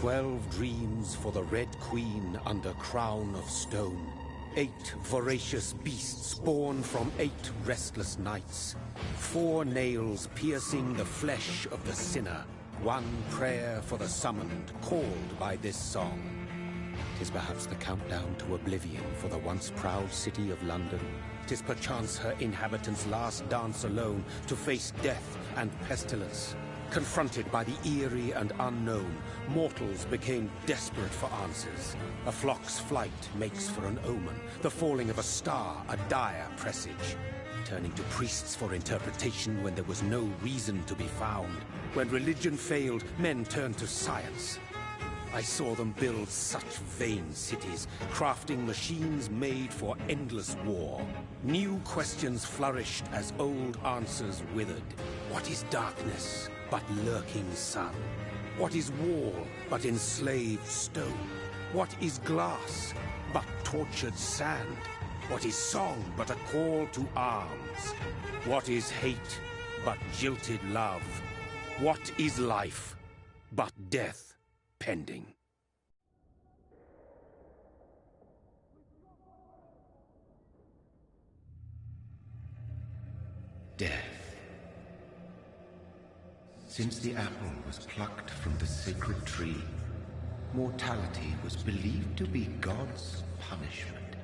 12 dreams for the Red Queen under crown of stone. 8 voracious beasts born from 8 restless nights. 4 nails piercing the flesh of the sinner. 1 prayer for the summoned, called by this song. 'Tis perhaps the countdown to oblivion for the once proud city of London. 'Tis perchance her inhabitants' last dance alone to face death and pestilence. Confronted by the eerie and unknown, mortals became desperate for answers. A flock's flight makes for an omen, the falling of a star a dire presage. Turning to priests for interpretation when there was no reason to be found. When religion failed, men turned to science. I saw them build such vain cities, crafting machines made for endless war. New questions flourished as old answers withered. What is darkness but lurking sun? What is wall but enslaved stone? What is glass but tortured sand? What is song but a call to arms? What is hate but jilted love? What is life but death pending? Death. Since the apple was plucked from the sacred tree, mortality was believed to be God's punishment.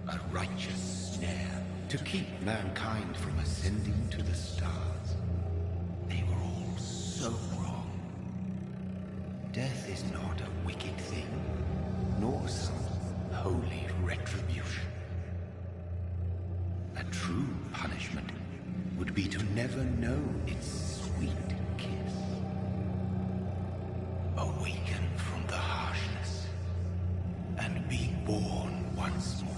A righteous snare to keep mankind from ascending to the stars. They were all so wrong. Death is not a wicked thing, nor some holy retribution. A true punishment would be to never know its sweet kiss. Awaken from the harshness and be born once more.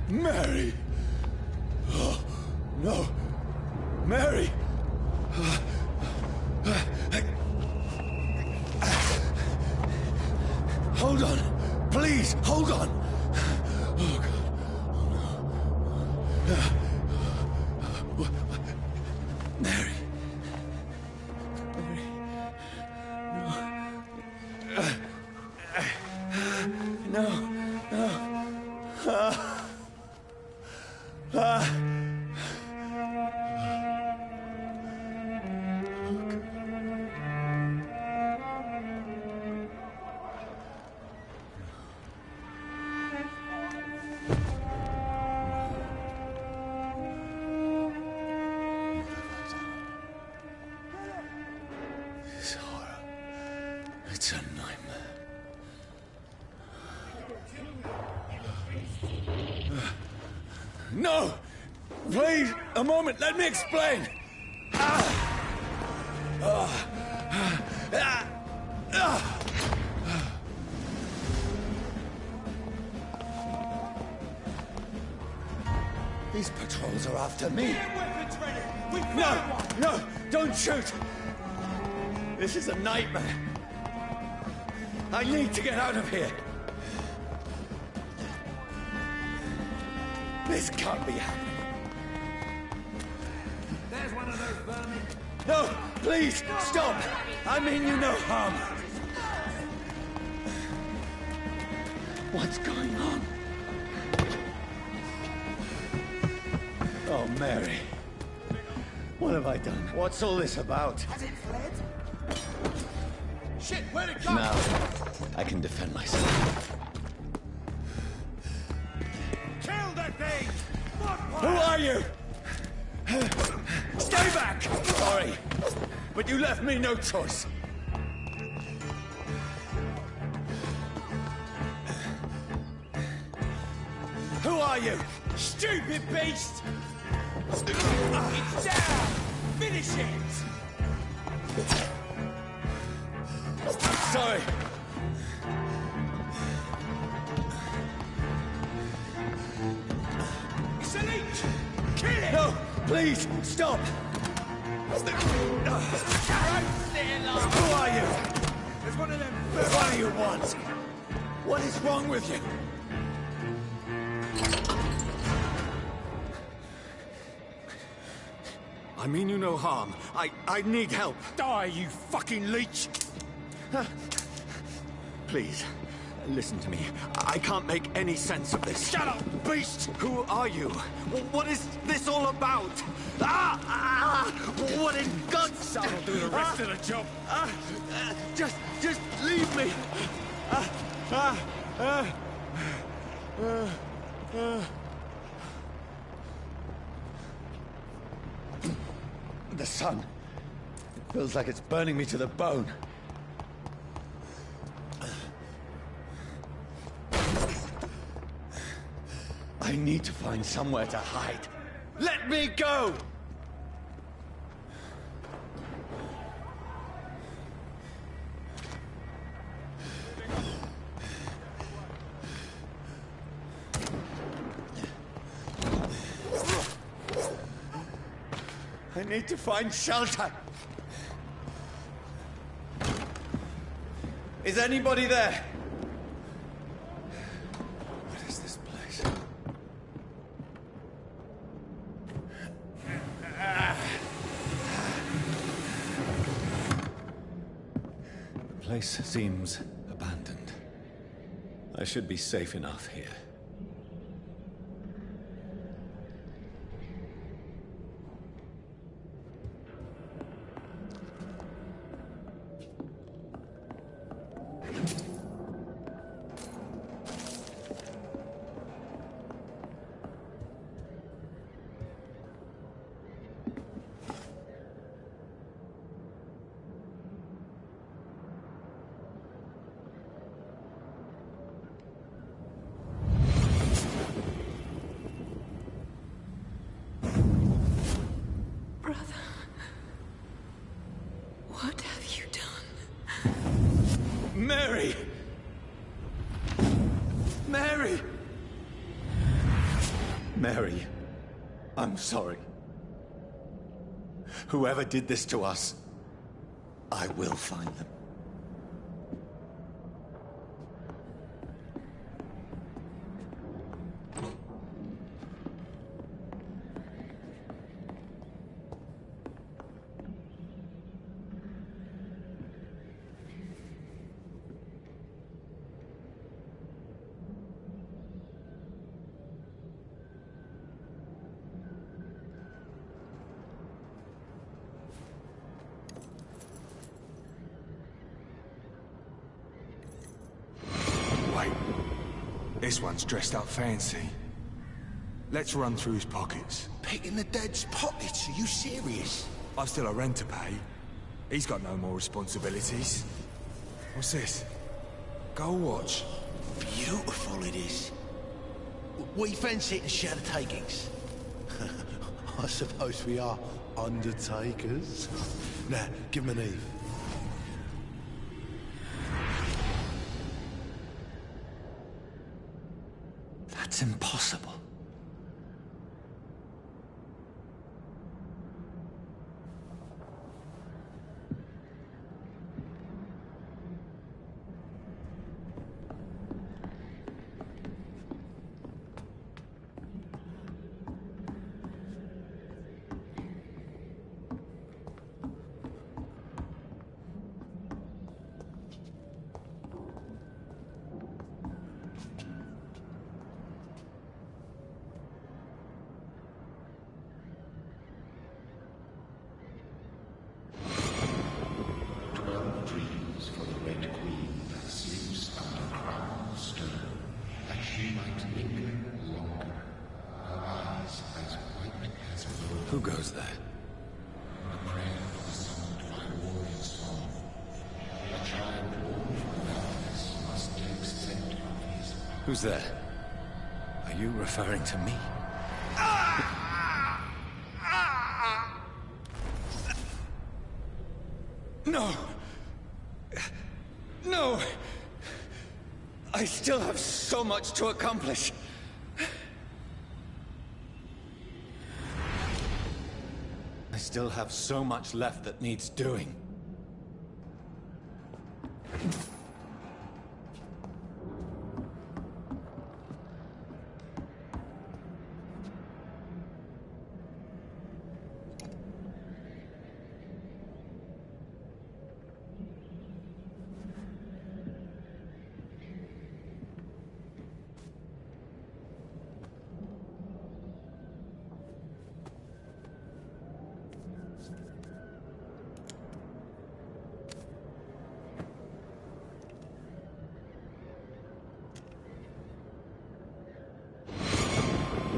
Mary! Oh, no! Mary! Hold on! Please, hold on! Oh, God. Oh, no. Mary! It's a nightmare. No! Please, a moment, let me explain! These patrols are after me. Get weapons ready! We found No! one! No! Don't shoot! This is a nightmare. I need to get out of here. This can't be happening. There's one of those vermin. No! Please! Stop! I mean you no harm. What's going on? Oh, Mary. What have I done? What's all this about? Has it fled? Shit, where'd it go? Now, I can defend myself. Kill that thing! Who are you? Stay back! Sorry, but you left me no choice. Who are you? Stupid beast! It's down! Finish it! Sorry. It's a leech! Kill it! No, please, stop! Who are you? There's one of them. What do you want? What is wrong with you? I mean you no harm. I need help. Die, you fucking leech! Please, listen to me. I can't make any sense of this. Shut up, beast! Who are you? What is this all about? What in God's name? That'll do the rest of the job. Just leave me. The sun. It feels like it's burning me to the bone. I need to find somewhere to hide. Let me go! I need to find shelter. Is anybody there? What is this place? The place seems abandoned. I should be safe enough here. Mary! Mary! Mary, I'm sorry. Whoever did this to us, I will find them. This one's dressed up fancy. Let's run through his pockets. Picking the dead's pockets? Are you serious? I've still a rent to pay. He's got no more responsibilities. What's this? Gold watch. Beautiful it is. We fancy it and share the takings. I suppose we are undertakers. Now, give him an Eve. That's impossible. Who goes there? Who's there? Are you referring to me? No! No! I still have so much to accomplish. I still have so much left that needs doing.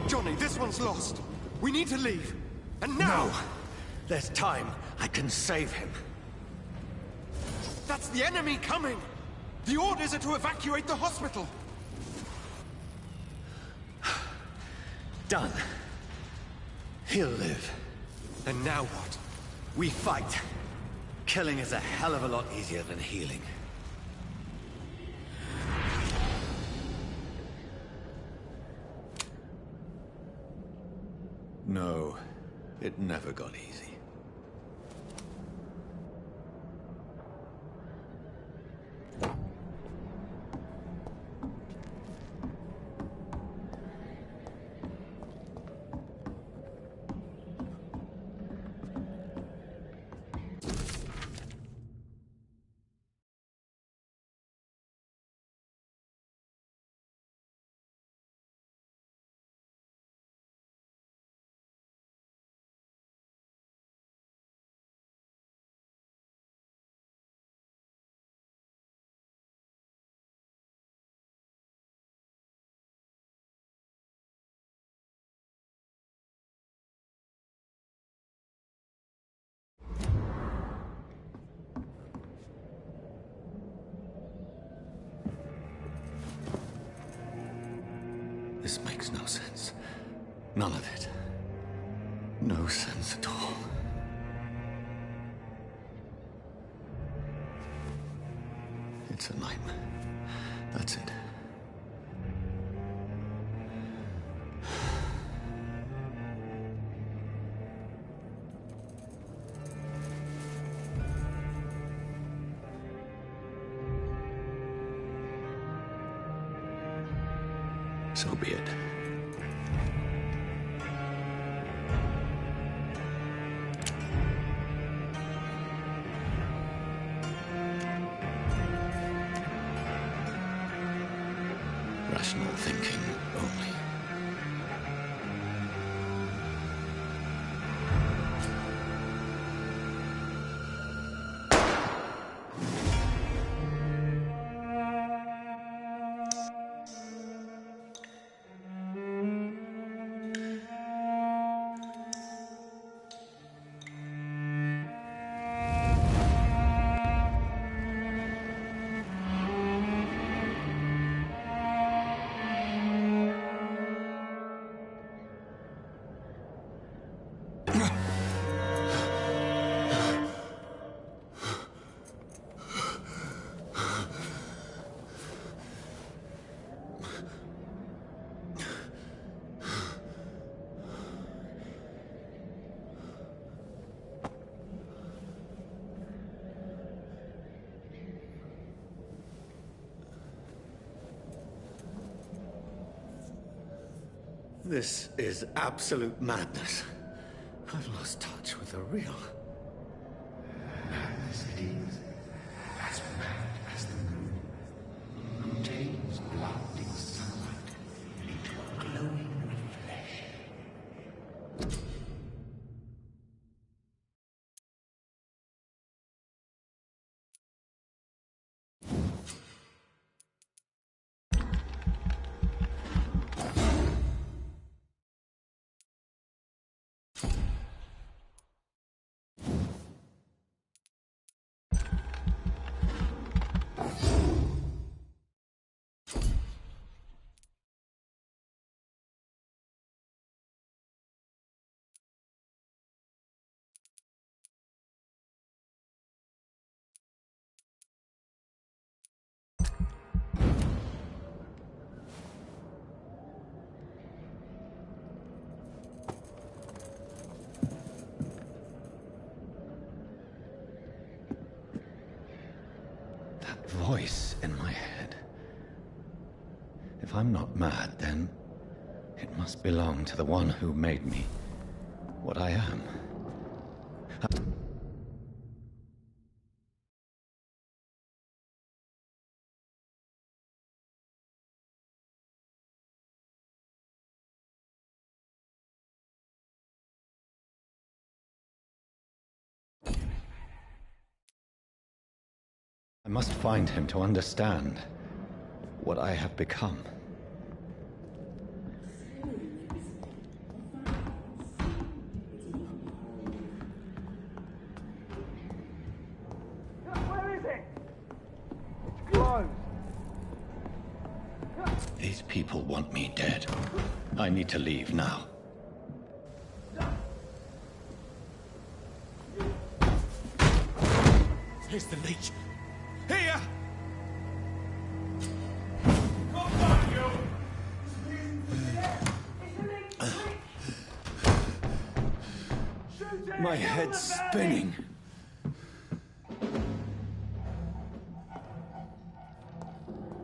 Johnny, this one's lost. We need to leave. And now! No! There's time. I can save him. That's the enemy coming! The orders are to evacuate the hospital! Done. He'll live. And now what? We fight. Killing is a hell of a lot easier than healing. No, it never got easy. This makes no sense. None of it. No sense at all. It's a nightmare. That's it. So be it. Rational thinking only. This is absolute madness. I've lost touch with the real. Mad as it is, as mad as the moon, contains blinding sunlight into a glowing flesh. Voice in my head. If I'm not mad, then it must belong to the one who made me what I am. I must find him to understand what I have become. Where is it? It's closed. These people want me dead. I need to leave now. Here's the leech. Here! My head's spinning.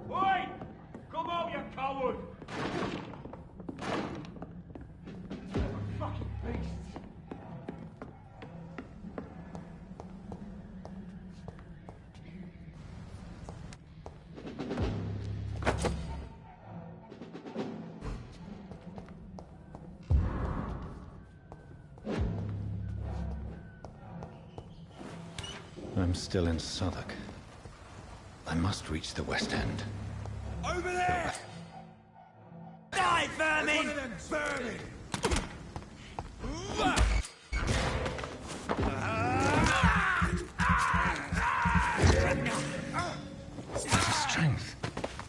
Oi! Come out, you coward! Fucking beasts! I'm still in Southwark. I must reach the West End. Over there! Die, vermin! One of them vermin!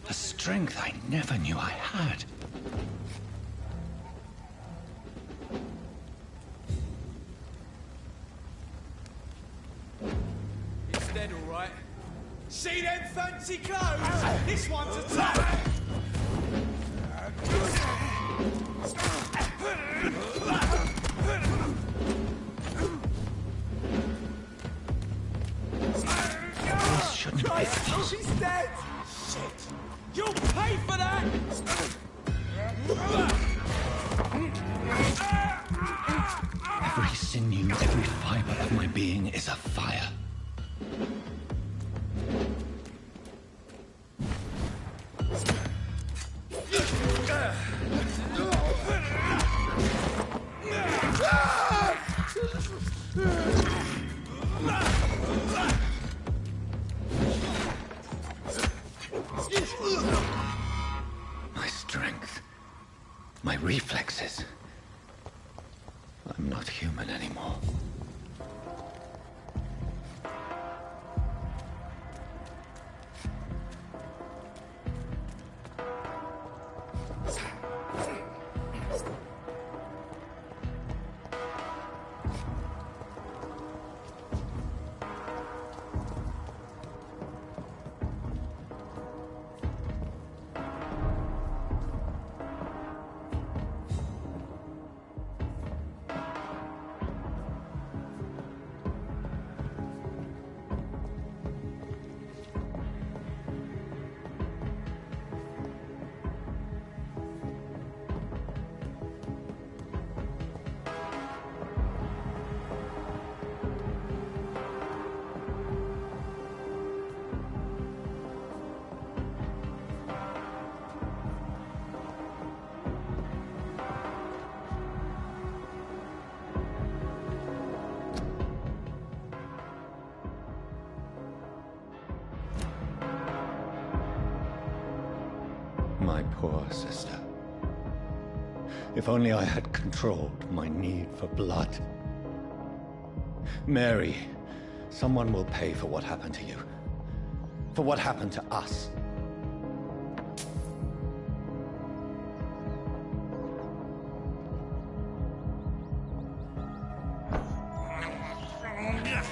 The strength I never knew I had. It's dead, all right. See them fancy clothes? This one's a top! This shouldn't be. She's dead! Shit! You'll pay for that! Every sinew, every fiber of my being is afire. My strength, my reflexes. I'm not human anymore. my poor sister. If only I had controlled my need for blood. Mary, someone will pay for what happened to you. For what happened to us.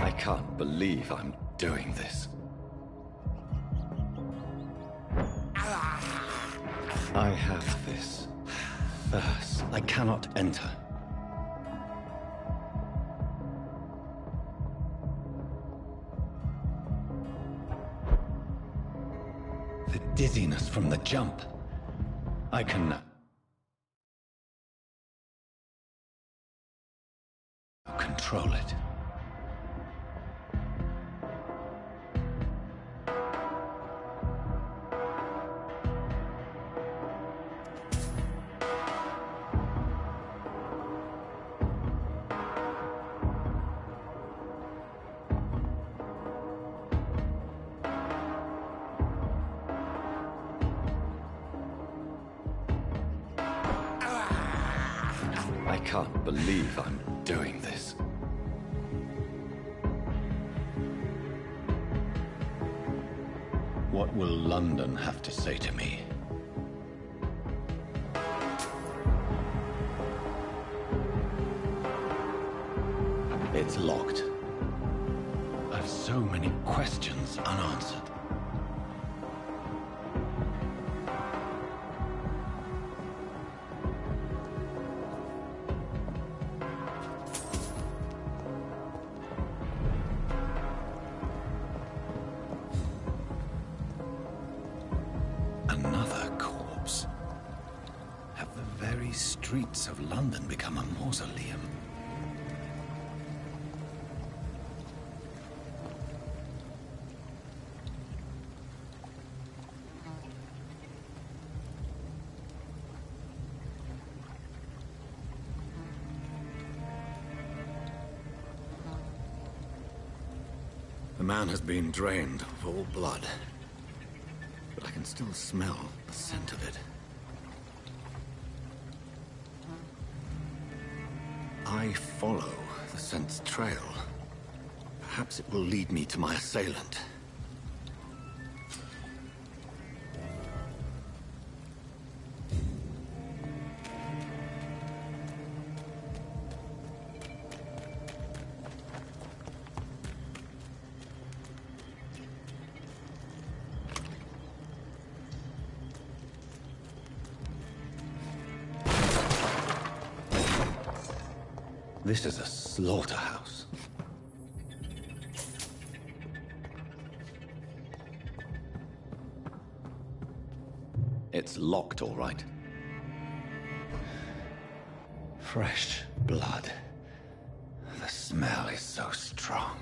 I can't believe I'm doing this. I have this verse I cannot enter. The dizziness from the jump. I can control it. I can't believe I'm doing this. What will London have to say to me? It's locked. I've so many questions unanswered. Another corpse. Have the very streets of London become a mausoleum? The man has been drained of all blood. But I can still smell the scent of it. I follow the scent's trail. Perhaps it will lead me to my assailant. This is a slaughterhouse. It's locked, all right. Fresh blood. The smell is so strong.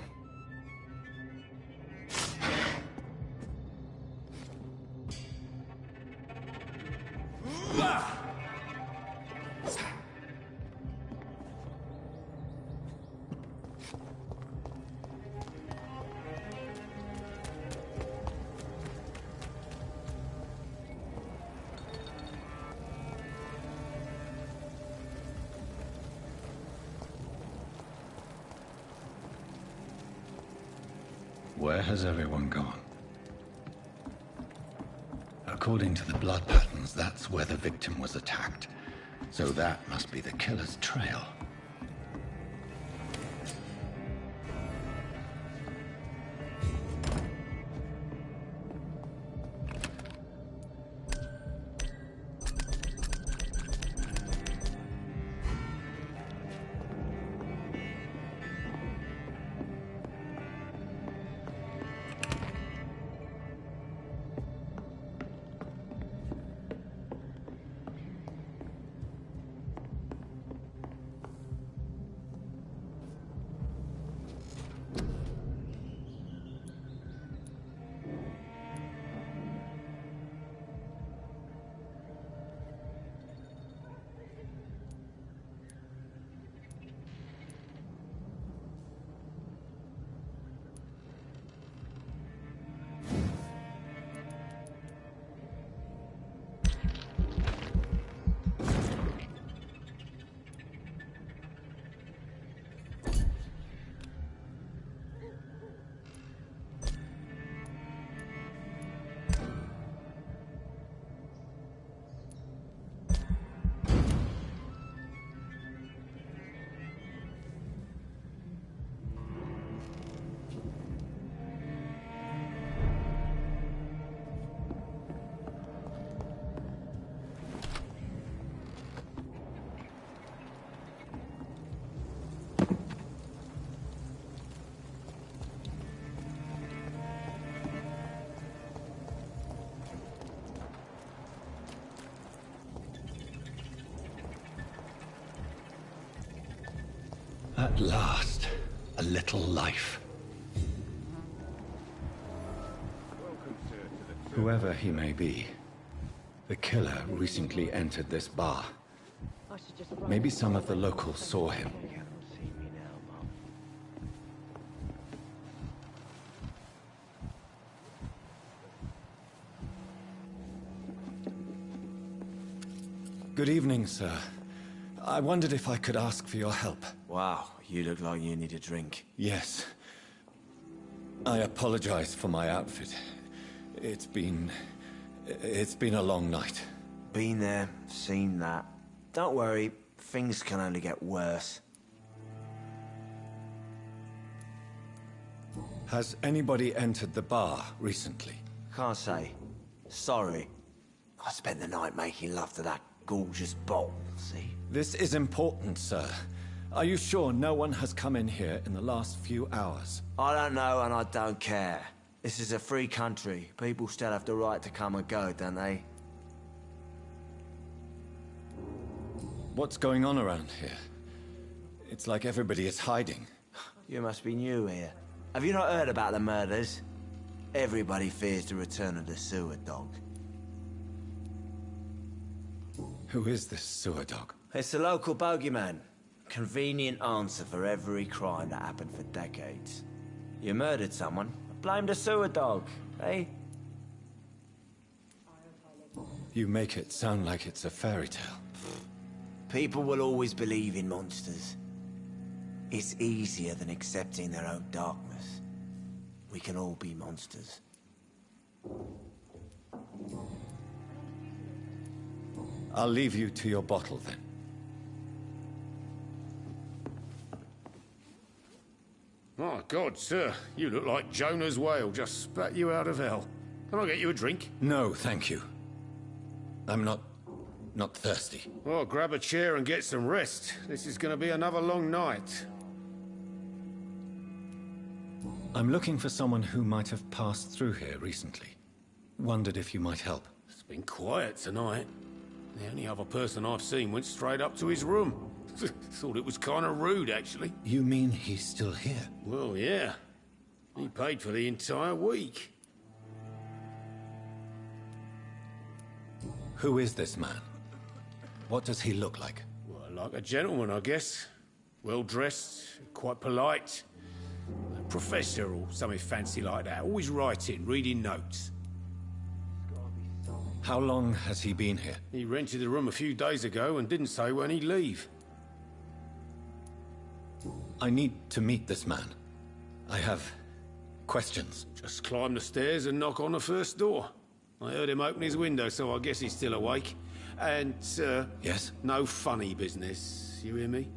Where has everyone gone? According to the blood patterns, that's where the victim was attacked. So that must be the killer's trail. At last, a little life. Whoever he may be, the killer recently entered this bar. Maybe some of the locals saw him. Good evening, sir. I wondered if I could ask for your help. Wow, you look like you need a drink. Yes. I apologize for my outfit. It's been a long night. Been there, seen that. Don't worry, things can only get worse. Has anybody entered the bar recently? Can't say. Sorry. I spent the night making love to that gorgeous bottle, see? This is important, sir. Are you sure no one has come in here in the last few hours? I don't know and I don't care. This is a free country. People still have the right to come and go, don't they? What's going on around here? It's like everybody is hiding. You must be new here. Have you not heard about the murders? Everybody fears the return of the sewer dog. Who is this sewer dog? It's the local bogeyman. Convenient answer for every crime that happened for decades. You murdered someone, blame the sewer dog, eh? You make it sound like it's a fairy tale. People will always believe in monsters. It's easier than accepting their own darkness. We can all be monsters. I'll leave you to your bottle then. My God, sir, you look like Jonah's whale just spat you out of hell. Can I get you a drink? No, thank you. I'm not thirsty. Well, grab a chair and get some rest. This is going to be another long night. I'm looking for someone who might have passed through here recently. Wondered if you might help. It's been quiet tonight. The only other person I've seen went straight up to his room. Thought it was kind of rude, actually. You mean he's still here? Well, yeah. He paid for the entire week. Who is this man? What does he look like? Well, like a gentleman, I guess. Well-dressed, quite polite. A professor or something fancy like that. Always writing, reading notes. How long has he been here? He rented the room a few days ago and didn't say when he'd leave. I need to meet this man. I have questions. Just climb the stairs and knock on the first door. I heard him open his window, so I guess he's still awake. And, Yes? no funny business, you hear me?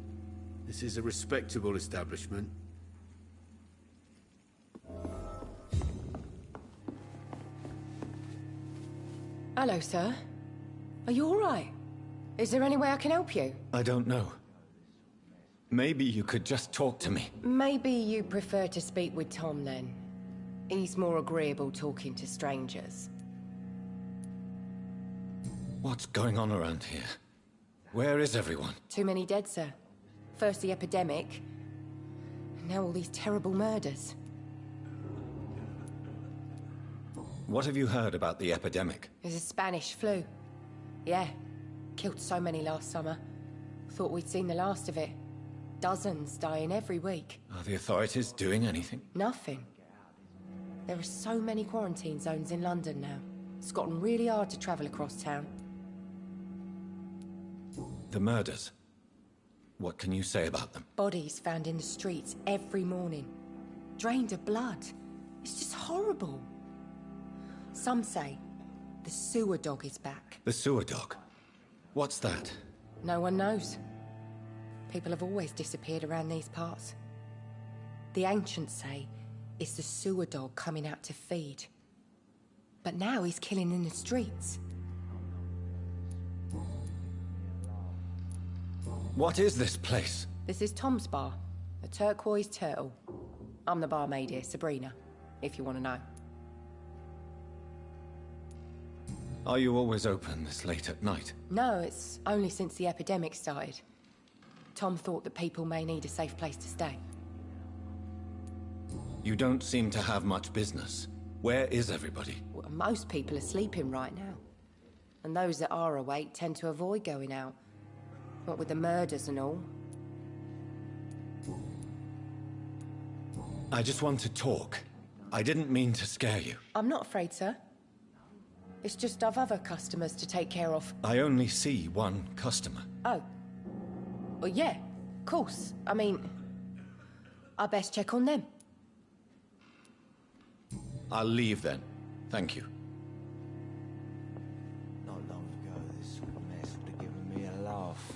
This is a respectable establishment. Hello, sir. Are you all right? Is there any way I can help you? I don't know. Maybe you could just talk to me. Maybe you prefer to speak with Tom, then. He's more agreeable talking to strangers. What's going on around here? Where is everyone? Too many dead, sir. First the epidemic, and now all these terrible murders. What have you heard about the epidemic? There's a Spanish flu. Yeah. Killed so many last summer. Thought we'd seen the last of it. Dozens dying every week. Are the authorities doing anything? Nothing. There are so many quarantine zones in London now. It's gotten really hard to travel across town. The murders. What can you say about them? Bodies found in the streets every morning. Drained of blood. It's just horrible. Some say the sewer dog is back. The sewer dog? What's that? No one knows. People have always disappeared around these parts. The ancients say it's the sewer dog coming out to feed. But now he's killing in the streets. What is this place? This is Tom's bar, a turquoise turtle. I'm the barmaid here, Sabrina, if you want to know. Are you always open this late at night? No, it's only since the epidemic started. Tom thought that people may need a safe place to stay. You don't seem to have much business. Where is everybody? Well, most people are sleeping right now. And those that are awake tend to avoid going out. What with the murders and all. I just want to talk. I didn't mean to scare you. I'm not afraid, sir. It's just I've other customers to take care of. I only see one customer. Oh. Well, yeah, of course. I mean, I best check on them. I'll leave then. Thank you. Not long ago, this sort of mess would have given me a laugh.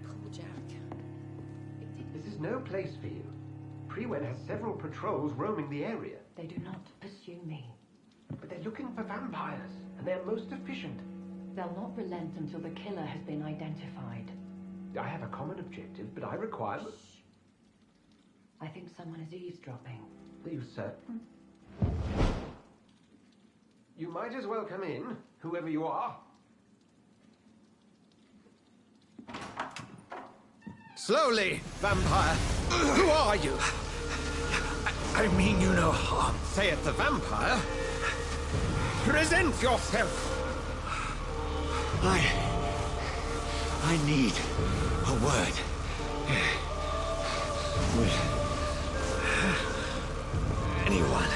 Poor Jack. This is no place for you. Priwen has several patrols roaming the area. They do not pursue me. But they're looking for vampires, and they're most efficient. They'll not relent until the killer has been identified. I have a common objective, but I require... I think someone is eavesdropping. Are you certain? You might as well come in, whoever you are. Slowly, vampire! Who are you? I mean you no harm. Say it, the vampire. Present yourself! I need a word. With anyone.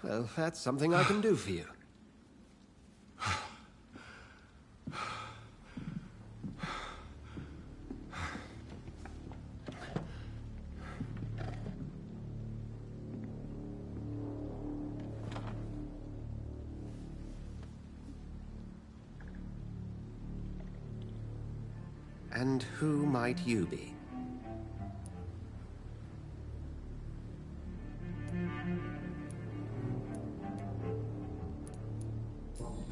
Well, that's something I can do for you. And who might you be?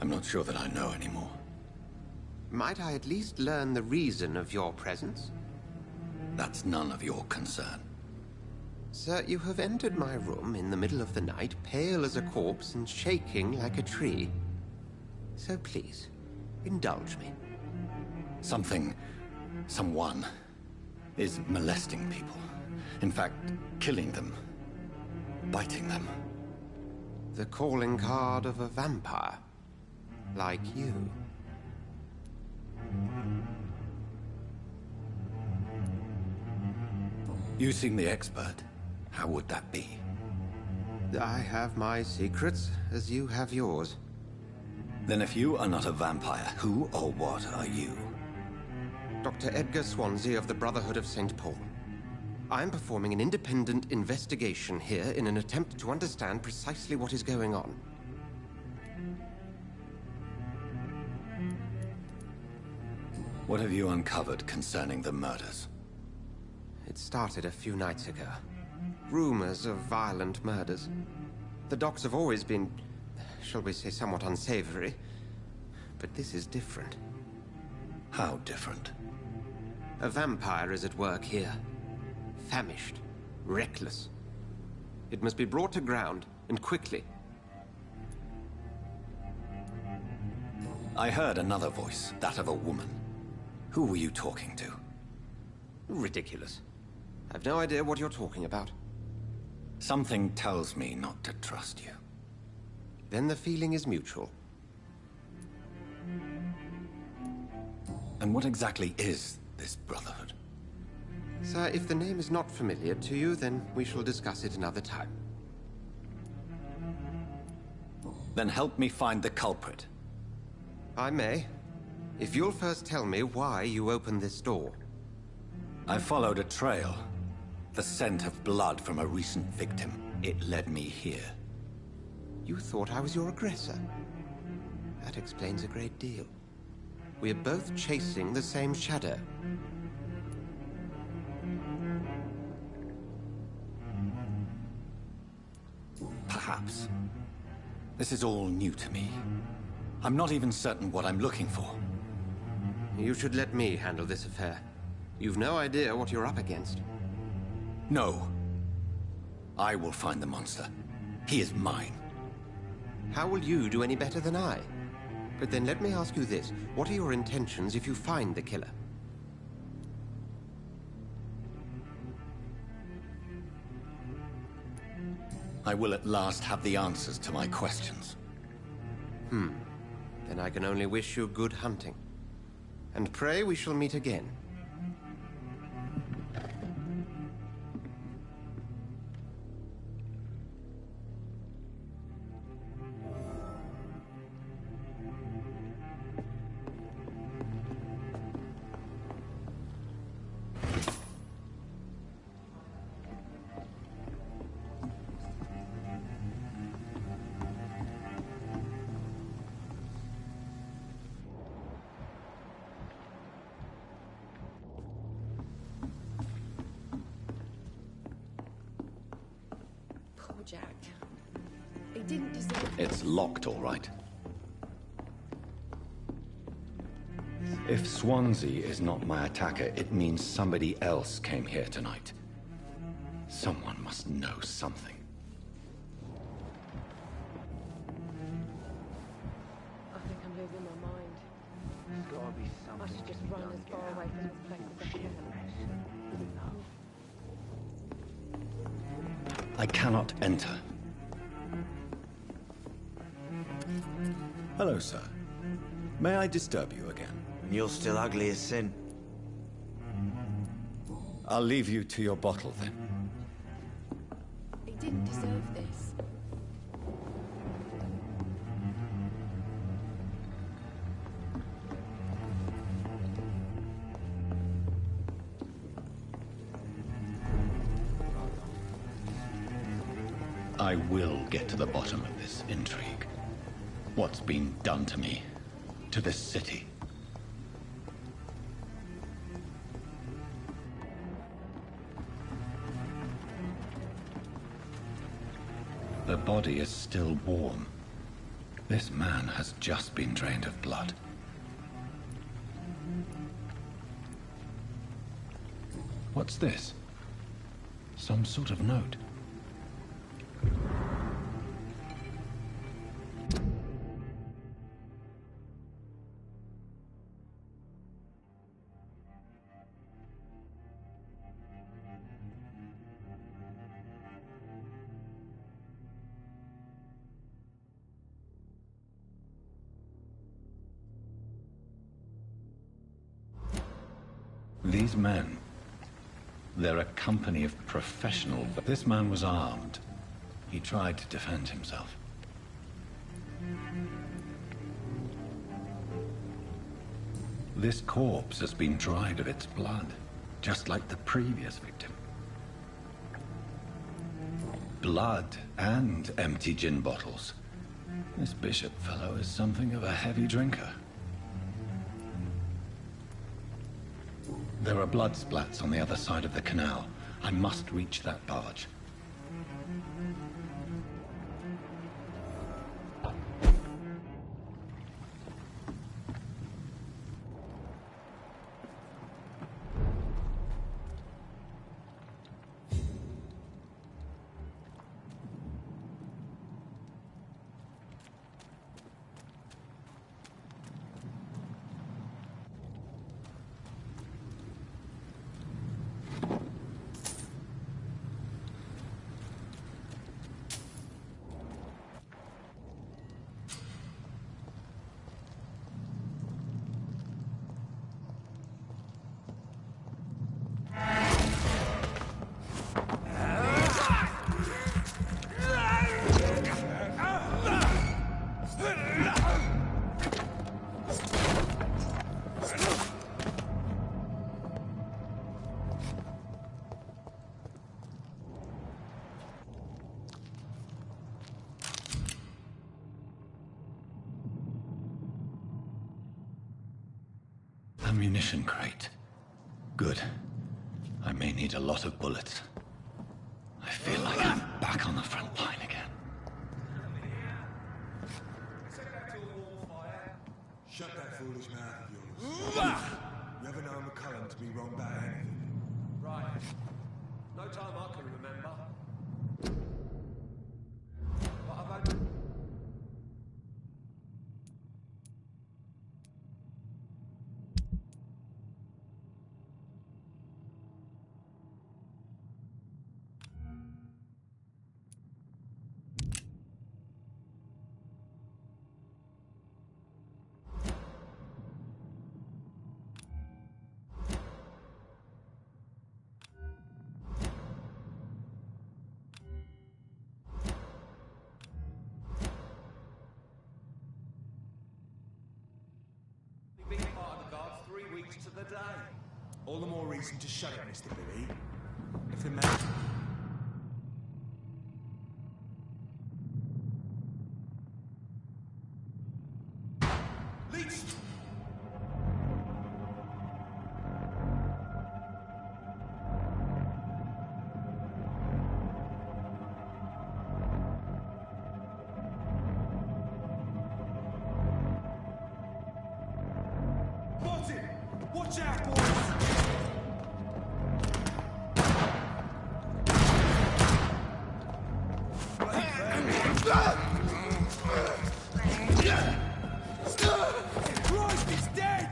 I'm not sure that I know anymore. Might I at least learn the reason of your presence? That's none of your concern. Sir, you have entered my room in the middle of the night, pale as a corpse and shaking like a tree. So please, indulge me. Someone is molesting people. In fact, killing them. Biting them. The calling card of a vampire. Like you. You seem the expert. How would that be? I have my secrets, as you have yours. Then if you are not a vampire, who or what are you? Dr. Edgar Swansea of the Brotherhood of St. Paul. I am performing an independent investigation here in an attempt to understand precisely what is going on. What have you uncovered concerning the murders? It started a few nights ago. Rumors of violent murders. The docks have always been, shall we say, somewhat unsavory. But this is different. How different? A vampire is at work here. Famished. Reckless. It must be brought to ground, and quickly. I heard another voice, that of a woman. Who were you talking to? Ridiculous. I've no idea what you're talking about. Something tells me not to trust you. Then the feeling is mutual. And what exactly is this Brotherhood? Sir, if the name is not familiar to you, then we shall discuss it another time. Then help me find the culprit. I may. If you'll first tell me why you opened this door. I followed a trail. The scent of blood from a recent victim. It led me here. You thought I was your aggressor. That explains a great deal. We're both chasing the same shadow. Perhaps. This is all new to me. I'm not even certain what I'm looking for. You should let me handle this affair. You've no idea what you're up against. No. I will find the monster. He is mine. How will you do any better than I? But then let me ask you this. What are your intentions if you find the killer? I will at last have the answers to my questions. Then I can only wish you good hunting. And pray we shall meet again. Jack. He didn't deserve it. It's locked, all right. If Swansea is not my attacker, it means somebody else came here tonight. Someone must know something. I think I'm losing my mind. There's gotta be something. I should just run as far away from this place as I can. I cannot enter. Hello, sir. May I disturb you again? And you're still ugly as sin. I'll leave you to your bottle, then. He didn't deserve this. I will get to the bottom of this intrigue. What's been done to me, to this city. The body is still warm. This man has just been drained of blood. What's this? Some sort of note. These men, they're a company of professional. This man was armed. He tried to defend himself. This corpse has been dried of its blood, just like the previous victim. Blood and empty gin bottles. This bishop fellow is something of a heavy drinker. There are blood splats on the other side of the canal. I must reach that barge. Ammunition crate. Good. I may need a lot of bullets. I feel like I'm back on the front line again. Shut that foolish mouth of yours. We never known McCullum to be wrong about anything. Right. No time I can remember. But I've had... been part of the guards 3 weeks to the day. All the more reason to shut it, Mr. Billy. If the man... Leech! Martin! Watch out, boys! Christ, he's dead!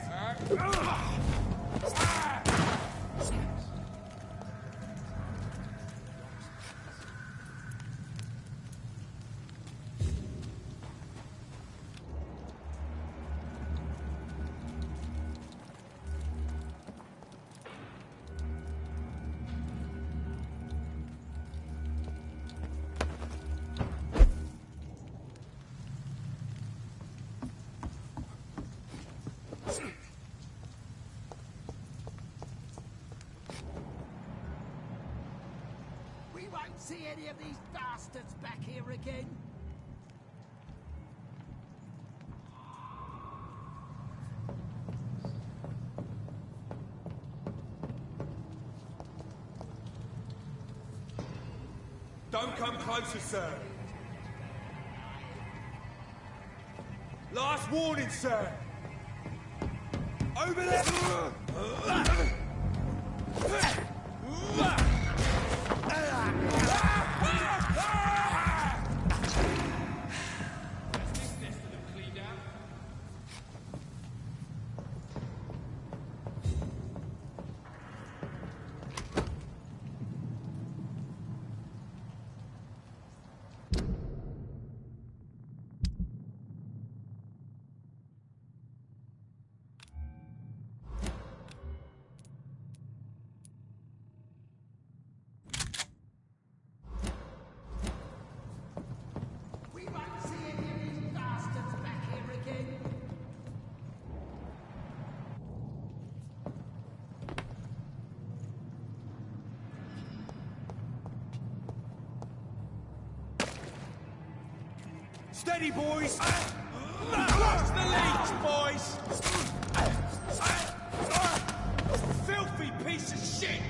We won't see any of these bastards back here again. Don't come closer, sir. Last warning, sir. Over there! We won't see any of these bastards back here again. Steady, boys! What's the leech, boys? Filthy piece of shit!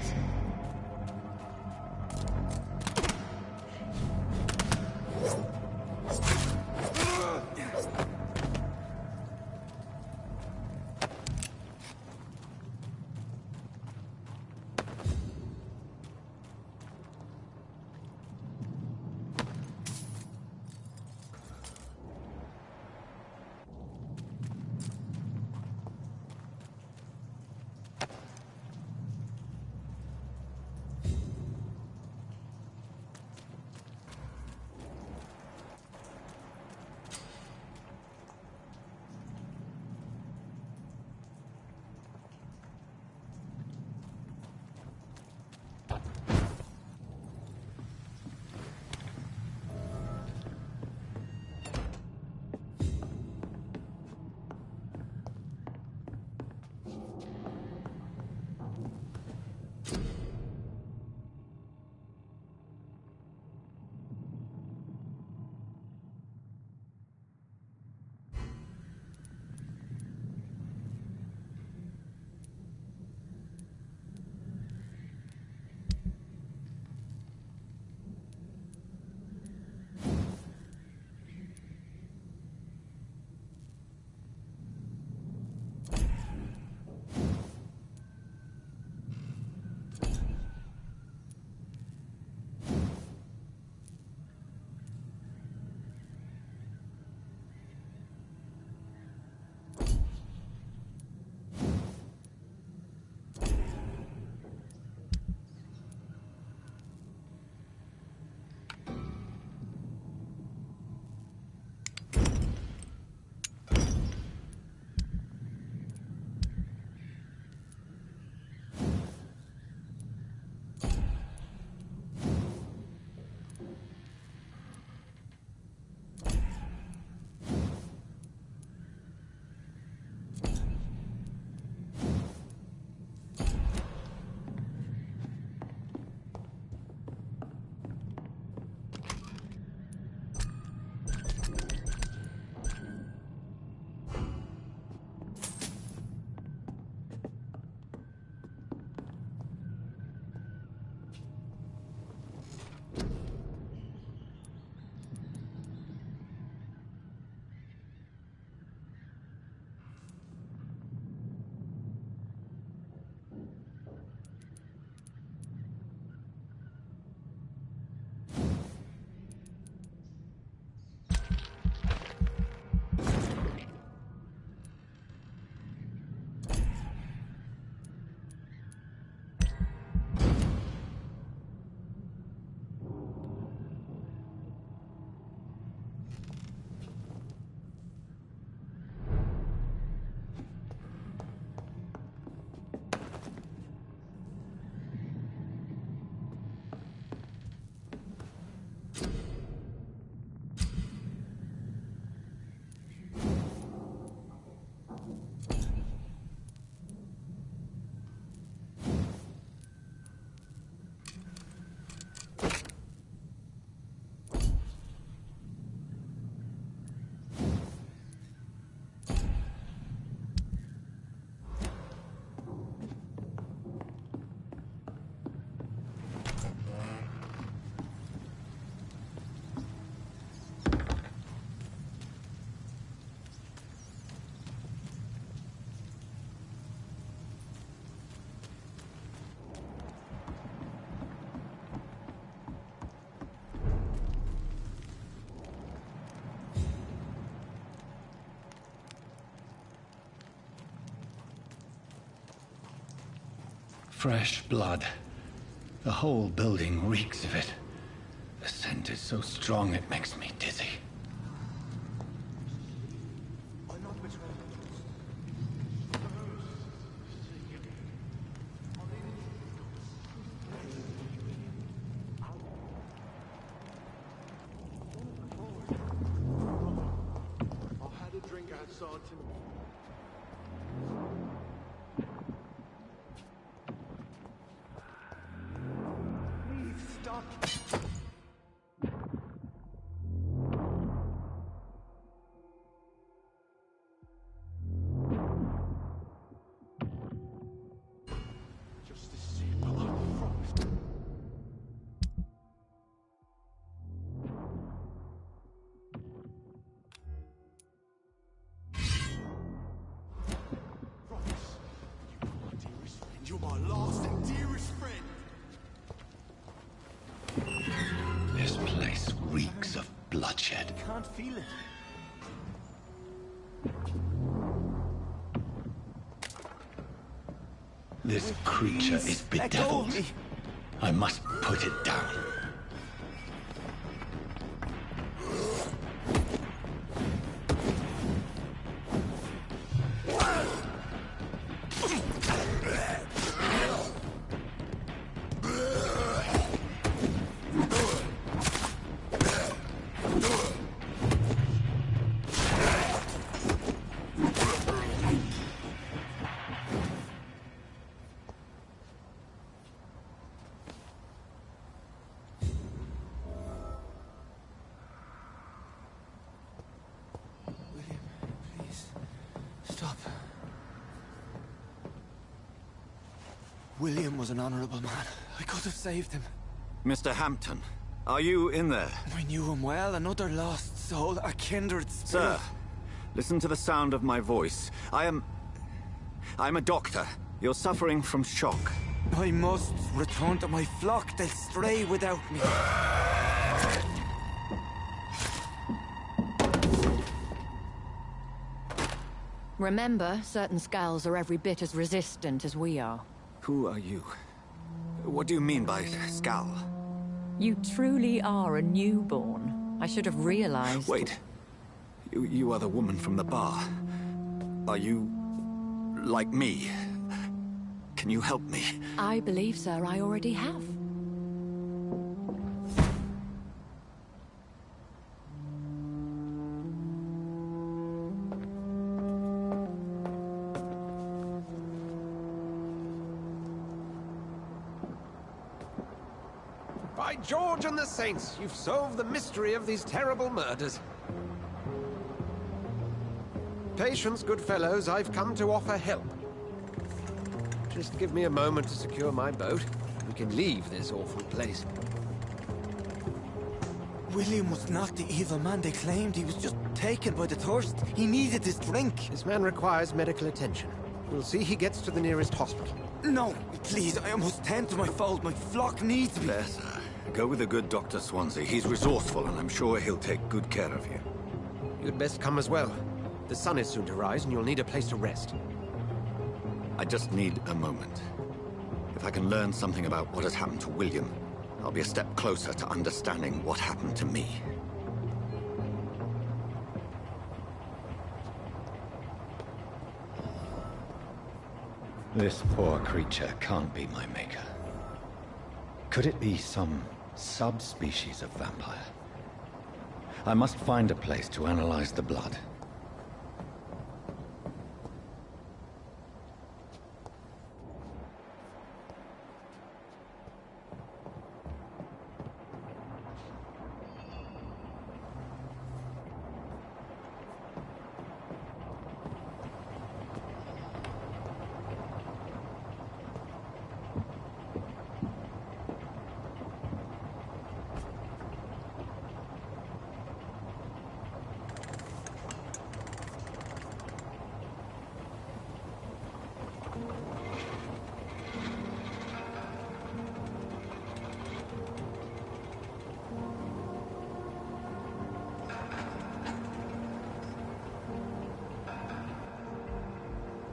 Fresh blood. The whole building reeks of it. The scent is so strong it makes me dizzy. You're my last and dearest friend. This place reeks of bloodshed. I can't feel it. This creature is bedeviled. I must put it down. William was an honorable man. I could have saved him. Mr. Hampton, are you in there? I knew him well, another lost soul, a kindred spirit. Sir, listen to the sound of my voice. I'm a doctor. You're suffering from shock. I must return to my flock. They'll stray without me. Remember, certain skulls are every bit as resistant as we are. Who are you? What do you mean by Skal? You truly are a newborn. I should have realized. Wait. You are the woman from the bar. Are you... like me? Can you help me? I believe, sir, I already have. By George and the Saints, you've solved the mystery of these terrible murders. Patience, good fellows, I've come to offer help. Just give me a moment to secure my boat. We can leave this awful place. William was not the evil man they claimed. He was just taken by the thirst. He needed his drink. This man requires medical attention. We'll see he gets to the nearest hospital. No, please, I must tend to my fold. My flock needs me. There, sir. Go with the good Dr. Swansea. He's resourceful, and I'm sure he'll take good care of you. You'd best come as well. The sun is soon to rise, and you'll need a place to rest. I just need a moment. If I can learn something about what has happened to William, I'll be a step closer to understanding what happened to me. This poor creature can't be my maker. Could it be some subspecies of vampire? I must find a place to analyze the blood.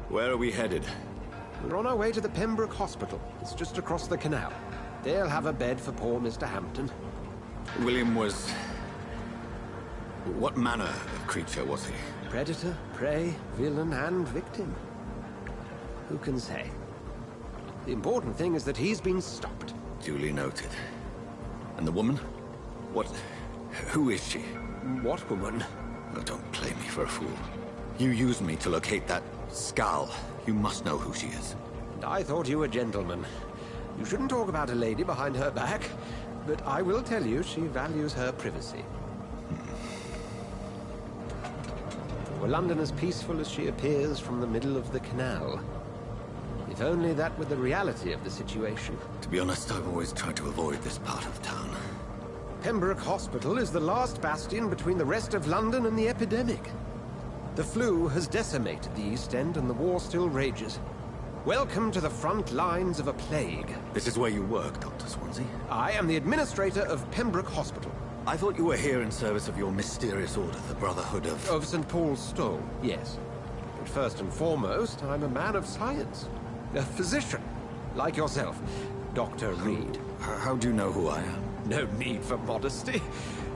Where are we headed? We're on our way to the Pembroke Hospital. It's just across the canal. They'll have a bed for poor Mr. Hampton. William was... What manner of creature was he? Predator, prey, villain, and victim. Who can say? The important thing is that he's been stopped. Duly noted. And the woman? What... who is she? What woman? Oh, don't play me for a fool. You used me to locate that skull. You must know who she is. And I thought you a gentleman. You shouldn't talk about a lady behind her back, but I will tell you she values her privacy. Were London as peaceful as she appears from the middle of the canal? If only that were the reality of the situation. To be honest, I've always tried to avoid this part of town. Pembroke Hospital is the last bastion between the rest of London and the epidemic. The flu has decimated the East End and the war still rages. Welcome to the front lines of a plague. This is where you work, Dr. Swansea? I am the administrator of Pembroke Hospital. I thought you were here in service of your mysterious order, the Brotherhood of... Of St. Paul's Stole, yes. But first and foremost, I'm a man of science. A physician, like yourself, Dr. Reed. How do you know who I am? No need for modesty.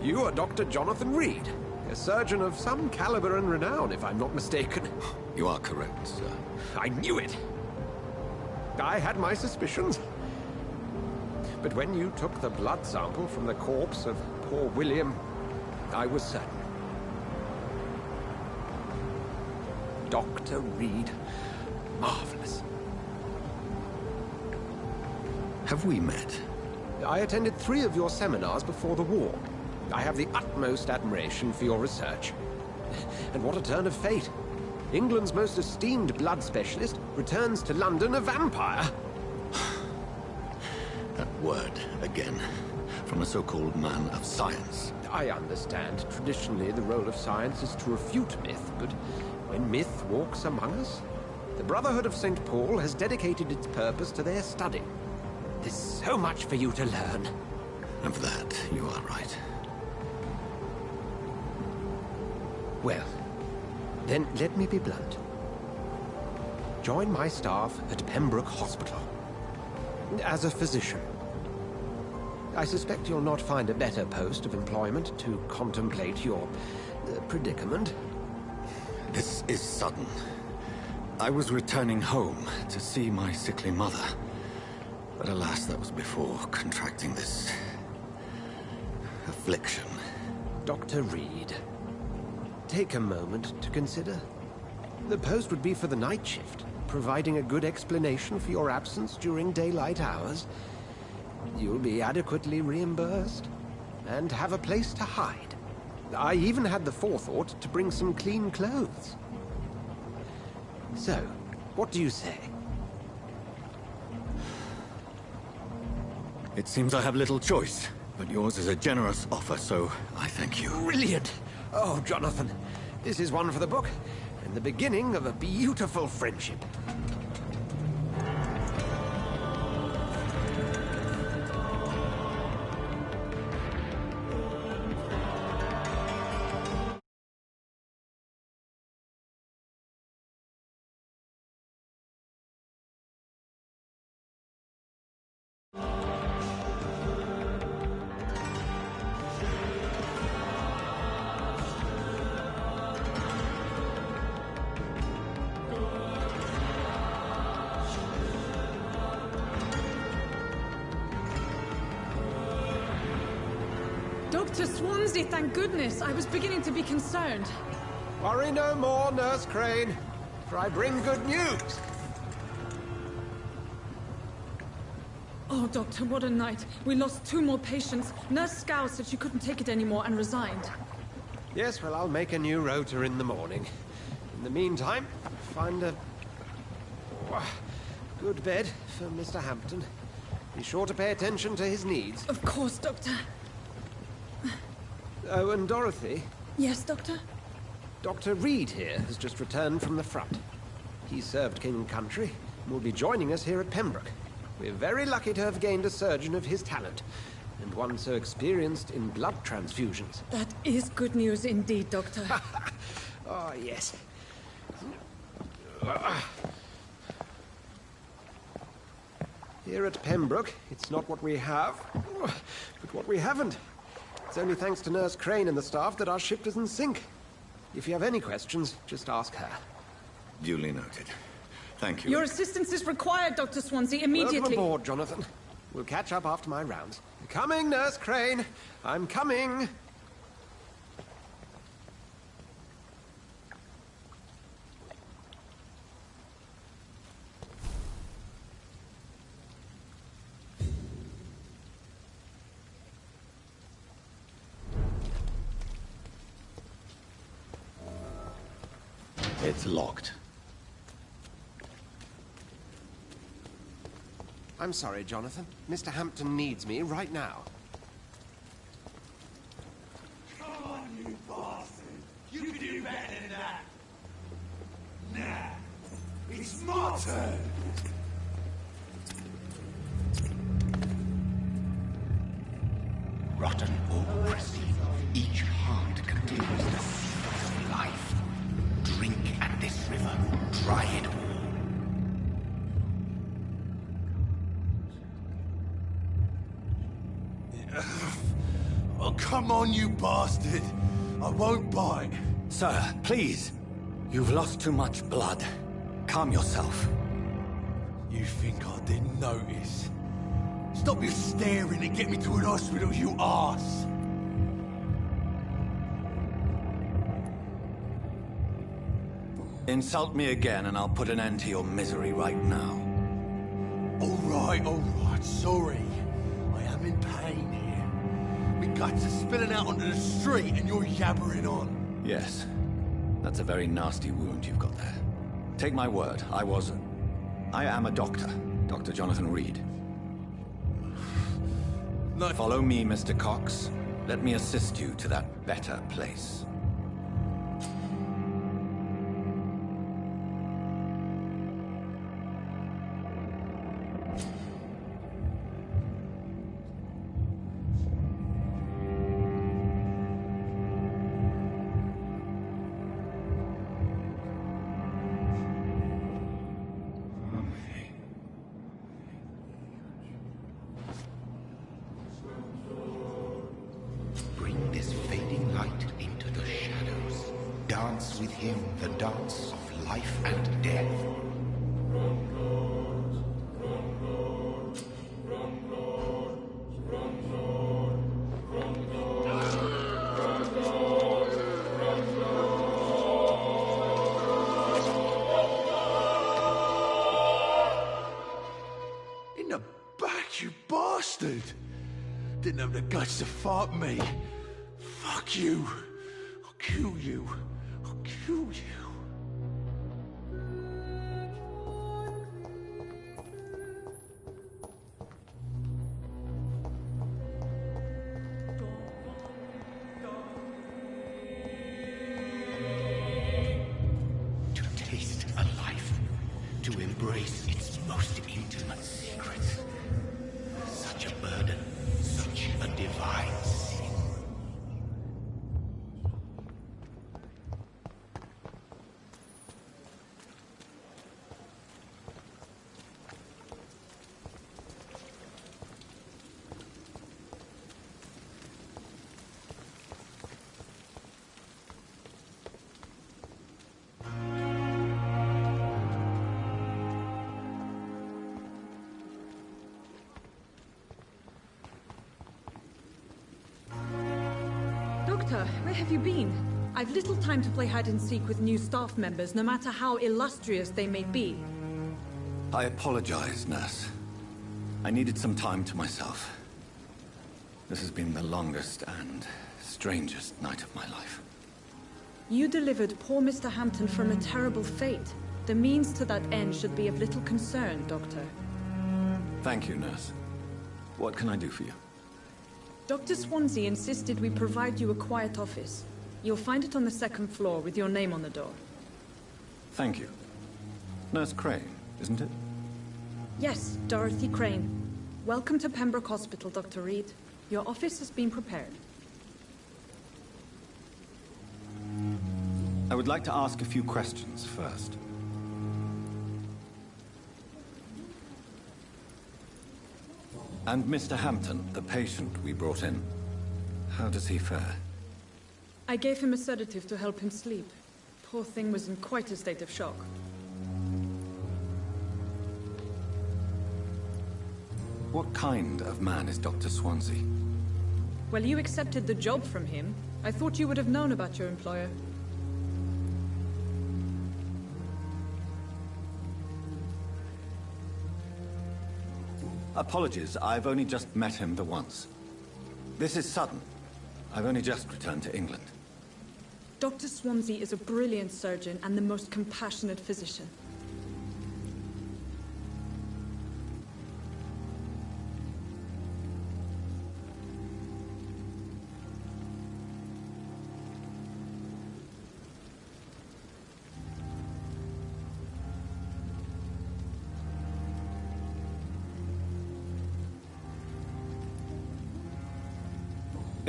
You are Dr. Jonathan Reed, a surgeon of some caliber and renown, if I'm not mistaken. You are correct, sir. I knew it! I had my suspicions. But when you took the blood sample from the corpse of poor William, I was certain. Dr. Reed. Marvelous. Have we met? I attended 3 of your seminars before the war. I have the utmost admiration for your research. And what a turn of fate. England's most esteemed blood specialist returns to London a vampire. That word, again. From a so-called man of science. I understand. Traditionally, the role of science is to refute myth, but when myth walks among us, the Brotherhood of St. Paul has dedicated its purpose to their study. There's so much for you to learn. Of that, you are right. Well, then let me be blunt. Join my staff at Pembroke Hospital. As a physician. I suspect you'll not find a better post of employment to contemplate your predicament. This is sudden. I was returning home to see my sickly mother. But alas, that was before contracting this... affliction. Dr. Reed, take a moment to consider. The post would be for the night shift, providing a good explanation for your absence during daylight hours. You'll be adequately reimbursed, and have a place to hide. I even had the forethought to bring some clean clothes. So, what do you say? It seems I have little choice, but yours is a generous offer, so I thank you. Brilliant! Oh, Jonathan, this is one for the book, and the beginning of a beautiful friendship. Dr. Swansea, thank goodness. I was beginning to be concerned. Worry no more, Nurse Crane, for I bring good news. Oh, Doctor, what a night. We lost 2 more patients. Nurse Scow said she couldn't take it anymore and resigned. Yes, well, I'll make a new rota in the morning. In the meantime, find a good bed for Mr. Hampton. Be sure to pay attention to his needs. Of course, Doctor. Oh, and Dorothy? Yes, Doctor? Dr. Reed here has just returned from the front. He served King and Country and will be joining us here at Pembroke. We're very lucky to have gained a surgeon of his talent, and one so experienced in blood transfusions. That is good news indeed, Doctor. Oh, yes. Here at Pembroke, it's not what we have, but what we haven't. It's only thanks to Nurse Crane and the staff that our ship doesn't sink. If you have any questions, just ask her. Duly noted. Thank you. Your assistance is required, Dr. Swansea, immediately. Welcome aboard, Jonathan. We'll catch up after my rounds. Coming, Nurse Crane. I'm coming. It's locked. I'm sorry, Jonathan. Mr. Hampton needs me right now. Come on, you bastard! You can do better than that! Nah, it's my turn! Rotten or pristine, each heart contains the seeds of life. Drink at this river, dry it all. Oh, come on, you bastard! I won't bite. Sir, please. You've lost too much blood. Calm yourself. You think I didn't notice? Stop your staring and get me to an hospital, you arse! Insult me again and I'll put an end to your misery right now. All right, sorry. I am in pain here. My guts are spilling out onto the street and you're yabbering on. Yes. That's a very nasty wound you've got there. Take my word, I am a doctor. Dr. Jonathan Reed. No. Follow me, Mr. Cox. Let me assist you to that better place. Bring this fading light into the shadows. Dance with him the dance of life and death. In the back, you bastard! Didn't have the guts to fuck me. Fuck you. I'll kill you. I'll kill you. To taste a life, to embrace its most intimate secrets. Such a burden, such a divine sin. Doctor, where have you been? I've little time to play hide-and-seek with new staff members, no matter how illustrious they may be. I apologize, nurse. I needed some time to myself. This has been the longest and strangest night of my life. You delivered poor Mr. Hampton from a terrible fate. The means to that end should be of little concern, Doctor. Thank you, nurse. What can I do for you? Dr. Swansea insisted we provide you a quiet office. You'll find it on the second floor with your name on the door. Thank you. Nurse Crane, isn't it? Yes, Dorothy Crane. Welcome to Pembroke Hospital, Dr. Reed. Your office has been prepared. I would like to ask a few questions first. And Mr. Hampton, the patient we brought in. How does he fare? I gave him a sedative to help him sleep. Poor thing was in quite a state of shock. What kind of man is Dr. Swansea? Well, you accepted the job from him. I thought you would have known about your employer. Apologies, I've only just met him the once. This is sudden. I've only just returned to England. Dr. Swansea is a brilliant surgeon and the most compassionate physician.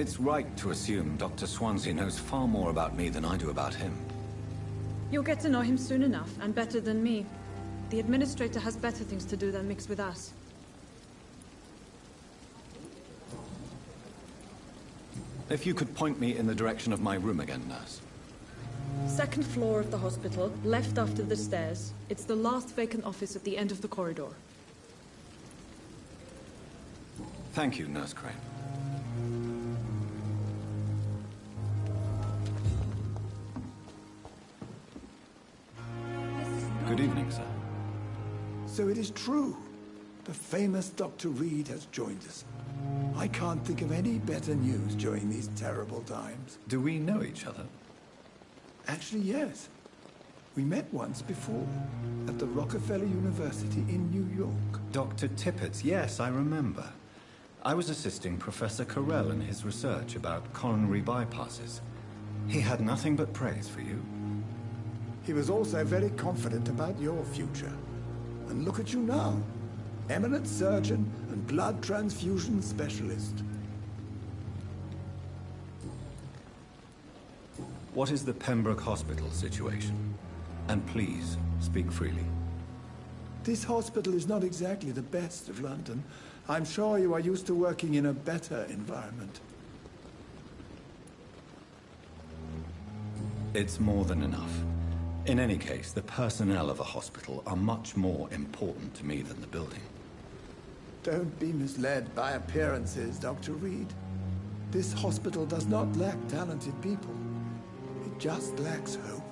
It's right to assume Dr. Swansea knows far more about me than I do about him. You'll get to know him soon enough, and better than me. The administrator has better things to do than mix with us. If you could point me in the direction of my room again, nurse. Second floor of the hospital, left after the stairs. It's the last vacant office at the end of the corridor. Thank you, Nurse Crane. Good evening, sir. So it is true. The famous Dr. Reed has joined us. I can't think of any better news during these terrible times. Do we know each other? Actually, yes. We met once before, at the Rockefeller University in New York. Dr. Tippett, yes, I remember. I was assisting Professor Carell in his research about coronary bypasses. He had nothing but praise for you. He was also very confident about your future. And look at you now. Eminent surgeon and blood transfusion specialist. What is the Pembroke Hospital situation? And please, speak freely. This hospital is not exactly the best of London. I'm sure you are used to working in a better environment. It's more than enough. In any case, the personnel of a hospital are much more important to me than the building. Don't be misled by appearances, Dr. Reed. This hospital does not lack talented people. It just lacks hope.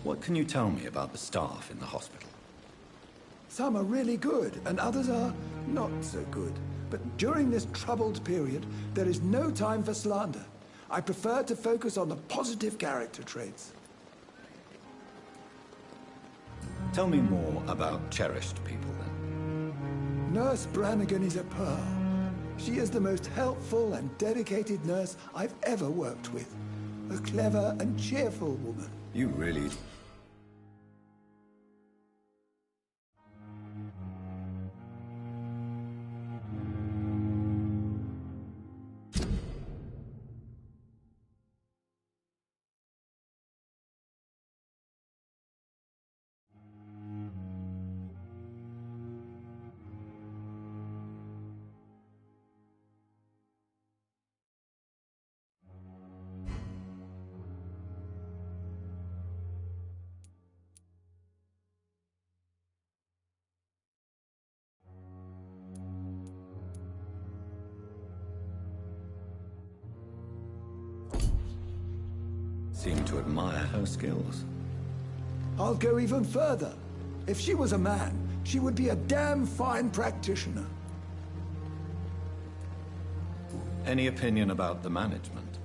What can you tell me about the staff in the hospital? Some are really good, and others are not so good. But during this troubled period, there is no time for slander. I prefer to focus on the positive character traits. Tell me more about cherished people, then. Nurse Brannigan is a pearl. She is the most helpful and dedicated nurse I've ever worked with. A clever and cheerful woman. You really... seem to admire her skills. I'll go even further. If she was a man, she would be a damn fine practitioner. Any opinion about the management?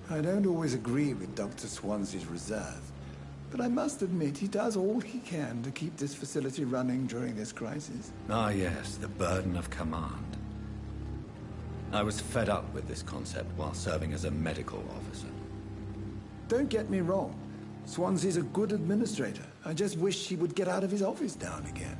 I don't always agree with Dr. Swansea's reserve, but I must admit he does all he can to keep this facility running during this crisis. Ah, yes, the burden of command. I was fed up with this concept while serving as a medical officer. Don't get me wrong. Swansea's a good administrator. I just wish he would get out of his office now and again.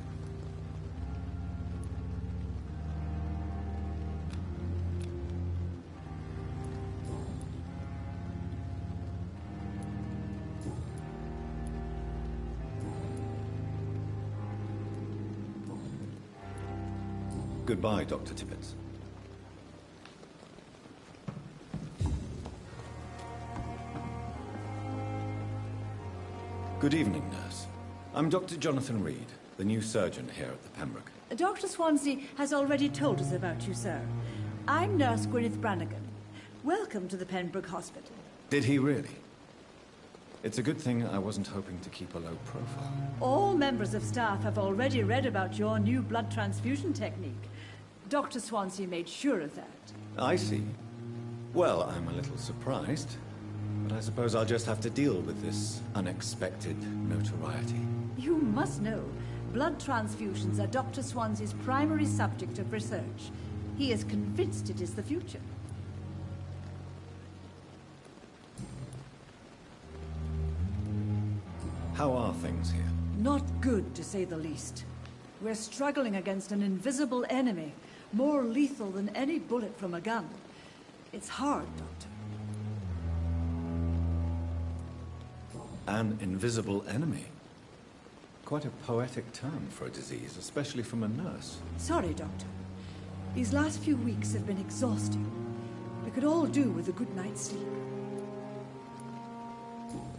Goodbye, Dr. Tippett. Good evening, nurse. I'm Dr. Jonathan Reed, the new surgeon here at the Pembroke. Dr. Swansea has already told us about you, sir. I'm Nurse Gwyneth Brannigan. Welcome to the Pembroke Hospital. Did he really? It's a good thing I wasn't hoping to keep a low profile. All members of staff have already read about your new blood transfusion technique. Dr. Swansea made sure of that. I see. Well, I'm a little surprised, but I suppose I'll just have to deal with this unexpected notoriety. You must know, blood transfusions are Dr. Swansea's primary subject of research. He is convinced it is the future. How are things here? Not good, to say the least. We're struggling against an invisible enemy, more lethal than any bullet from a gun. It's hard, Doctor. An invisible enemy? Quite a poetic term for a disease, especially from a nurse. Sorry, Doctor. These last few weeks have been exhausting. We could all do with a good night's sleep.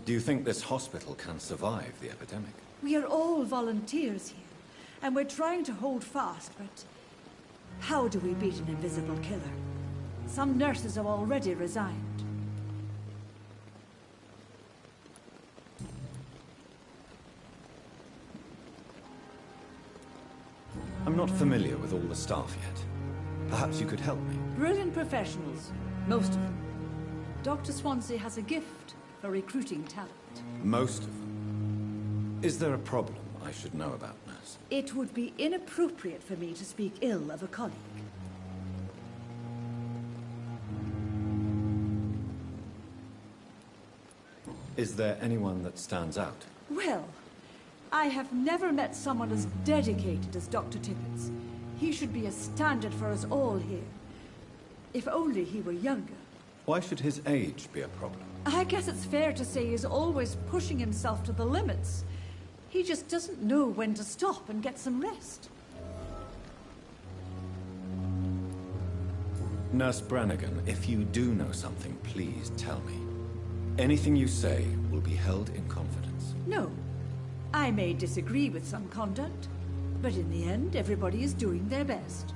Do you think this hospital can survive the epidemic? We are all volunteers here, and we're trying to hold fast, but how do we beat an invisible killer? Some nurses have already resigned. I'm not familiar with all the staff yet. Perhaps you could help me. Brilliant professionals, most of them. Dr. Swansea has a gift for recruiting talent. Most of them. Is there a problem I should know about, nurse? It would be inappropriate for me to speak ill of a colleague. Is there anyone that stands out? Well, I have never met someone as dedicated as Dr. Tippett's. He should be a standard for us all here. If only he were younger. Why should his age be a problem? I guess it's fair to say he's always pushing himself to the limits. He just doesn't know when to stop and get some rest. Nurse Brannigan, if you do know something, please tell me. Anything you say will be held in confidence. No. I may disagree with some conduct, but in the end, everybody is doing their best.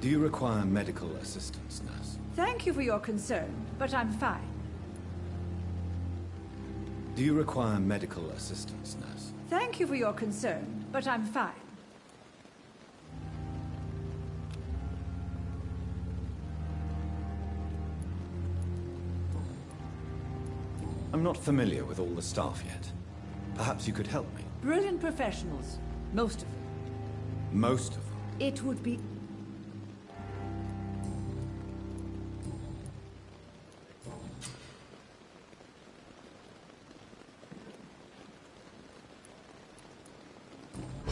Do you require medical assistance, nurse? Thank you for your concern, but I'm fine. Do you require medical assistance, nurse? Thank you for your concern, but I'm fine. I'm not familiar with all the staff yet. Perhaps you could help me. Brilliant professionals, most of them. Most of them? It would be...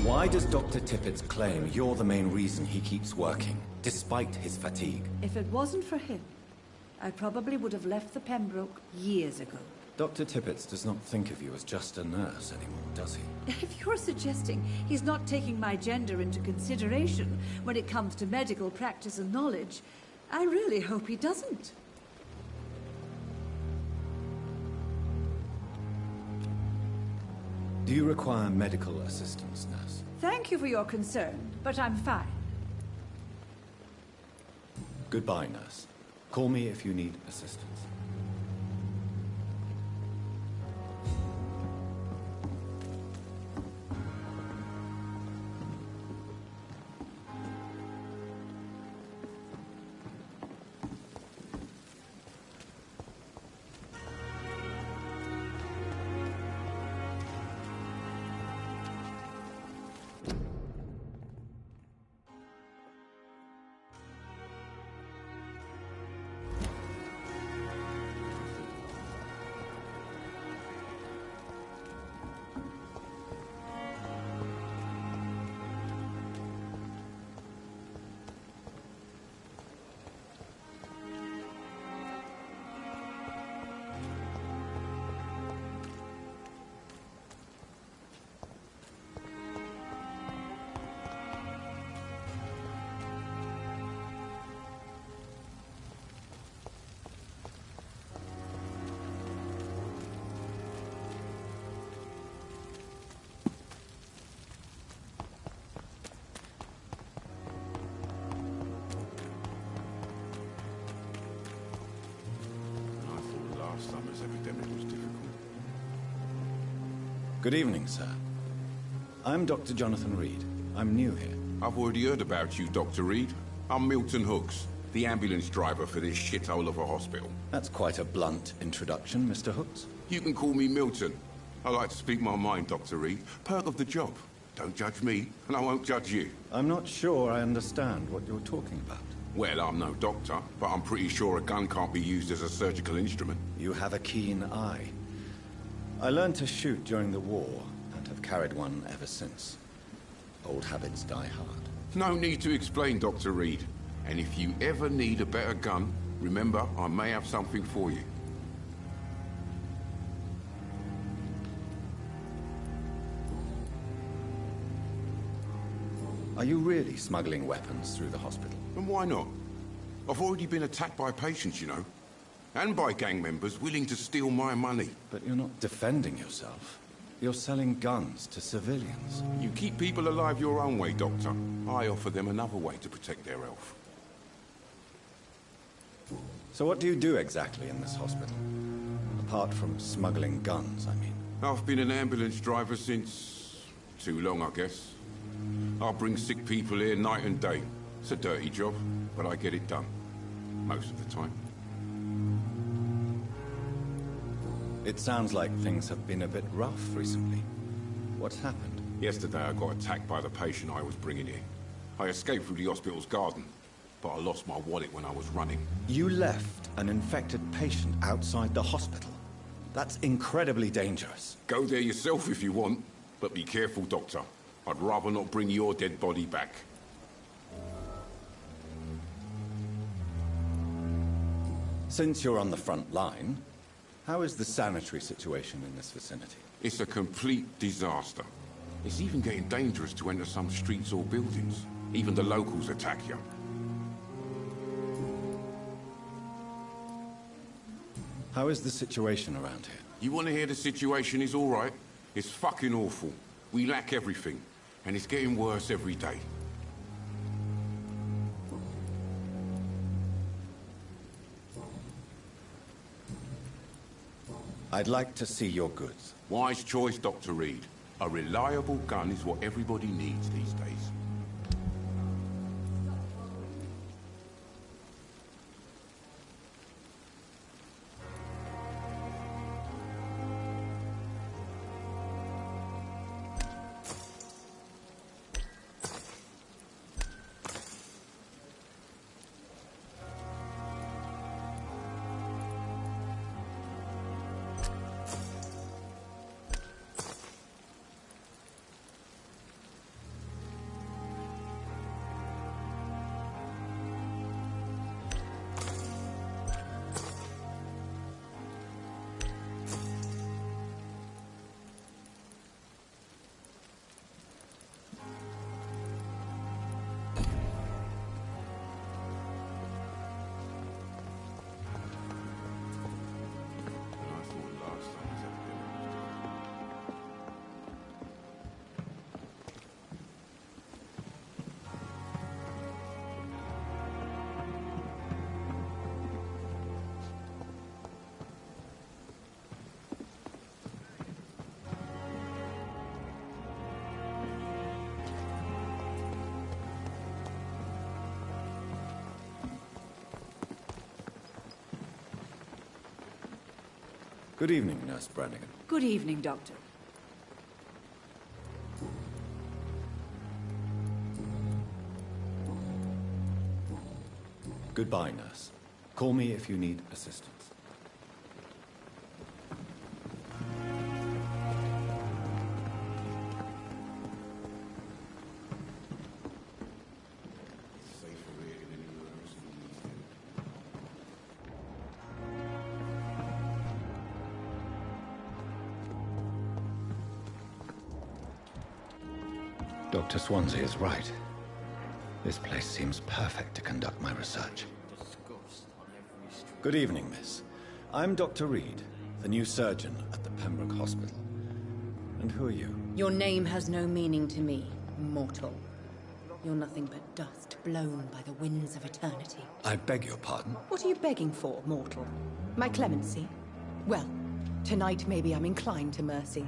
Why does Dr. Tippett claim you're the main reason he keeps working, despite his fatigue? If it wasn't for him, I probably would have left the Pembroke years ago. Dr. Tippett does not think of you as just a nurse anymore, does he? If you're suggesting he's not taking my gender into consideration when it comes to medical practice and knowledge, I really hope he doesn't. Do you require medical assistance, nurse? Thank you for your concern, but I'm fine. Goodbye, nurse. Call me if you need assistance. Last summer's epidemic was difficult. Good evening, sir. I'm Dr. Jonathan Reed. I'm new here. I've already heard about you, Dr. Reed. I'm Milton Hooks, the ambulance driver for this shithole of a hospital. That's quite a blunt introduction, Mr. Hooks. You can call me Milton. I like to speak my mind, Dr. Reed. Perk of the job. Don't judge me, and I won't judge you. I'm not sure I understand what you're talking about. Well, I'm no doctor, but I'm pretty sure a gun can't be used as a surgical instrument. You have a keen eye. I learned to shoot during the war, and have carried one ever since. Old habits die hard. No need to explain, Dr. Reed. And if you ever need a better gun, remember, I may have something for you. Are you really smuggling weapons through the hospital? And why not? I've already been attacked by patients, you know. And by gang members willing to steal my money. But you're not defending yourself. You're selling guns to civilians. You keep people alive your own way, Doctor. I offer them another way to protect their health. So what do you do exactly in this hospital? Apart from smuggling guns, I mean. I've been an ambulance driver since... too long, I guess. I bring sick people here night and day. It's a dirty job, but I get it done. Most of the time. It sounds like things have been a bit rough recently. What's happened? Yesterday I got attacked by the patient I was bringing here. I escaped through the hospital's garden, but I lost my wallet when I was running. You left an infected patient outside the hospital? That's incredibly dangerous. Go there yourself if you want, but be careful, Doctor. I'd rather not bring your dead body back. Since you're on the front line, how is the sanitary situation in this vicinity? It's a complete disaster. It's even getting dangerous to enter some streets or buildings. Even the locals attack you. How is the situation around here? You want to hear the situation is all right? It's fucking awful. We lack everything, and it's getting worse every day. I'd like to see your goods. Wise choice, Dr. Reed. A reliable gun is what everybody needs these days. Good evening, Nurse Brannigan. Good evening, Doctor. Goodbye, Nurse. Call me if you need assistance. Dr. Swansea is right. This place seems perfect to conduct my research. Good evening, miss. I'm Dr. Reed, the new surgeon at the Pembroke Hospital. And who are you? Your name has no meaning to me, mortal. You're nothing but dust blown by the winds of eternity. I beg your pardon? What are you begging for, mortal? My clemency? Well, tonight maybe I'm inclined to mercy.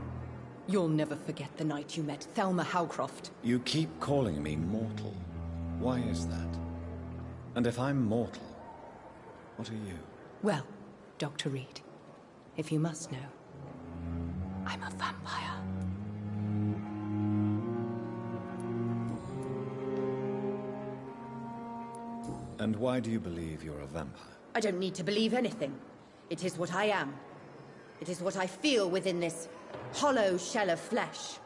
You'll never forget the night you met Thelma Howcroft. You keep calling me mortal. Why is that? And if I'm mortal, what are you? Well, Dr. Reed, if you must know, I'm a vampire. And why do you believe you're a vampire? I don't need to believe anything. It is what I am. It is what I feel within this hollow shell of flesh.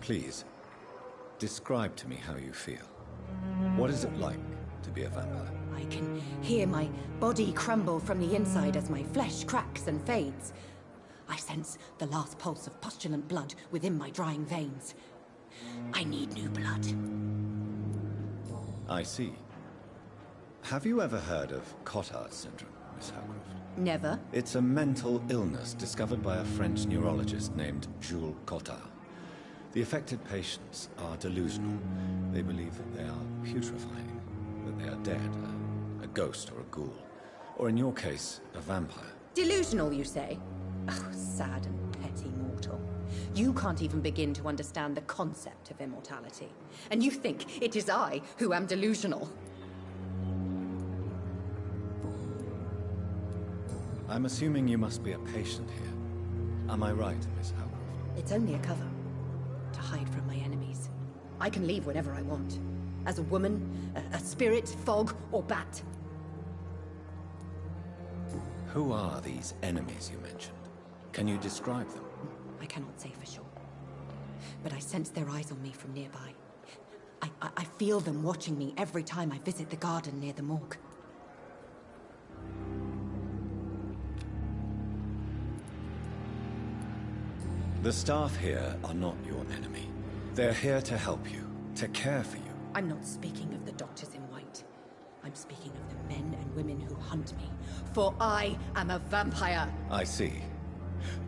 Please, describe to me how you feel. What is it like to be a vampire? I can hear my body crumble from the inside as my flesh cracks and fades. I sense the last pulse of postulant blood within my drying veins. I need new blood. I see. Have you ever heard of Cotard syndrome, Miss Howcroft? Never. It's a mental illness discovered by a French neurologist named Jules Cotard. The affected patients are delusional. They believe that they are putrefying, that they are dead, a ghost or a ghoul. Or in your case, a vampire. Delusional, you say? Oh, sad and petty mortal. You can't even begin to understand the concept of immortality. And you think it is I who am delusional. I'm assuming you must be a patient here. Am I right, Miss Howcroft? It's only a cover. To hide from my enemies. I can leave whenever I want. As a woman, a spirit, fog, or bat. Who are these enemies you mentioned? Can you describe them? I cannot say for sure. But I sense their eyes on me from nearby. I feel them watching me every time I visit the garden near the morgue. The staff here are not your enemy. They're here to help you, to care for you. I'm not speaking of the doctors in white. I'm speaking of the men and women who hunt me. For I am a vampire. I see.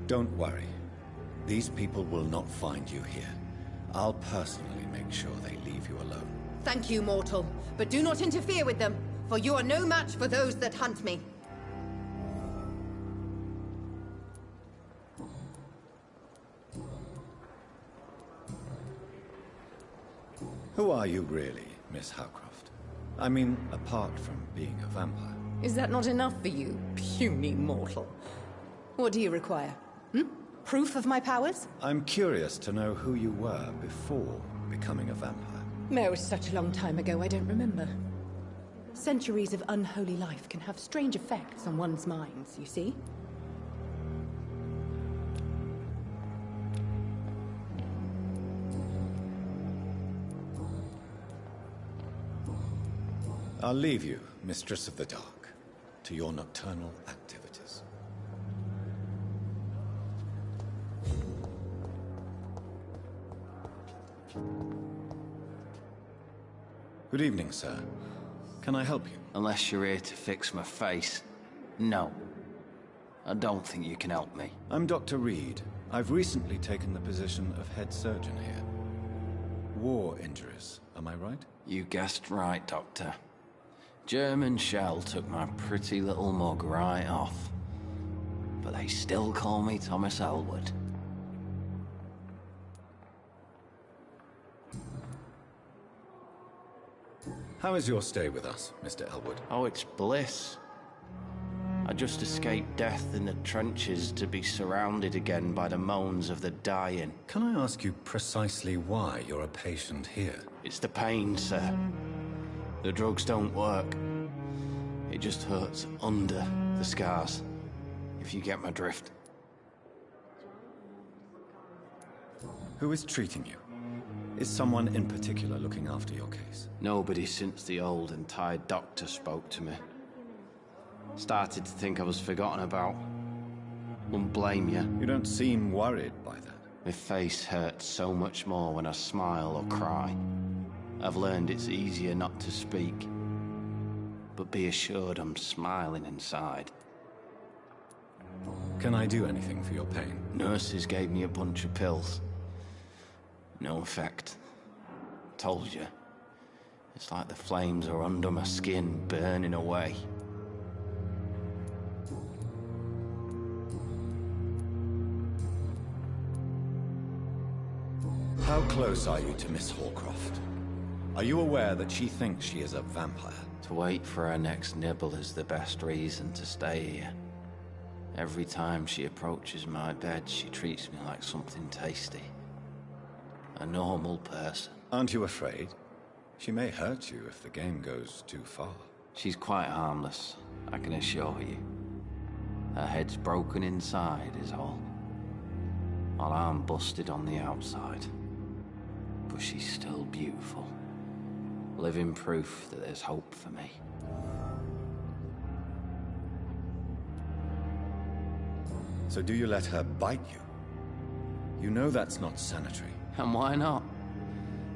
Don't worry. These people will not find you here. I'll personally make sure they leave you alone. Thank you, mortal. But do not interfere with them, for you are no match for those that hunt me. Who are you really, Miss Howcroft? I mean, apart from being a vampire. Is that not enough for you, puny mortal? What do you require? Proof of my powers? I'm curious to know who you were before becoming a vampire. No, it was such a long time ago, I don't remember. Centuries of unholy life can have strange effects on one's minds, you see? I'll leave you, Mistress of the Dark, to your nocturnal activities. Good evening, sir. Can I help you? Unless you're here to fix my face. No. I don't think you can help me. I'm Dr. Reed. I've recently taken the position of head surgeon here. War injuries, am I right? You guessed right, Doctor. German shell took my pretty little mug right off. But they still call me Thomas Elwood. How is your stay with us, Mr. Elwood? Oh, it's bliss. I just escaped death in the trenches to be surrounded again by the moans of the dying. Can I ask you precisely why you're a patient here? It's the pain, sir. The drugs don't work. It just hurts under the scars, if you get my drift. Who is treating you? Is someone in particular looking after your case? Nobody since the old and tired doctor spoke to me. Started to think I was forgotten about. Wouldn't blame you. You don't seem worried by that. My face hurts so much more when I smile or cry. I've learned it's easier not to speak. But be assured I'm smiling inside. Can I do anything for your pain? Nurses gave me a bunch of pills. No effect. Told you. It's like the flames are under my skin, burning away. How close are you to Miss Horcroft? Are you aware that she thinks she is a vampire? To wait for her next nibble is the best reason to stay here. Every time she approaches my bed, she treats me like something tasty. A normal person. Aren't you afraid? She may hurt you if the game goes too far. She's quite harmless, I can assure you. Her head's broken inside is all. While I'm busted on the outside. But she's still beautiful. Living proof that there's hope for me. So do you let her bite you? You know that's not sanitary. And why not?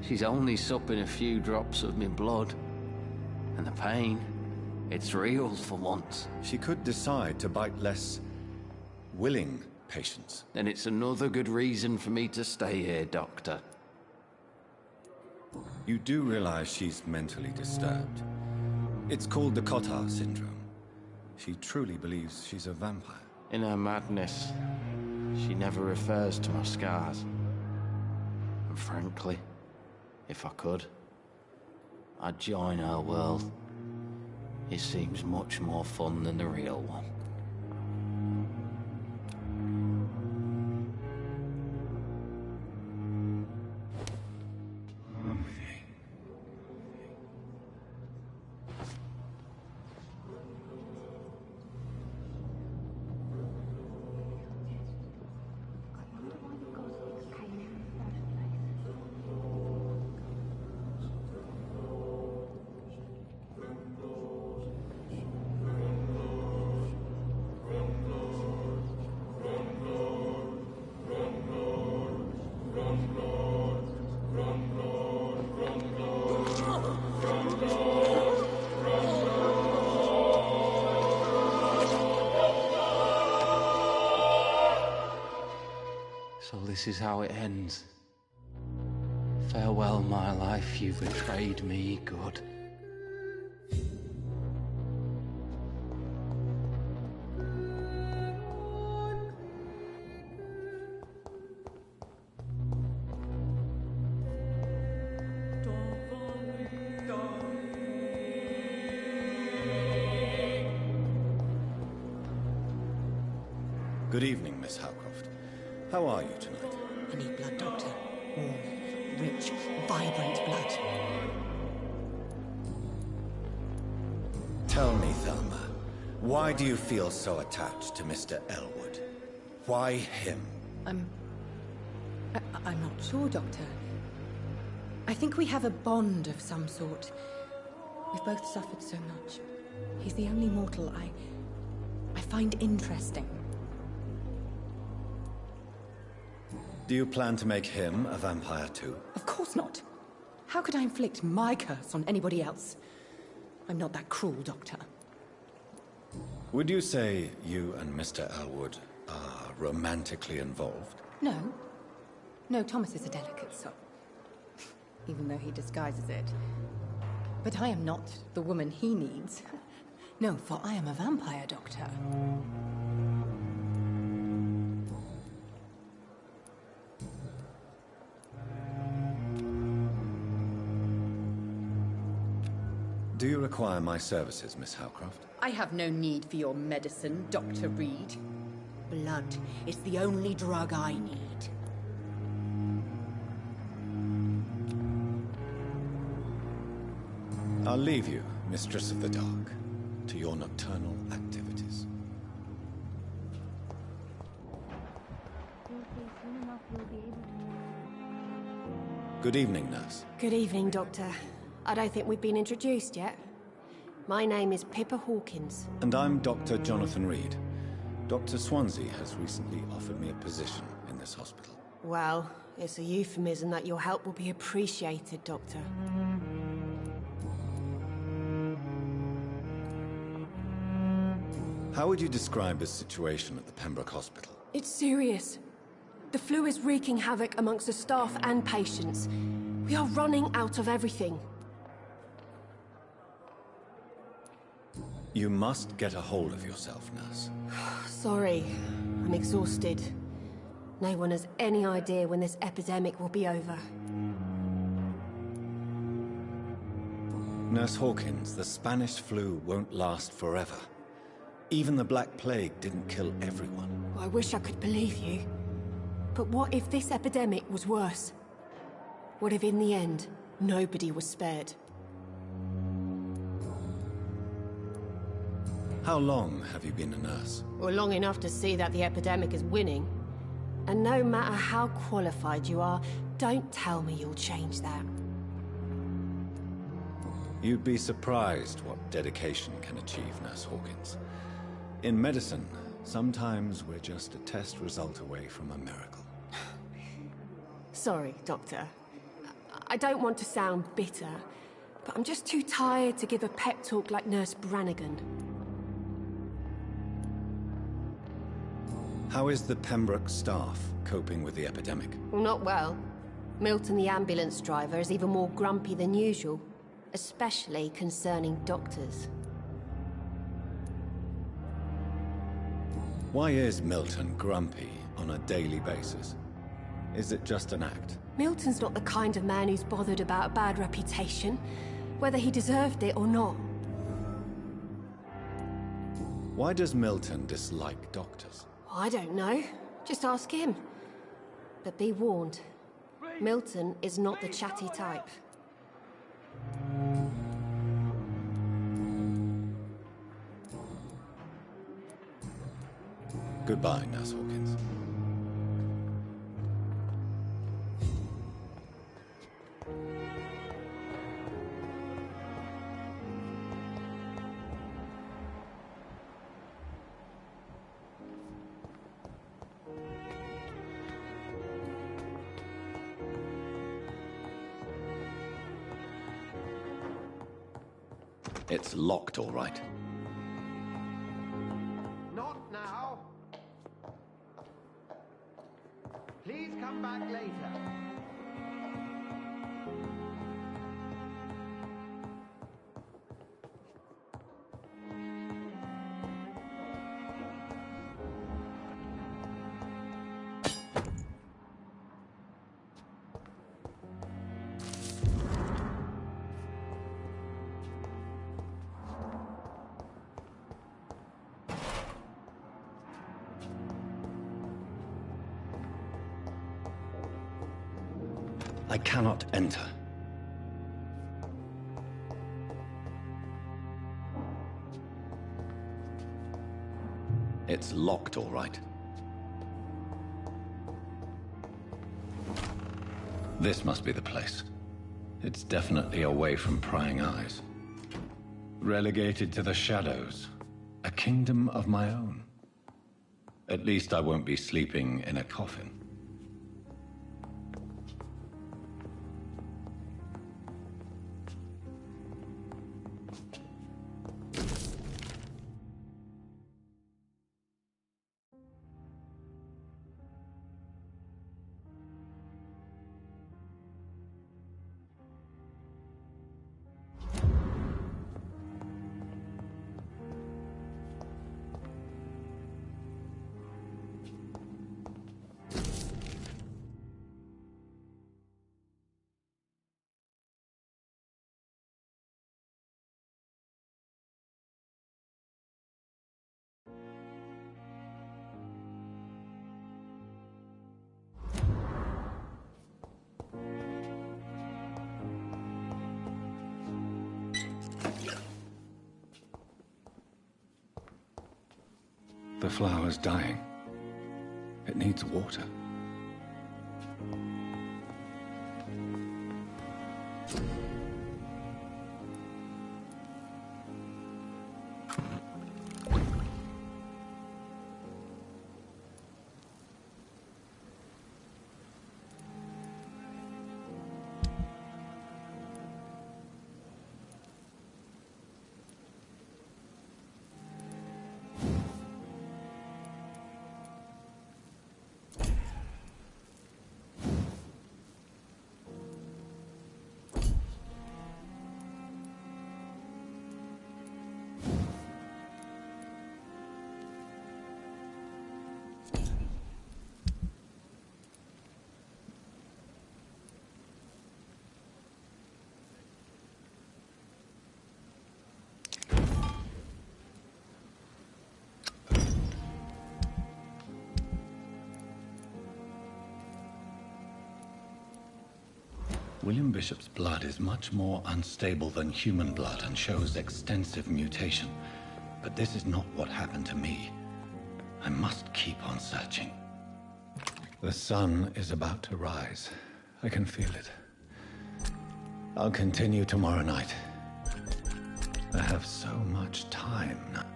She's only supping a few drops of me blood. And the pain, it's real for once. She could decide to bite less willing patients. Then it's another good reason for me to stay here, Doctor. You do realize she's mentally disturbed. It's called the Cotard syndrome. She truly believes she's a vampire. In her madness, she never refers to my scars. And frankly, if I could, I'd join her world. It seems much more fun than the real one. So this is how it ends. Farewell, my life, you betrayed me, good. Good evening, Miss Howcroft. How are you tonight? I need blood, Doctor. Warm, rich, vibrant blood. Tell me, Thelma, why do you feel so attached to Mr. Elwood? Why him? I'm not sure, Doctor. I think we have a bond of some sort. We've both suffered so much. He's the only mortal I find interesting. Do you plan to make him a vampire too? Of course not. How could I inflict my curse on anybody else? I'm not that cruel, Doctor. Would you say you and Mr. Elwood are romantically involved? No. No, Thomas is a delicate soul. Even though he disguises it. But I am not the woman he needs. No, for I am a vampire, Doctor. Do you require my services, Miss Howcroft? I have no need for your medicine, Dr. Reed. Blood is the only drug I need. I'll leave you, Mistress of the Dark, to your nocturnal activities. Good evening, nurse. Good evening, Doctor. I don't think we've been introduced yet. My name is Pippa Hawkins. And I'm Dr. Jonathan Reed. Dr. Swansea has recently offered me a position in this hospital. Well, it's a euphemism that your help will be appreciated, Doctor. How would you describe the situation at the Pembroke Hospital? It's serious. The flu is wreaking havoc amongst the staff and patients. We are running out of everything. You must get a hold of yourself, nurse. Sorry, I'm exhausted. No one has any idea when this epidemic will be over. Nurse Hawkins, the Spanish flu won't last forever. Even the Black Plague didn't kill everyone. I wish I could believe you. But what if this epidemic was worse? What if in the end, nobody was spared? How long have you been a nurse? Well, long enough to see that the epidemic is winning. And no matter how qualified you are, don't tell me you'll change that. You'd be surprised what dedication can achieve, Nurse Hawkins. In medicine, sometimes we're just a test result away from a miracle. Sorry, Doctor. I don't want to sound bitter, but I'm just too tired to give a pep talk like Nurse Brannigan. How is the Pembroke staff coping with the epidemic? Well, not well. Milton, the ambulance driver, is even more grumpy than usual, especially concerning doctors. Why is Milton grumpy on a daily basis? Is it just an act? Milton's not the kind of man who's bothered about a bad reputation, whether he deserved it or not. Why does Milton dislike doctors? I don't know. Just ask him. But be warned, Milton is not the chatty type. Goodbye, Nurse Hawkins. It's locked, all right. Not now. Please come back later. I cannot enter. It's locked, all right. This must be the place. It's definitely away from prying eyes. Relegated to the shadows. A kingdom of my own. At least I won't be sleeping in a coffin. The flower's dying. It needs water. William Bishop's blood is much more unstable than human blood and shows extensive mutation. But this is not what happened to me. I must keep on searching. The sun is about to rise. I can feel it. I'll continue tomorrow night. I have so much time now.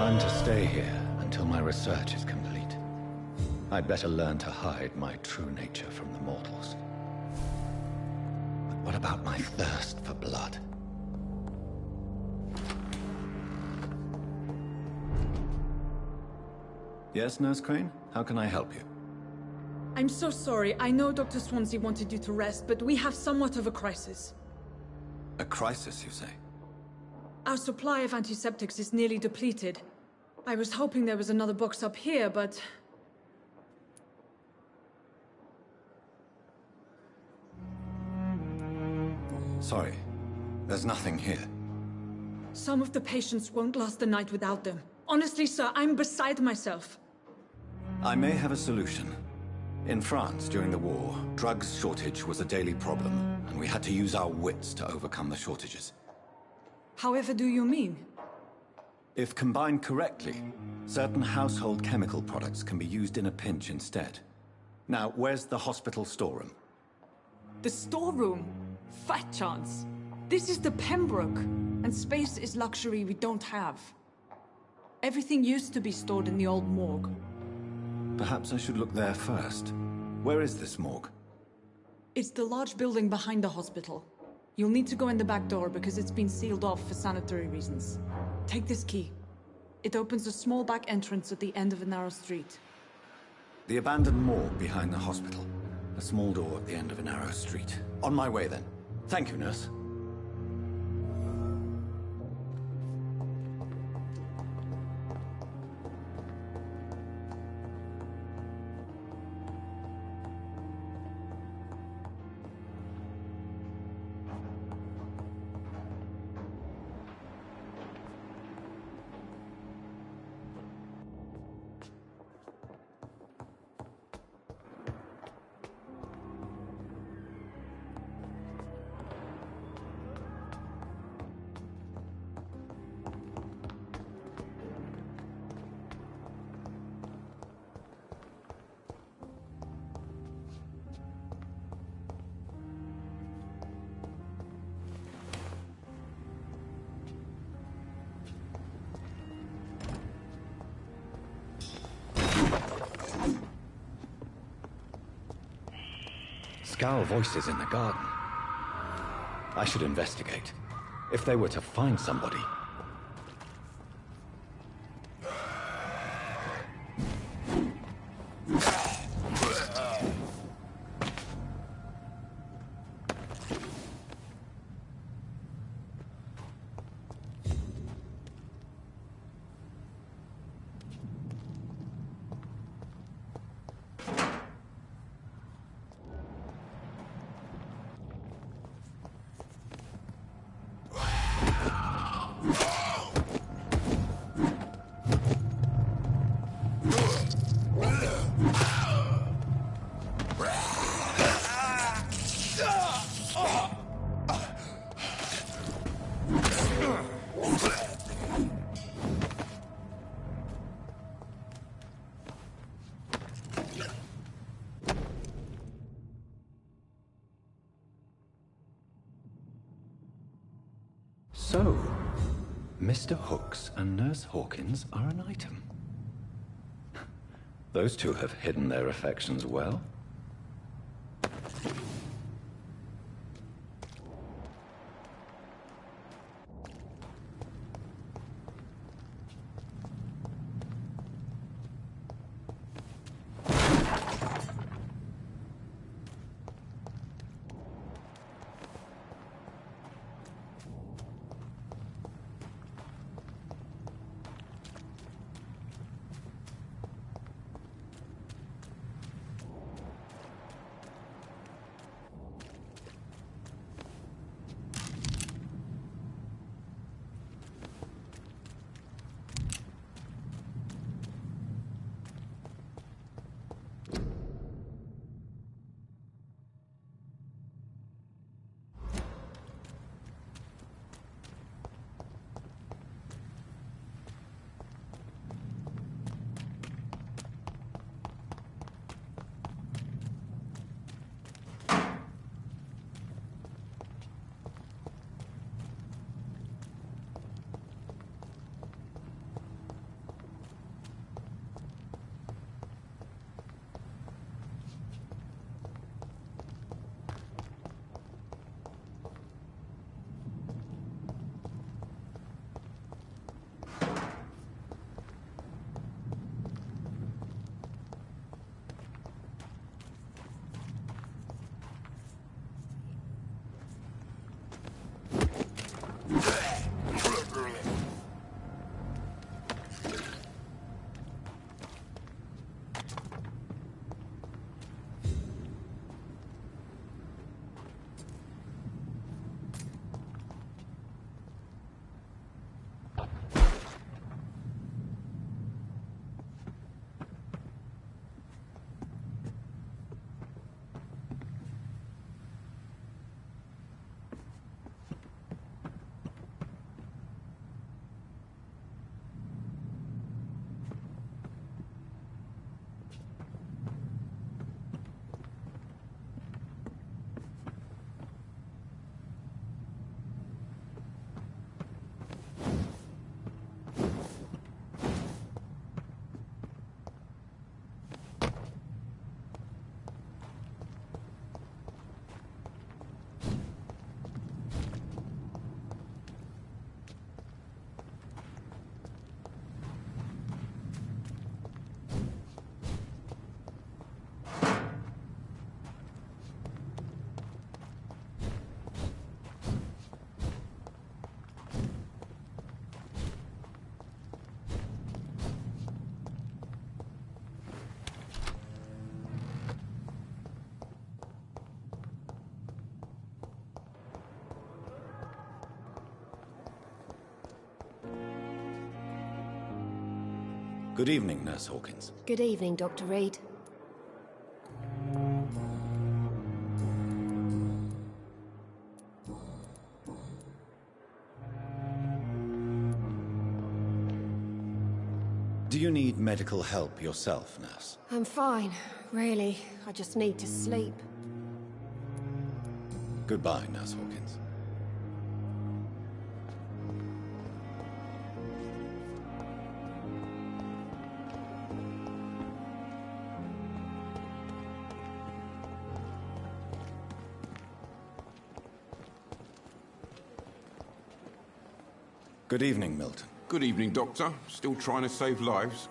I'm to stay here until my research is complete. I'd better learn to hide my true nature from the mortals. But what about my thirst for blood? Yes, Nurse Crane? How can I help you? I'm so sorry. I know Dr. Swansea wanted you to rest, but we have somewhat of a crisis. A crisis, you say? Our supply of antiseptics is nearly depleted. I was hoping there was another box up here, but... Sorry, there's nothing here. Some of the patients won't last the night without them. Honestly, sir, I'm beside myself. I may have a solution. In France, during the war, drugs shortage was a daily problem, and we had to use our wits to overcome the shortages. However do you mean? If combined correctly, certain household chemical products can be used in a pinch instead. Now, where's the hospital storeroom? The storeroom? Fat chance. This is the Pembroke, and space is luxury we don't have. Everything used to be stored in the old morgue. Perhaps I should look there first. Where is this morgue? It's the large building behind the hospital. You'll need to go in the back door because it's been sealed off for sanitary reasons. Take this key. It opens a small back entrance at the end of a narrow street. The abandoned morgue behind the hospital. A small door at the end of a narrow street. On my way then. Thank you, nurse. Scowl voices in the garden. I should investigate. If they were to find somebody... So, Mr. Hooks and Nurse Hawkins are an item. Those two have hidden their affections well. Good evening, Nurse Hawkins. Good evening, Dr. Reed. Do you need medical help yourself, Nurse? I'm fine, really. I just need to sleep. Goodbye, Nurse Hawkins. Good evening, Milton. Good evening, Doctor. Still trying to save lives?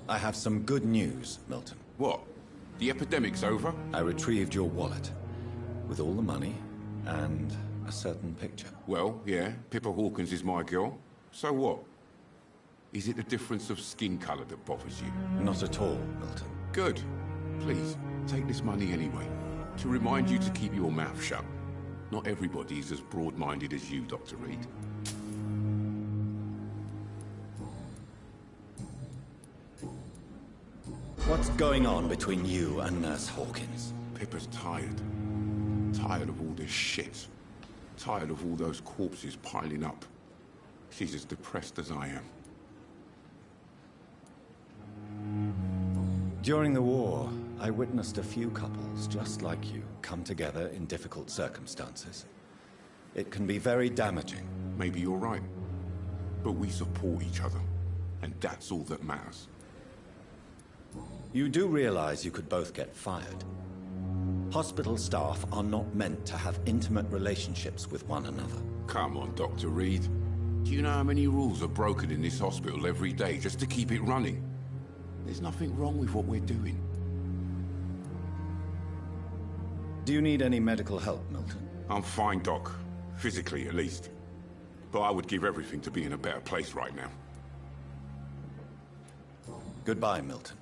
I have some good news, Milton. What? The epidemic's over? I retrieved your wallet, with all the money and a certain picture. Well, yeah, Pippa Hawkins is my girl. So what? Is it the difference of skin colour that bothers you? Not at all, Milton. Good. Please, take this money anyway. To remind you to keep your mouth shut. Not everybody's as broad-minded as you, Dr. Reed. What's going on between you and Nurse Hawkins? Pippa's tired. Tired of all this shit. Tired of all those corpses piling up. She's as depressed as I am. During the war, I witnessed a few couples just like you come together in difficult circumstances. It can be very damaging. Maybe you're right. But we support each other. And that's all that matters. You do realize you could both get fired. Hospital staff are not meant to have intimate relationships with one another. Come on, Dr. Reed. Do you know how many rules are broken in this hospital every day just to keep it running? There's nothing wrong with what we're doing. Do you need any medical help, Milton? I'm fine, Doc. Physically, at least. But I would give everything to be in a better place right now. Goodbye, Milton.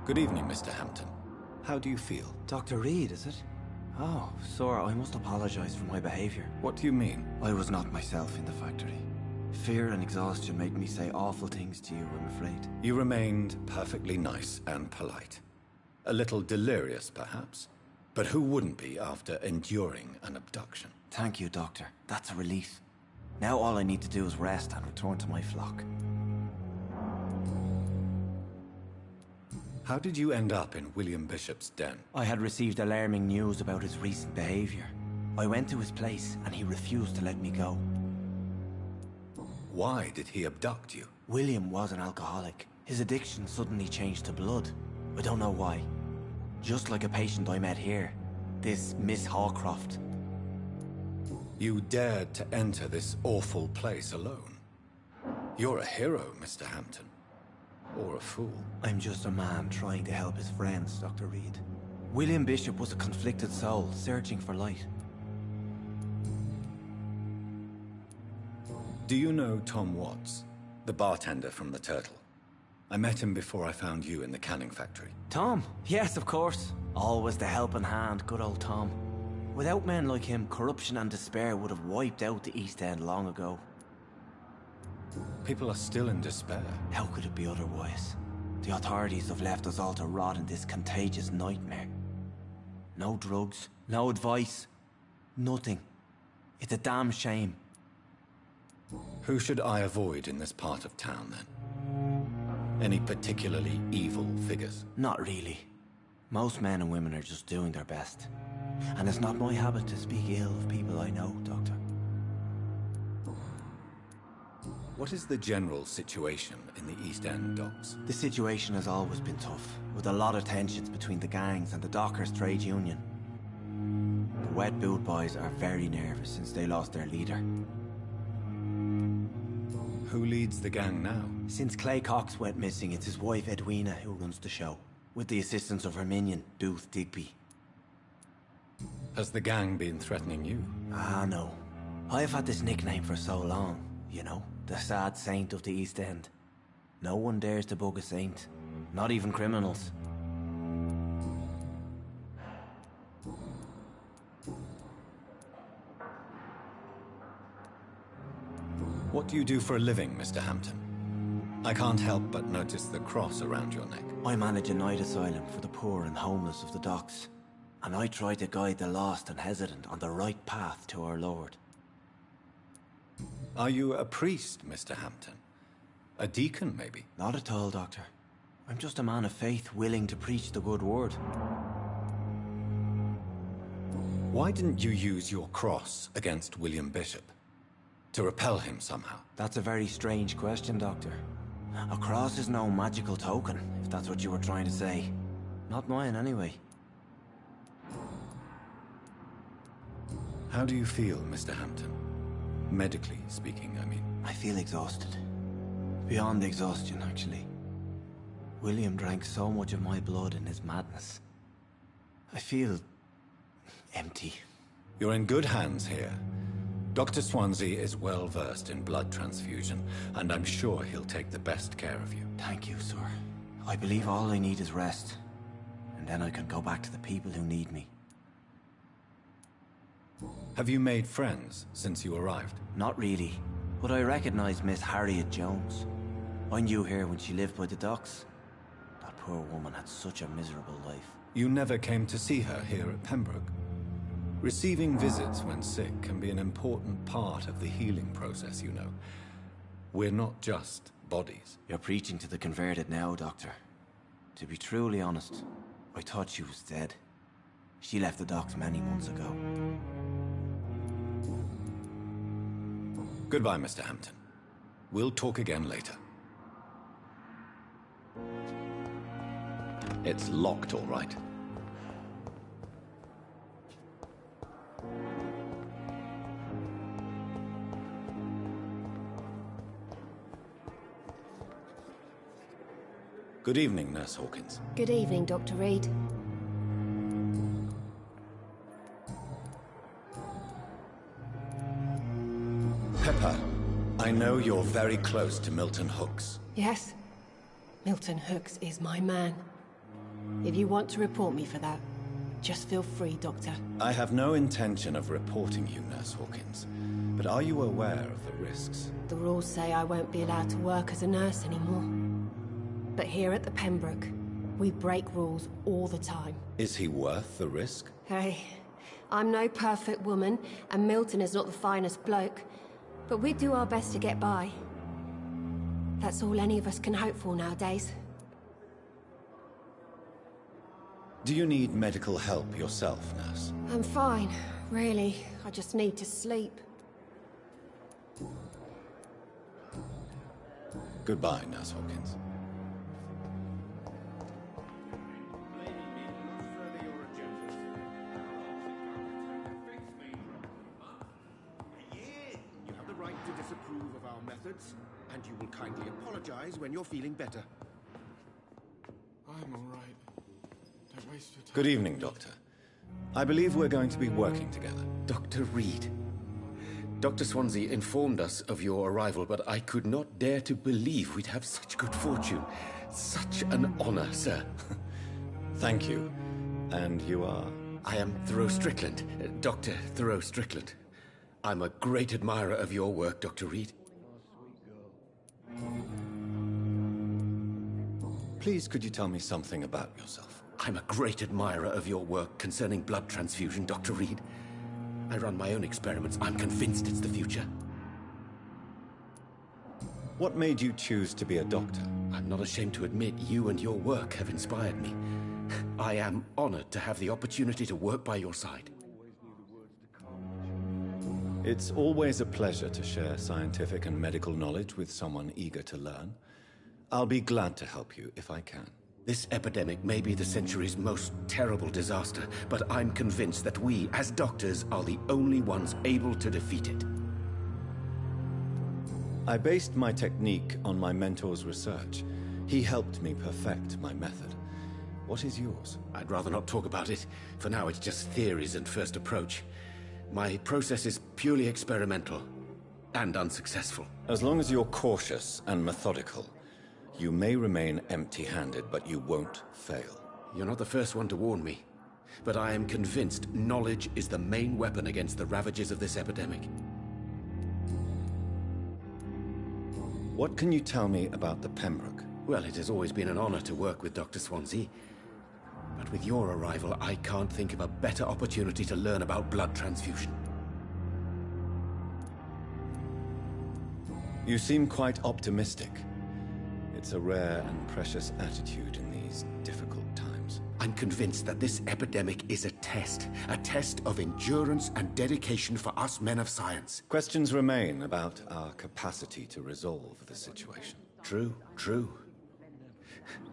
Good evening, Mr. Hampton. How do you feel? Dr. Reed, is it? Oh, sir, I must apologize for my behavior. What do you mean? I was not myself in the factory. Fear and exhaustion made me say awful things to you, I'm afraid. You remained perfectly nice and polite. A little delirious, perhaps. But who wouldn't be after enduring an abduction? Thank you, Doctor. That's a relief. Now all I need to do is rest and return to my flock. How did you end up in William Bishop's den? I had received alarming news about his recent behavior. I went to his place and he refused to let me go. Why did he abduct you? William was an alcoholic. His addiction suddenly changed to blood. I don't know why. Just like a patient I met here. This Miss Hawcroft. You dared to enter this awful place alone. You're a hero, Mr. Hampton. Or a fool. I'm just a man trying to help his friends, Dr. Reed. William Bishop was a conflicted soul, searching for light. Do you know Tom Watts, the bartender from the Turtle? I met him before I found you in the canning factory. Tom? Yes, of course. Always the helping hand, good old Tom. Without men like him, corruption and despair would have wiped out the East End long ago. People are still in despair. How could it be otherwise? The authorities have left us all to rot in this contagious nightmare. No drugs, no advice, nothing. It's a damn shame. Who should I avoid in this part of town, then? Any particularly evil figures? Not really. Most men and women are just doing their best. And it's not my habit to speak ill of people I know, Doctor. What is the general situation in the East End docks? The situation has always been tough, with a lot of tensions between the gangs and the dockers' trade union. The wet boot boys are very nervous since they lost their leader. Who leads the gang now? Since Clay Cox went missing, it's his wife Edwina who runs the show, with the assistance of her minion, Booth Digby. Has the gang been threatening you? Ah, no. I've had this nickname for so long, you know, the sad saint of the East End. No one dares to bug a saint. Not even criminals. What do you do for a living, Mr. Hampton? I can't help but notice the cross around your neck. I manage a night asylum for the poor and homeless of the docks. And I try to guide the lost and hesitant on the right path to our Lord. Are you a priest, Mr. Hampton? A deacon, maybe? Not at all, Doctor. I'm just a man of faith willing to preach the good word. Why didn't you use your cross against William Bishop? To repel him somehow? That's a very strange question, Doctor. A cross is no magical token, if that's what you were trying to say. Not mine, anyway. How do you feel, Mr. Hampton? Medically speaking, I mean. I feel exhausted. Beyond exhaustion, actually. William drank so much of my blood in his madness. I feel empty. You're in good hands here. Dr. Swansea is well versed in blood transfusion, and I'm sure he'll take the best care of you. Thank you, sir. I believe all I need is rest. And then I can go back to the people who need me. Have you made friends since you arrived? Not really, but I recognize Miss Harriet Jones. I knew her when she lived by the docks. That poor woman had such a miserable life. You never came to see her here at Pembroke? Receiving visits when sick can be an important part of the healing process, you know. We're not just bodies. You're preaching to the converted now, Doctor. To be truly honest, I thought she was dead. She left the docks many months ago. Goodbye, Mr. Hampton. We'll talk again later. It's locked, all right. Good evening, Nurse Hawkins. Good evening, Dr. Reed. Pepper, I know you're very close to Milton Hooks. Yes? Milton Hooks is my man. If you want to report me for that, just feel free, Doctor. I have no intention of reporting you, Nurse Hawkins. But are you aware of the risks? The rules say I won't be allowed to work as a nurse anymore. But here at the Pembroke, we break rules all the time. Is he worth the risk? Hey, I'm no perfect woman, and Milton is not the finest bloke. But we do our best to get by. That's all any of us can hope for nowadays. Do you need medical help yourself, nurse? I'm fine, really. I just need to sleep. Goodbye, Nurse Hawkins. And you will kindly apologize when you're feeling better. I'm all right. Don't waste your time. Good evening, Doctor. I believe we're going to be working together. Dr. Reed. Dr. Swansea informed us of your arrival, but I could not dare to believe we'd have such good fortune. Such an honor, sir. Thank you. And you are? I am Thoreau Strickland, Dr. Thoreau Strickland. I'm a great admirer of your work, Dr. Reed. Please, could you tell me something about yourself? I'm a great admirer of your work concerning blood transfusion, Dr. Reed. I run my own experiments. I'm convinced it's the future. What made you choose to be a doctor? I'm not ashamed to admit you and your work have inspired me. I am honored to have the opportunity to work by your side. It's always a pleasure to share scientific and medical knowledge with someone eager to learn. I'll be glad to help you if I can. This epidemic may be the century's most terrible disaster, but I'm convinced that we, as doctors, are the only ones able to defeat it. I based my technique on my mentor's research. He helped me perfect my method. What is yours? I'd rather not talk about it. For now, it's just theories and first approach. My process is purely experimental and unsuccessful. As long as you're cautious and methodical, You may remain empty-handed, but you won't fail. You're not the first one to warn me, but I am convinced knowledge is the main weapon against the ravages of this epidemic. What can you tell me about the Pembroke? Well, it has always been an honor to work with Dr. Swansea. But with your arrival, I can't think of a better opportunity to learn about blood transfusion. You seem quite optimistic. It's a rare and precious attitude in these difficult times. I'm convinced that this epidemic is a test of endurance and dedication for us men of science. Questions remain about our capacity to resolve the situation. True.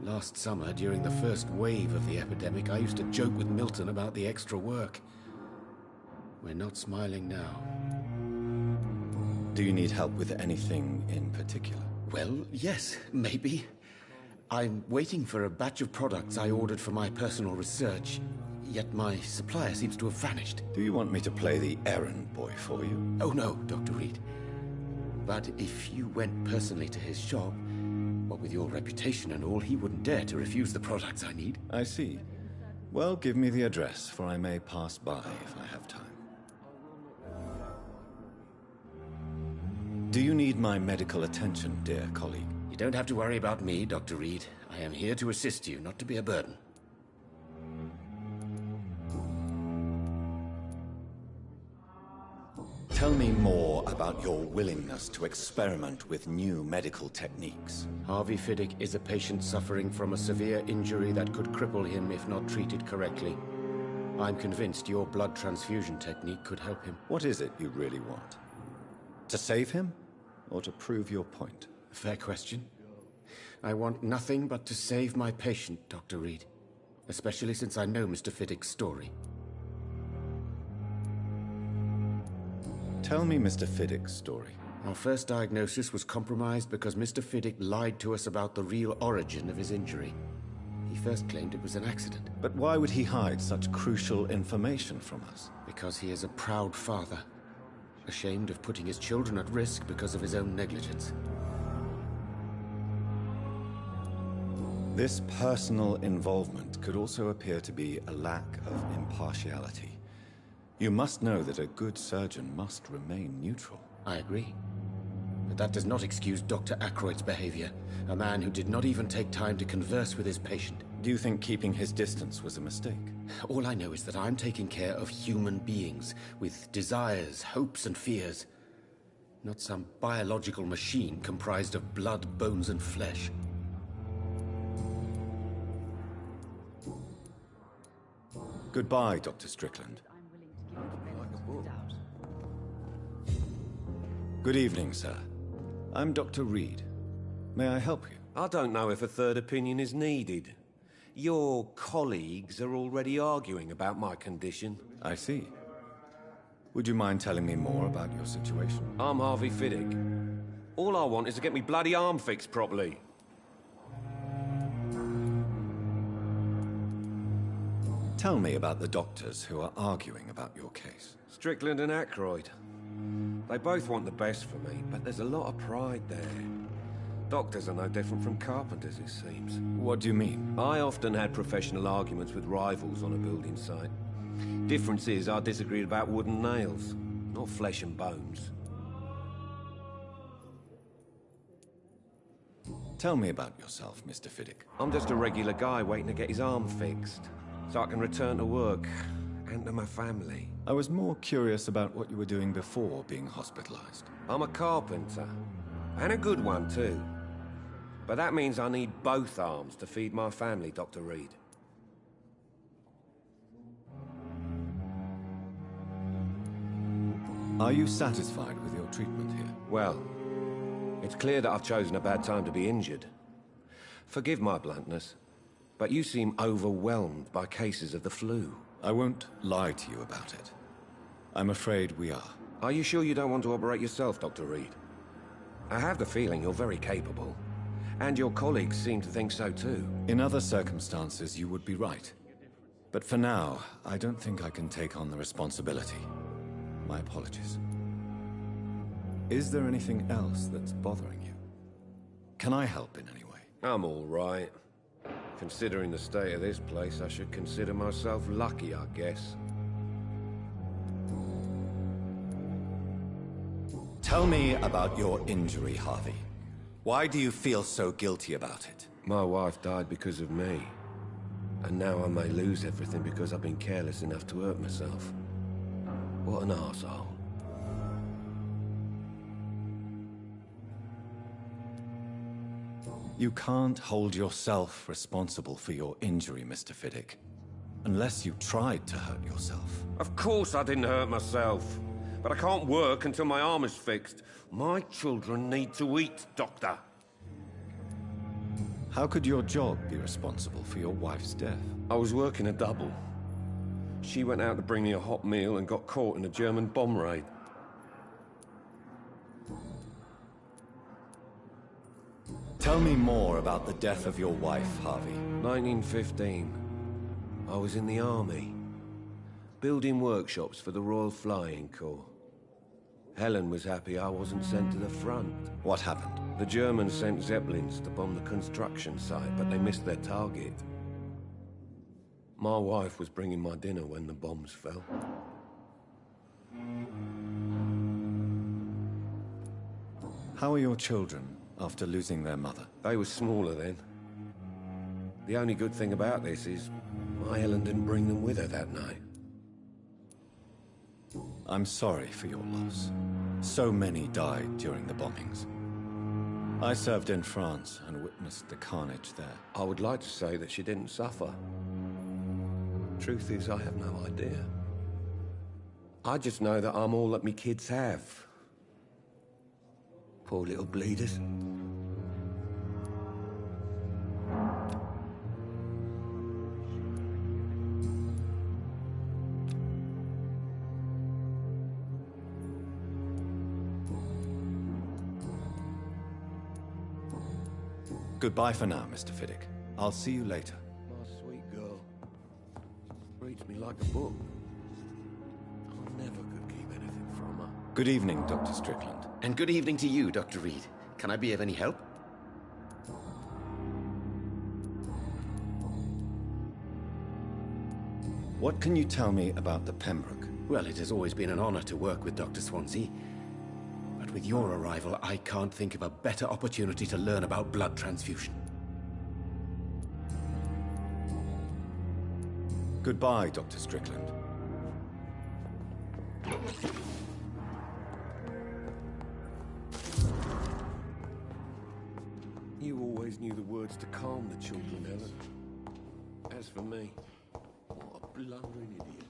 Last summer, during the first wave of the epidemic, I used to joke with Milton about the extra work. We're not smiling now. Do you need help with anything in particular? Well, yes, maybe. I'm waiting for a batch of products I ordered for my personal research, yet my supplier seems to have vanished. Do you want me to play the errand boy for you? Oh no, Dr. Reed. But if you went personally to his shop, what with your reputation and all, he wouldn't dare to refuse the products I need. I see. Well, give me the address, for I may pass by if I have time. Do you need my medical attention, dear colleague? You don't have to worry about me, Dr. Reed. I am here to assist you, not to be a burden. Tell me more about your willingness to experiment with new medical techniques. Harvey Fiddick is a patient suffering from a severe injury that could cripple him if not treated correctly. I'm convinced your blood transfusion technique could help him. What is it you really want? To save him? Or to prove your point? Fair question. I want nothing but to save my patient, Dr. Reed. Especially since I know Mr. Fiddick's story. Tell me Mr. Fiddick's story. Our first diagnosis was compromised because Mr. Fiddick lied to us about the real origin of his injury. He first claimed it was an accident. But why would he hide such crucial information from us? Because he is a proud father. Ashamed of putting his children at risk because of his own negligence. This personal involvement could also appear to be a lack of impartiality. You must know that a good surgeon must remain neutral. I agree. But that does not excuse Dr. Ackroyd's behavior. A man who did not even take time to converse with his patient. Do you think keeping his distance was a mistake? All I know is that I'm taking care of human beings with desires, hopes, and fears. Not some biological machine comprised of blood, bones, and flesh. Goodbye, Dr. Strickland. Good evening, sir. I'm Dr. Reed. May I help you? I don't know if a third opinion is needed. Your colleagues are already arguing about my condition. I see. Would you mind telling me more about your situation? I'm Harvey Fiddick. All I want is to get me bloody arm fixed properly. Tell me about the doctors who are arguing about your case. Strickland and Ackroyd. They both want the best for me, but there's a lot of pride there. Doctors are no different from carpenters, it seems. What do you mean? I often had professional arguments with rivals on a building site. Difference is, I disagreed about wooden nails, not flesh and bones. Tell me about yourself, Mr. Fiddick. I'm just a regular guy waiting to get his arm fixed, so I can return to work and to my family. I was more curious about what you were doing before being hospitalized. I'm a carpenter, and a good one too. But that means I need both arms to feed my family, Dr. Reed. Are you satisfied with your treatment here? Well, it's clear that I've chosen a bad time to be injured. Forgive my bluntness, but you seem overwhelmed by cases of the flu. I won't lie to you about it. I'm afraid we are. Are you sure you don't want to operate yourself, Dr. Reed? I have the feeling you're very capable. And your colleagues seem to think so too. In other circumstances, you would be right. But for now, I don't think I can take on the responsibility. My apologies. Is there anything else that's bothering you? Can I help in any way? I'm all right. Considering the state of this place, I should consider myself lucky, I guess. Tell me about your injury, Harvey. Why do you feel so guilty about it? My wife died because of me. And now I may lose everything because I've been careless enough to hurt myself. What an arsehole. You can't hold yourself responsible for your injury, Mr. Fiddick. Unless you tried to hurt yourself. Of course I didn't hurt myself. But I can't work until my arm is fixed. My children need to eat, Doctor. How could your job be responsible for your wife's death? I was working a double. She went out to bring me a hot meal and got caught in a German bomb raid. Tell me more about the death of your wife, Harvey. 1915. I was in the army. Building workshops for the Royal Flying Corps. Helen was happy I wasn't sent to the front. What happened? The Germans sent Zeppelins to bomb the construction site, but they missed their target. My wife was bringing my dinner when the bombs fell. How are your children after losing their mother? They were smaller then. The only good thing about this is my Helen didn't bring them with her that night. I'm sorry for your loss. So many died during the bombings. I served in France and witnessed the carnage there. I would like to say that she didn't suffer. Truth is, I have no idea. I just know that I'm all that me kids have. Poor little bleeders. Goodbye for now, Mr. Fiddick. I'll see you later. My sweet girl. Reads me like a book. I never could keep anything from her. Good evening, Dr. Strickland. And good evening to you, Dr. Reed. Can I be of any help? What can you tell me about the Pembroke? Well, it has always been an honor to work with Dr. Swansea. But with your arrival, I can't think of a better opportunity to learn about blood transfusion. Goodbye, Dr. Strickland. You always knew the words to calm the children, Helen. As for me, what a blundering idiot.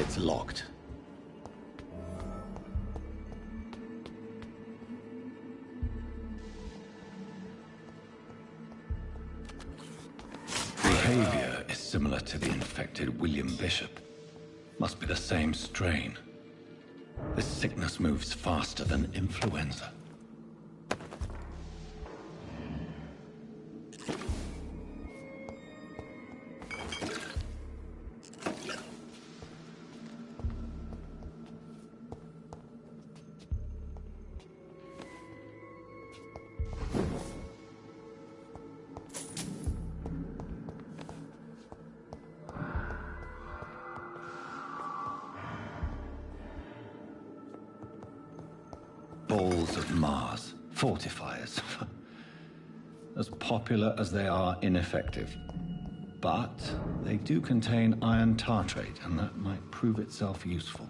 It's locked. Behavior is similar to the infected William Bishop. Must be the same strain. This sickness moves faster than influenza. Balls of Mars, fortifiers. As popular as they are ineffective. But they do contain iron tartrate, and that might prove itself useful.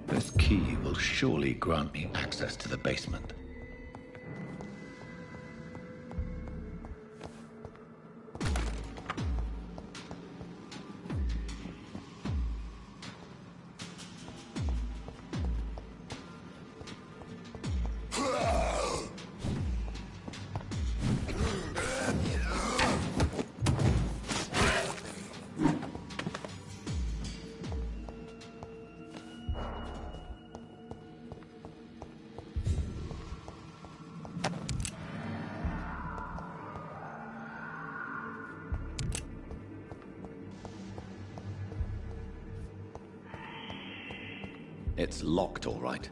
This key will surely grant me access to the basement. It's locked, all right.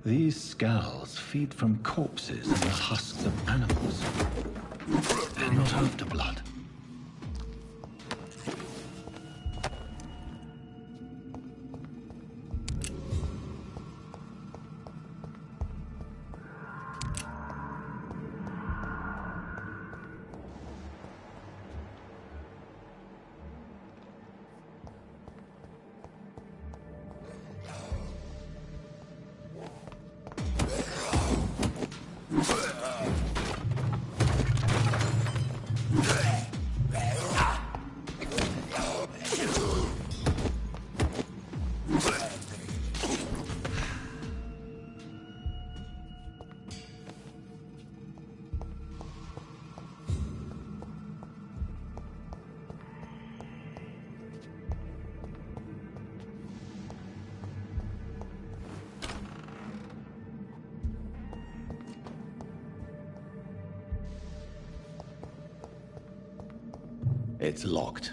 These scowls feed from corpses and the husks of animals. They're not after blood. It's locked.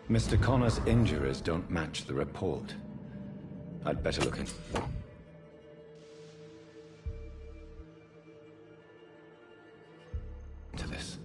Mr. Connor's injuries don't match the report. I'd better look in. To this.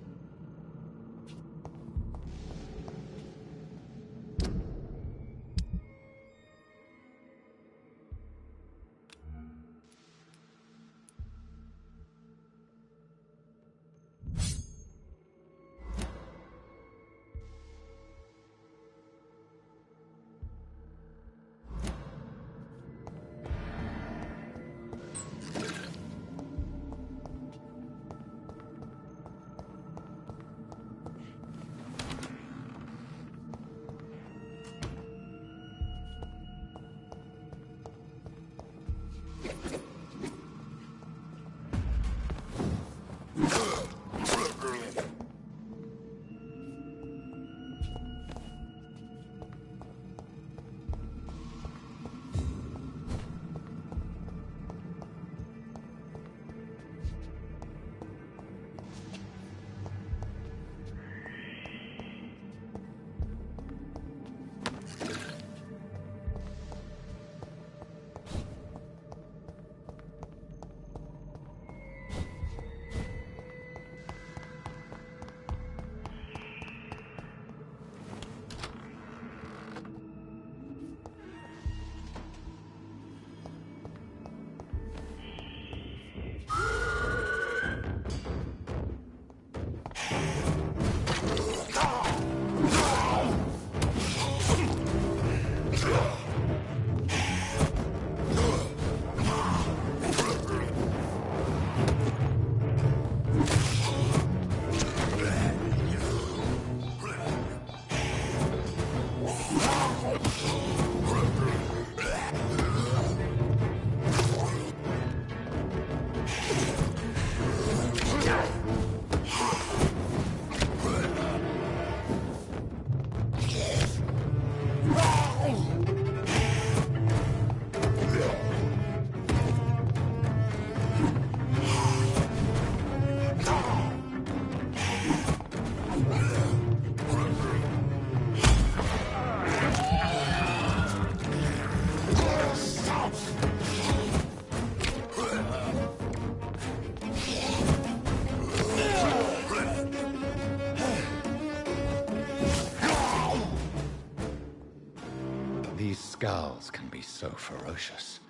Scowls can be so ferocious.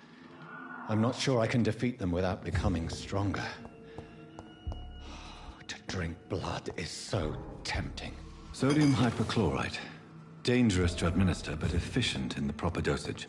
I'm not sure I can defeat them without becoming stronger. To drink blood is so tempting. Sodium hypochlorite. Dangerous to administer, but efficient in the proper dosage.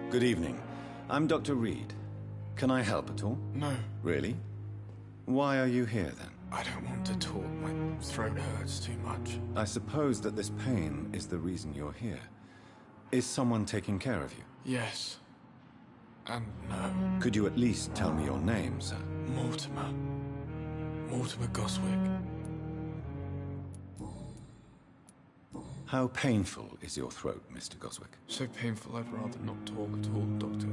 Good evening. I'm Dr. Reed. Can I help at all? No. Really? Why are you here, then? I don't want to talk. My throat hurts too much. I suppose that this pain is the reason you're here. Is someone taking care of you? Yes. And no. Could you at least tell me your name, sir? Mortimer. Mortimer Goswick. How painful is your throat, Mr. Goswick? So painful I'd rather not talk at all, Doctor.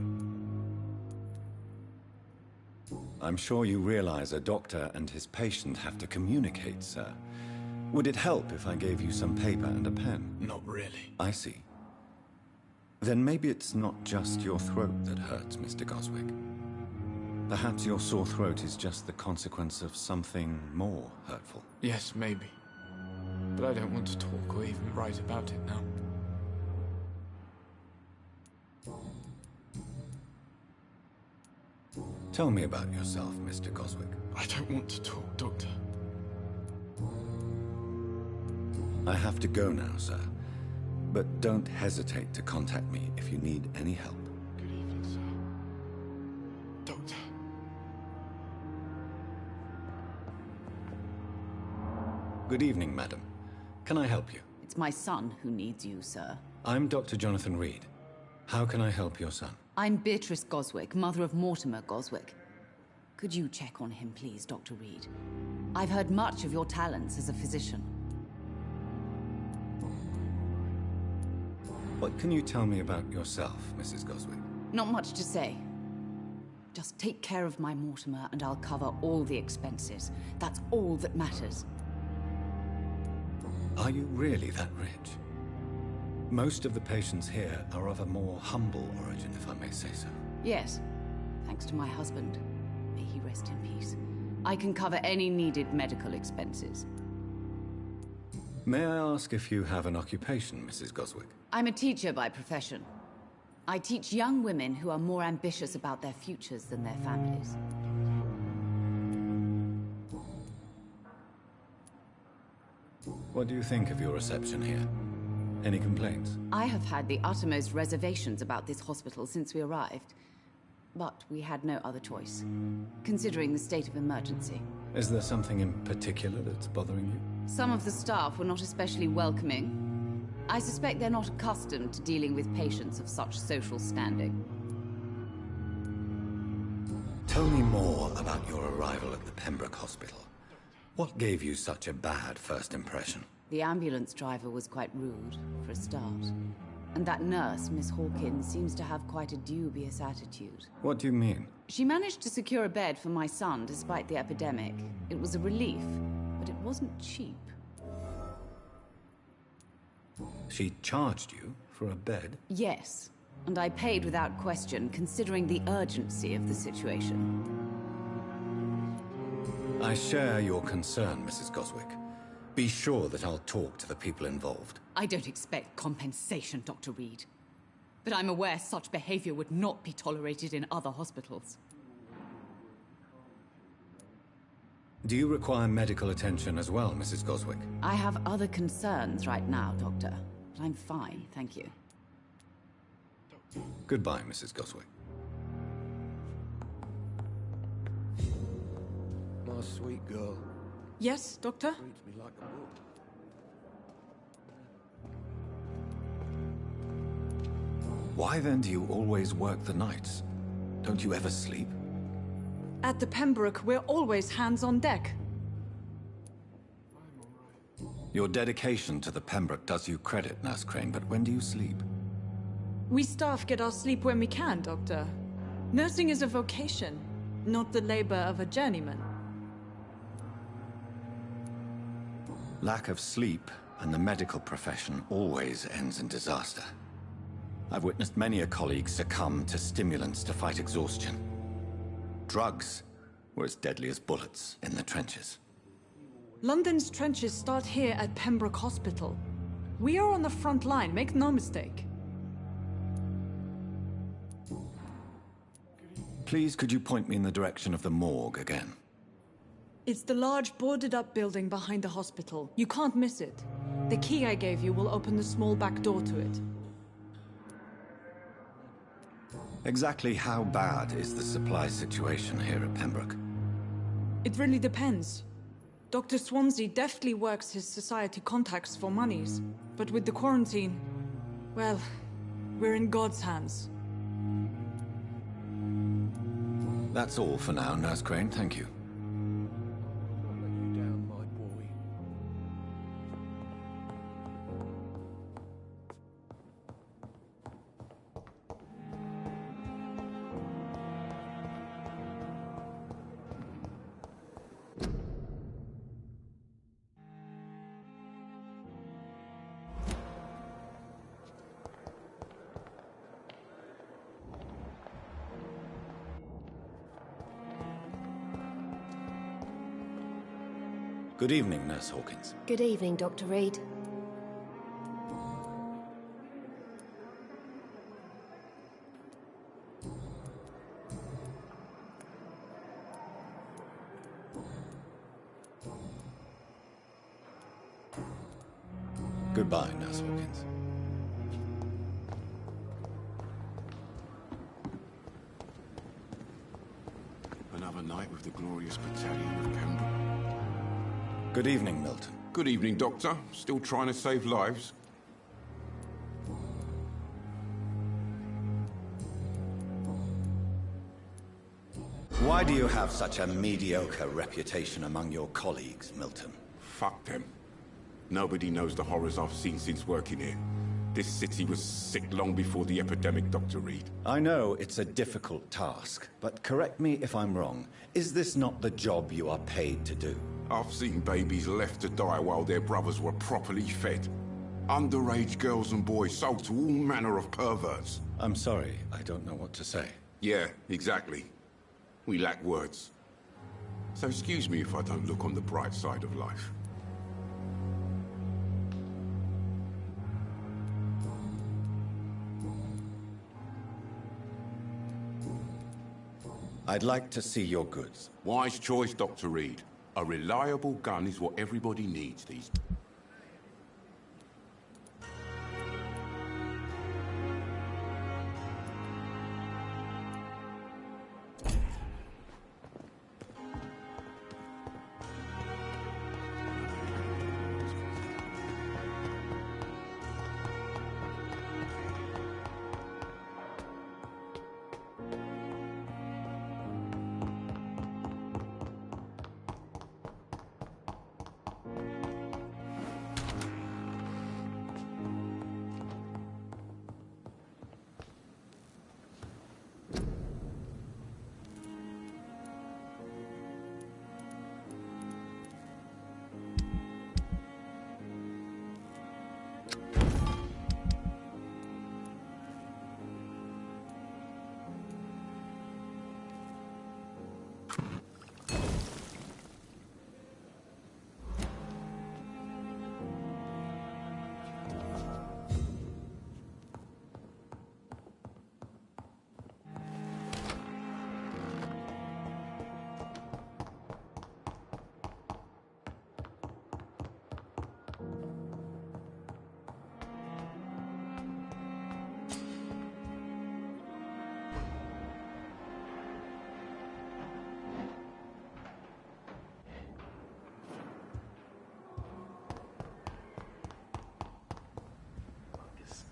I'm sure you realize a doctor and his patient have to communicate, sir. Would it help if I gave you some paper and a pen? Not really. I see. Then maybe it's not just your throat that hurts, Mr. Goswick. Perhaps your sore throat is just the consequence of something more hurtful. Yes, maybe. But I don't want to talk or even write about it now. Tell me about yourself, Mr. Goswick. I don't want to talk, Doctor. I have to go now, sir. But don't hesitate to contact me if you need any help. Good evening, sir. Doctor. Good evening, madam. Can I help you? It's my son who needs you, sir. I'm Dr. Jonathan Reed. How can I help your son? I'm Beatrice Goswick, mother of Mortimer Goswick. Could you check on him, please, Dr. Reed? I've heard much of your talents as a physician. What can you tell me about yourself, Mrs. Goswick? Not much to say. Just take care of my Mortimer and I'll cover all the expenses. That's all that matters. Are you really that rich? Most of the patients here are of a more humble origin, if I may say so. Yes, thanks to my husband. May he rest in peace. I can cover any needed medical expenses. May I ask if you have an occupation, Mrs. Goswick? I'm a teacher by profession. I teach young women who are more ambitious about their futures than their families. What do you think of your reception here? Any complaints? I have had the uttermost reservations about this hospital since we arrived. But we had no other choice, considering the state of emergency. Is there something in particular that's bothering you? Some of the staff were not especially welcoming. I suspect they're not accustomed to dealing with patients of such social standing. Tell me more about your arrival at the Pembroke Hospital. What gave you such a bad first impression? The ambulance driver was quite rude, for a start. And that nurse, Miss Hawkins, seems to have quite a dubious attitude. What do you mean? She managed to secure a bed for my son despite the epidemic. It was a relief, but it wasn't cheap. She charged you for a bed? Yes, and I paid without question, considering the urgency of the situation. I share your concern, Mrs. Goswick. Be sure that I'll talk to the people involved. I don't expect compensation, Dr. Reed. But I'm aware such behavior would not be tolerated in other hospitals. Do you require medical attention as well, Mrs. Goswick? I have other concerns right now, Doctor. But I'm fine, thank you. Goodbye, Mrs. Goswick. My sweet girl. Yes, Doctor? Treats me like a book. Why then do you always work the nights? Don't you ever sleep? At the Pembroke, we're always hands on deck. Your dedication to the Pembroke does you credit, Nurse Crane, but when do you sleep? We staff get our sleep when we can, Doctor. Nursing is a vocation, not the labor of a journeyman. Lack of sleep and the medical profession always ends in disaster. I've witnessed many a colleague succumb to stimulants to fight exhaustion. Drugs were as deadly as bullets in the trenches. London's trenches start here at Pembroke Hospital. We are on the front line, make no mistake. Please, could you point me in the direction of the morgue again? It's the large boarded-up building behind the hospital. You can't miss it. The key I gave you will open the small back door to it. Exactly how bad is the supply situation here at Pembroke? It really depends. Dr. Swansea deftly works his society contacts for monies, but with the quarantine, well, we're in God's hands. That's all for now, Nurse Crane, thank you. Good evening, Nurse Hawkins. Good evening, Dr. Reed. Goodbye, Nurse Hawkins. Another night with the glorious battalion of Pembroke. Good evening, Milton. Good evening, Doctor. Still trying to save lives? Why do you have such a mediocre reputation among your colleagues, Milton? Fuck them. Nobody knows the horrors I've seen since working here. This city was sick long before the epidemic, Dr. Reed. I know it's a difficult task, but correct me if I'm wrong. Is this not the job you are paid to do? I've seen babies left to die while their brothers were properly fed. Underage girls and boys sold to all manner of perverts. I'm sorry, I don't know what to say. Yeah, exactly. We lack words. So excuse me if I don't look on the bright side of life. I'd like to see your goods. Wise choice, Dr. Reed. A reliable gun is what everybody needs these days.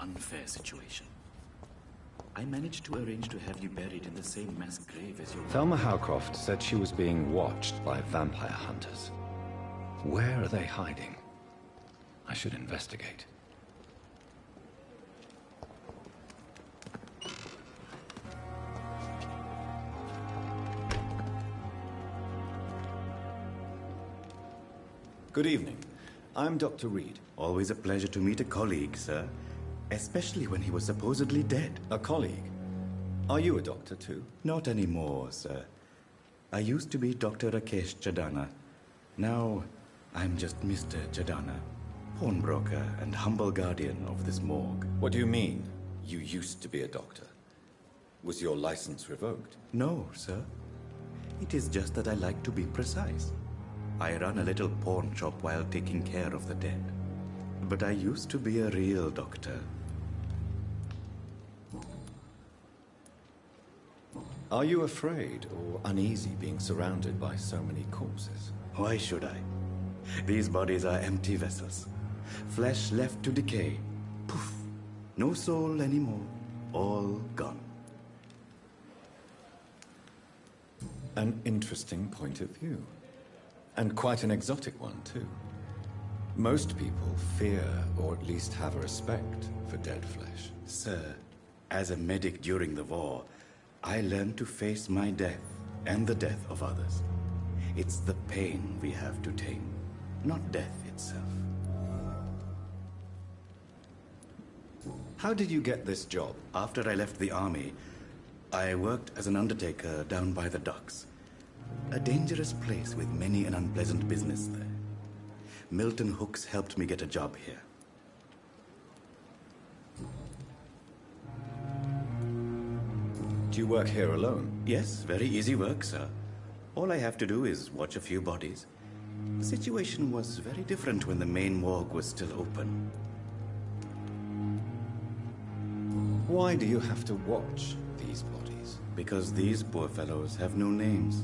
Unfair situation. I managed to arrange to have you buried in the same mass grave as your... Thelma Howcroft said she was being watched by vampire hunters. Where are they hiding? I should investigate. Good evening. I'm Dr. Reed. Always a pleasure to meet a colleague, sir. Especially when he was supposedly dead. A colleague? Are you a doctor too? Not anymore, sir. I used to be Dr. Rakesh Chadana. Now, I'm just Mr. Chadana, pawnbroker and humble guardian of this morgue. What do you mean, you used to be a doctor? Was your license revoked? No, sir. It is just that I like to be precise. I run a little pawn shop while taking care of the dead. But I used to be a real doctor. Are you afraid or uneasy being surrounded by so many corpses? Why should I? These bodies are empty vessels. Flesh left to decay. Poof. No soul anymore. All gone. An interesting point of view. And quite an exotic one, too. Most people fear, or at least have a respect, for dead flesh. Sir, as a medic during the war, I learned to face my death and the death of others. It's the pain we have to tame, not death itself. How did you get this job? After I left the army, I worked as an undertaker down by the docks. A dangerous place with many an unpleasant business there. Milton Hooks helped me get a job here. Do you work here alone? Yes, very easy work, sir. All I have to do is watch a few bodies. The situation was very different when the main morgue was still open. Why do you have to watch these bodies? Because these poor fellows have no names.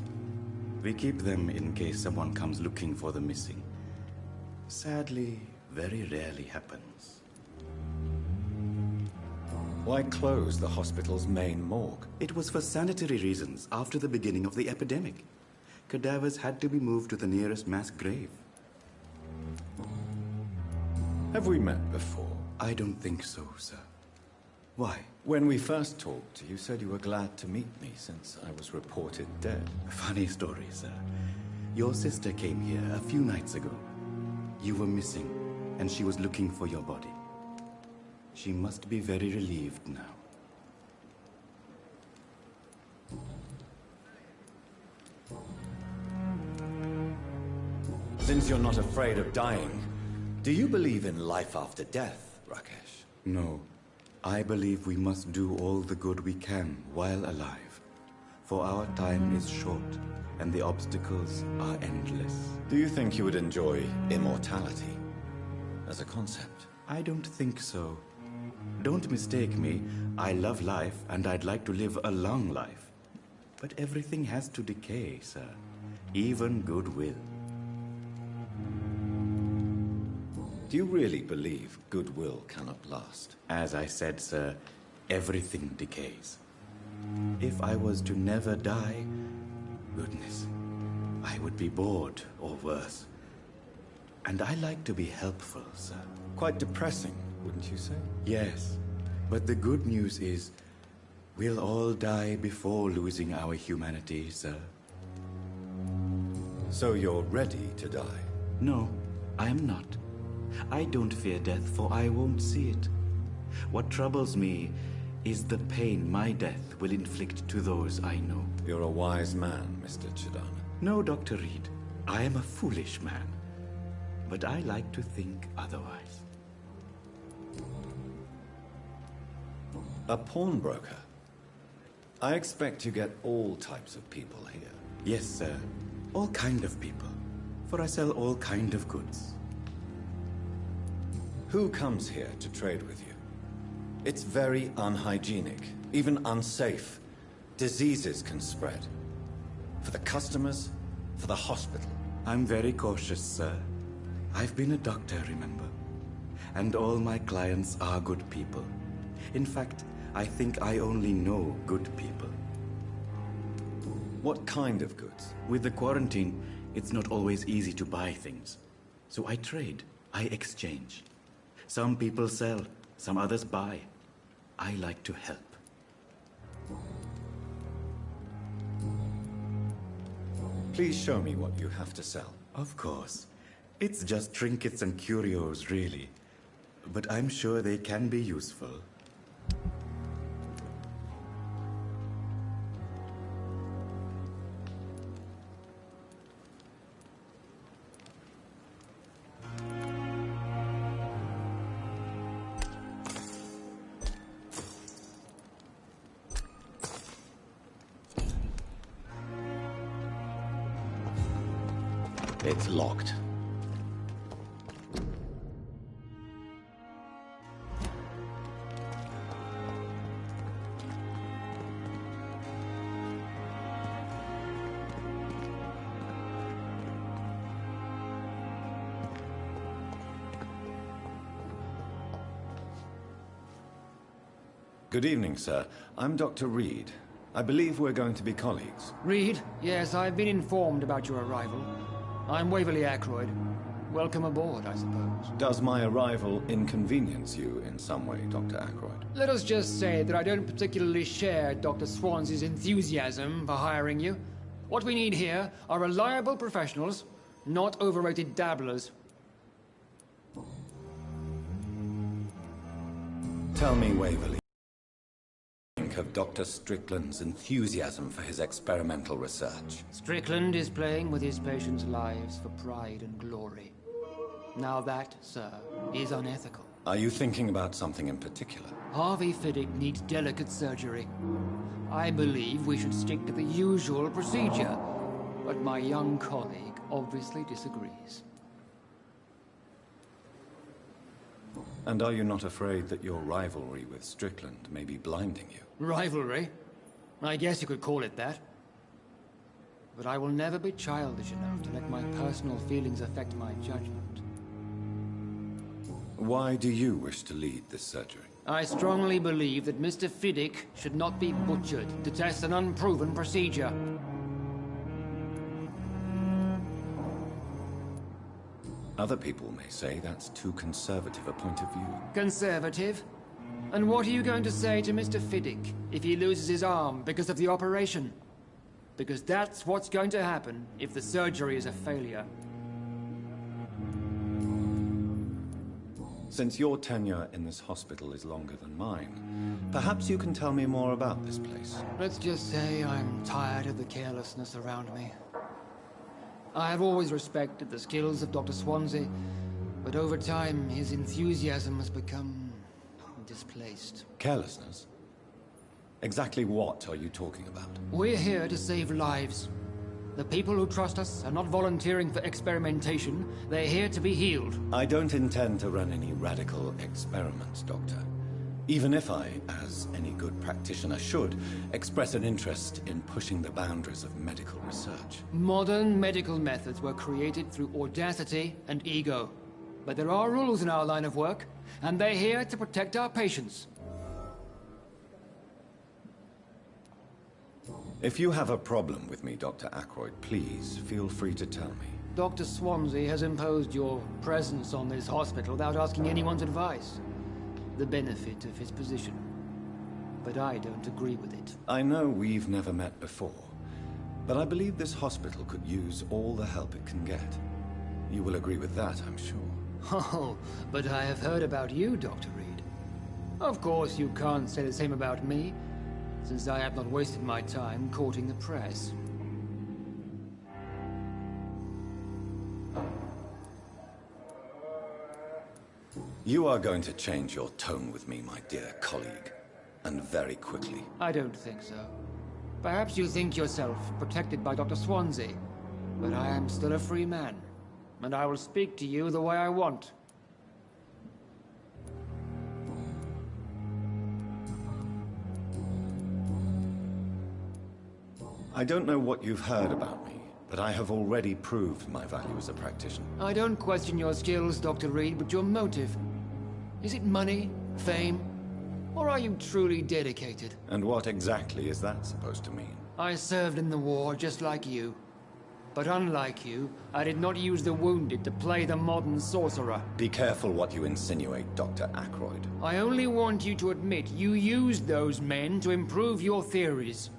We keep them in case someone comes looking for the missing. Sadly, very rarely happens. Why close the hospital's main morgue? It was for sanitary reasons after the beginning of the epidemic. Cadavers had to be moved to the nearest mass grave. Have we met before? I don't think so, sir. Why? When we first talked, you said you were glad to meet me since I was reported dead. Funny story, sir. Your sister came here a few nights ago. You were missing, and she was looking for your body. She must be very relieved now. Since you're not afraid of dying, do you believe in life after death, Rakesh? No. I believe we must do all the good we can while alive. For our time is short, and the obstacles are endless. Do you think you would enjoy immortality as a concept? I don't think so. Don't mistake me. I love life, and I'd like to live a long life. But everything has to decay, sir. Even goodwill. Do you really believe goodwill cannot last? As I said, sir, everything decays. If I was to never die, goodness, I would be bored or worse. And I like to be helpful, sir. Quite depressing, wouldn't you say? Yes, but the good news is we'll all die before losing our humanity, sir. So you're ready to die? No, I am not. I don't fear death, for I won't see it. What troubles me is the pain my death will inflict to those I know. You're a wise man, Mr. Chidana. No, Dr. Reed. I am a foolish man. But I like to think otherwise. A pawnbroker? I expect you get all types of people here. Yes, sir. All kind of people. For I sell all kind of goods. Who comes here to trade with you? It's very unhygienic, even unsafe. Diseases can spread. For the customers, for the hospital. I'm very cautious, sir. I've been a doctor, remember? And all my clients are good people. In fact, I think I only know good people. What kind of goods? With the quarantine, it's not always easy to buy things. So I trade, I exchange. Some people sell, some others buy. I like to help. Please show me what you have to sell. Of course. It's just trinkets and curios, really. But I'm sure they can be useful. It's locked. Good evening, sir. I'm Dr. Reed. I believe we're going to be colleagues. Reed? Yes, I've been informed about your arrival. I'm Waverly Ackroyd. Welcome aboard, I suppose. Does my arrival inconvenience you in some way, Dr. Ackroyd? Let us just say that I don't particularly share Dr. Swansea's enthusiasm for hiring you. What we need here are reliable professionals, not overrated dabblers. Tell me, Waverly, think of Dr. Strickland's enthusiasm for his experimental research. Strickland is playing with his patients' lives for pride and glory. Now that, sir, is unethical. Are you thinking about something in particular? Harvey Fiddick needs delicate surgery. I believe we should stick to the usual procedure, but my young colleague obviously disagrees. And are you not afraid that your rivalry with Strickland may be blinding you? Rivalry? I guess you could call it that. But I will never be childish enough to let my personal feelings affect my judgment. Why do you wish to lead this surgery? I strongly believe that Mr. Fiddick should not be butchered to test an unproven procedure. Other people may say that's too conservative a point of view. Conservative? And what are you going to say to Mr. Fiddick if he loses his arm because of the operation? Because that's what's going to happen if the surgery is a failure. Since your tenure in this hospital is longer than mine, perhaps you can tell me more about this place. Let's just say I'm tired of the carelessness around me. I have always respected the skills of Dr. Swansea, but over time his enthusiasm has become displaced. Carelessness? Exactly what are you talking about? We're here to save lives. The people who trust us are not volunteering for experimentation. They're here to be healed. I don't intend to run any radical experiments, Doctor. Even if I, as any good practitioner should, express an interest in pushing the boundaries of medical research. Modern medical methods were created through audacity and ego. But there are rules in our line of work, and they're here to protect our patients. If you have a problem with me, Dr. Ackroyd, please feel free to tell me. Dr. Swansea has imposed your presence on this hospital without asking anyone's advice. The benefit of his position. But I don't agree with it. I know we've never met before, but I believe this hospital could use all the help it can get. You will agree with that, I'm sure. Oh, but I have heard about you, Dr. Reed. Of course you can't say the same about me, since I have not wasted my time courting the press. You are going to change your tone with me, my dear colleague, and very quickly. I don't think so. Perhaps you think yourself protected by Dr. Swansea, but I am still a free man, and I will speak to you the way I want. I don't know what you've heard about me, but I have already proved my value as a practitioner. I don't question your skills, Dr. Reed, but your motive. Is it money, fame, or are you truly dedicated? And what exactly is that supposed to mean? I served in the war just like you. But unlike you, I did not use the wounded to play the modern sorcerer. Be careful what you insinuate, Dr. Ackroyd. I only want you to admit you used those men to improve your theories.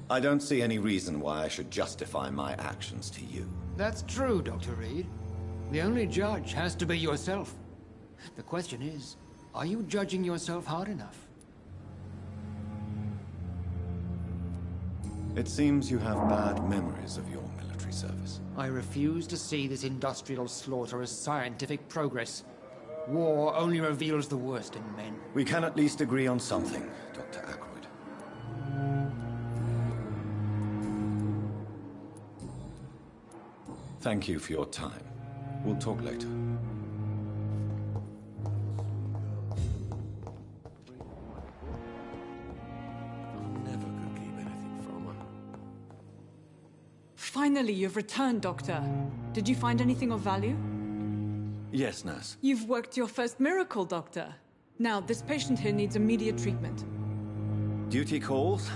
I don't see any reason why I should justify my actions to you. That's true, Dr. Reed. The only judge has to be yourself. The question is, are you judging yourself hard enough? It seems you have bad memories of your military service. I refuse to see this industrial slaughter as scientific progress. War only reveals the worst in men. We can at least agree on something, Dr. Ackroyd. Thank you for your time. We'll talk later. Finally, you've returned, Doctor. Did you find anything of value? Yes, nurse. You've worked your first miracle, Doctor. Now, this patient here needs immediate treatment. Duty calls.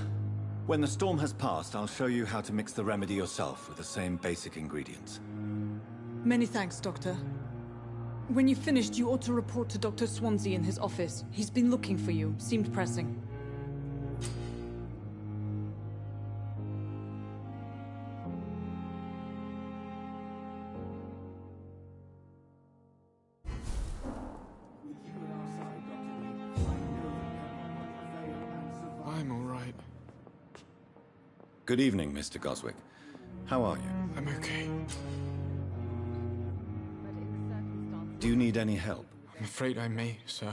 When the storm has passed, I'll show you how to mix the remedy yourself with the same basic ingredients. Many thanks, Doctor. When you've finished, you ought to report to Dr. Swansea in his office. He's been looking for you. Seemed pressing. I'm all right. Good evening, Mr. Goswick. How are you? I'm okay. Do you need any help? I'm afraid I may, sir.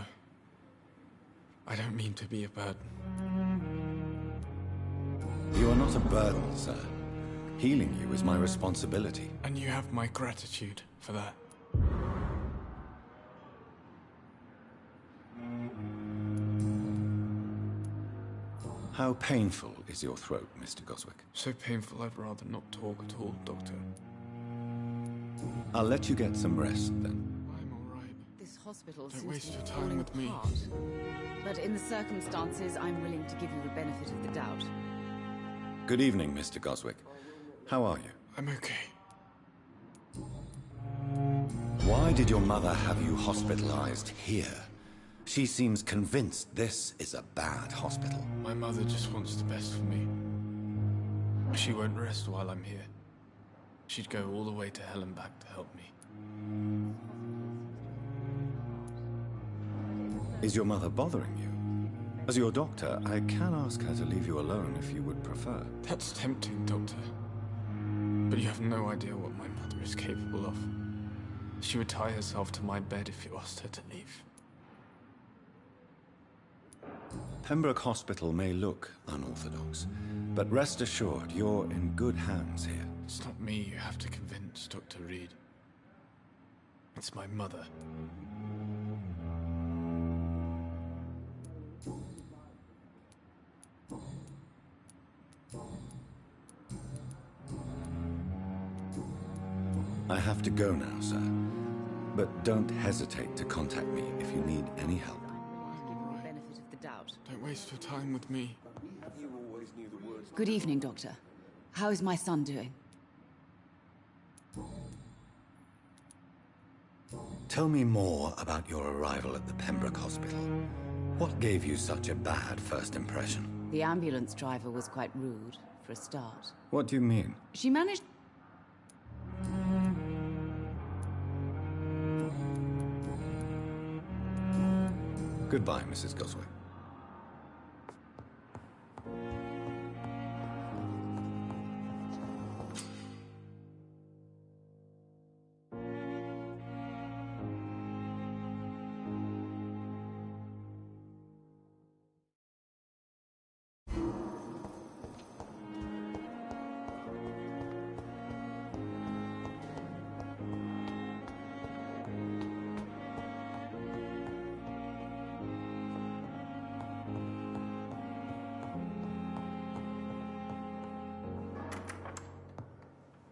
I don't mean to be a burden. You are not a burden, sir. Healing you is my responsibility. And you have my gratitude for that. How painful is your throat, Mr. Goswick? So painful I'd rather not talk at all, Doctor. I'll let you get some rest, then. This hospital Don't seems waste to be your time falling with me. apart. But in the circumstances, I'm willing to give you the benefit of the doubt. Good evening, Mr. Goswick. How are you? I'm okay. Why did your mother have you hospitalized here? She seems convinced this is a bad hospital. My mother just wants the best for me. She won't rest while I'm here. She'd go all the way to hell and back to help me. Is your mother bothering you? As your doctor, I can ask her to leave you alone if you would prefer. That's tempting, Doctor. But you have no idea what my mother is capable of. She would tie herself to my bed if you asked her to leave. Pembroke Hospital may look unorthodox, but rest assured you're in good hands here. It's not me you have to convince, Dr. Reed. It's my mother. I have to go now, sir. But don't hesitate to contact me if you need any help. Benefit of the doubt. Don't waste your time with me. Good evening, Doctor. How is my son doing? Tell me more about your arrival at the Pembroke Hospital. What gave you such a bad first impression? The ambulance driver was quite rude, for a start. What do you mean? She managed... Goodbye, Mrs. Goswick.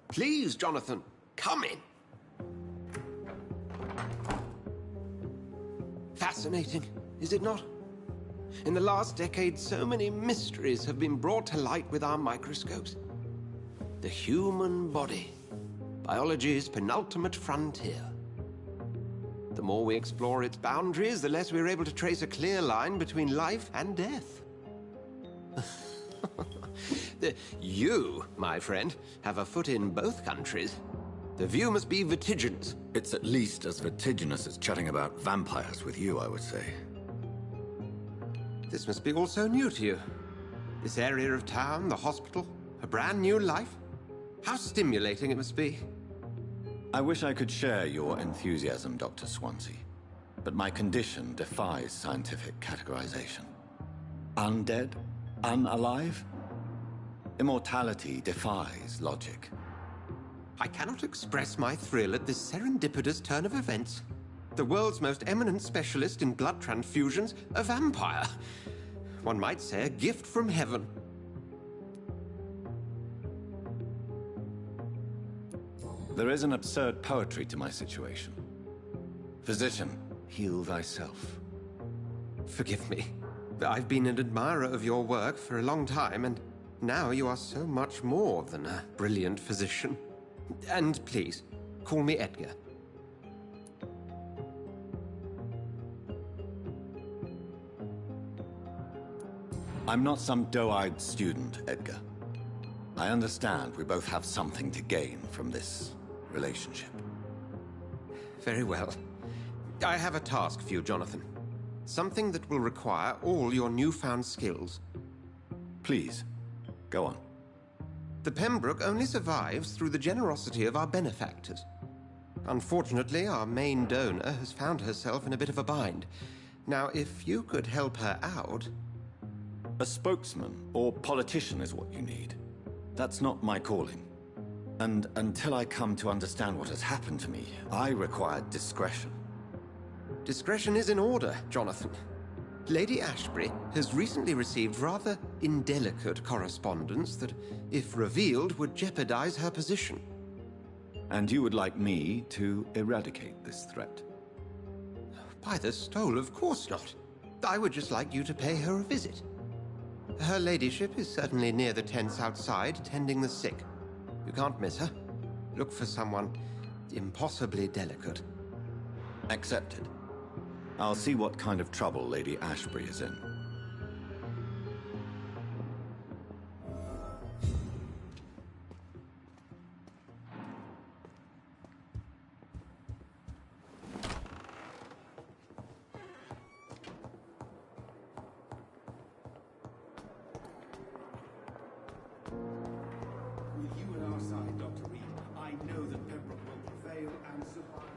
Please, Jonathan, come in. Fascinating, is it not? In the last decade, so many mysteries have been brought to light with our microscopes. The human body, biology's penultimate frontier. The more we explore its boundaries, the less we're able to trace a clear line between life and death. You, my friend, have a foot in both countries. The view must be vertiginous. It's at least as vertiginous as chatting about vampires with you, I would say. This must be all so new to you. This area of town, the hospital, a brand new life. How stimulating it must be. I wish I could share your enthusiasm, Dr. Swansea, but my condition defies scientific categorization. Undead? Unalive? Immortality defies logic. I cannot express my thrill at this serendipitous turn of events. The world's most eminent specialist in blood transfusions, a vampire. One might say a gift from heaven. There is an absurd poetry to my situation. Physician, heal thyself. Forgive me. I've been an admirer of your work for a long time, and now you are so much more than a brilliant physician. And please, call me Edgar. I'm not some doe-eyed student, Edgar. I understand we both have something to gain from this relationship. Very well. I have a task for you, Jonathan. Something that will require all your newfound skills. Please, go on. The Pembroke only survives through the generosity of our benefactors. Unfortunately, our main donor has found herself in a bit of a bind. Now, if you could help her out... A spokesman or politician is what you need. That's not my calling. And until I come to understand what has happened to me, I require discretion. Discretion is in order, Jonathan. Lady Ashbury has recently received rather indelicate correspondence that, if revealed, would jeopardize her position. And you would like me to eradicate this threat? By the stole, of course not. I would just like you to pay her a visit. Her ladyship is certainly near the tents outside, tending the sick. You can't miss her. Look for someone impossibly delicate. Accepted. I'll see what kind of trouble Lady Ashbury is in. With you at our side, Dr. Reed, I know that Pembroke will prevail and survive.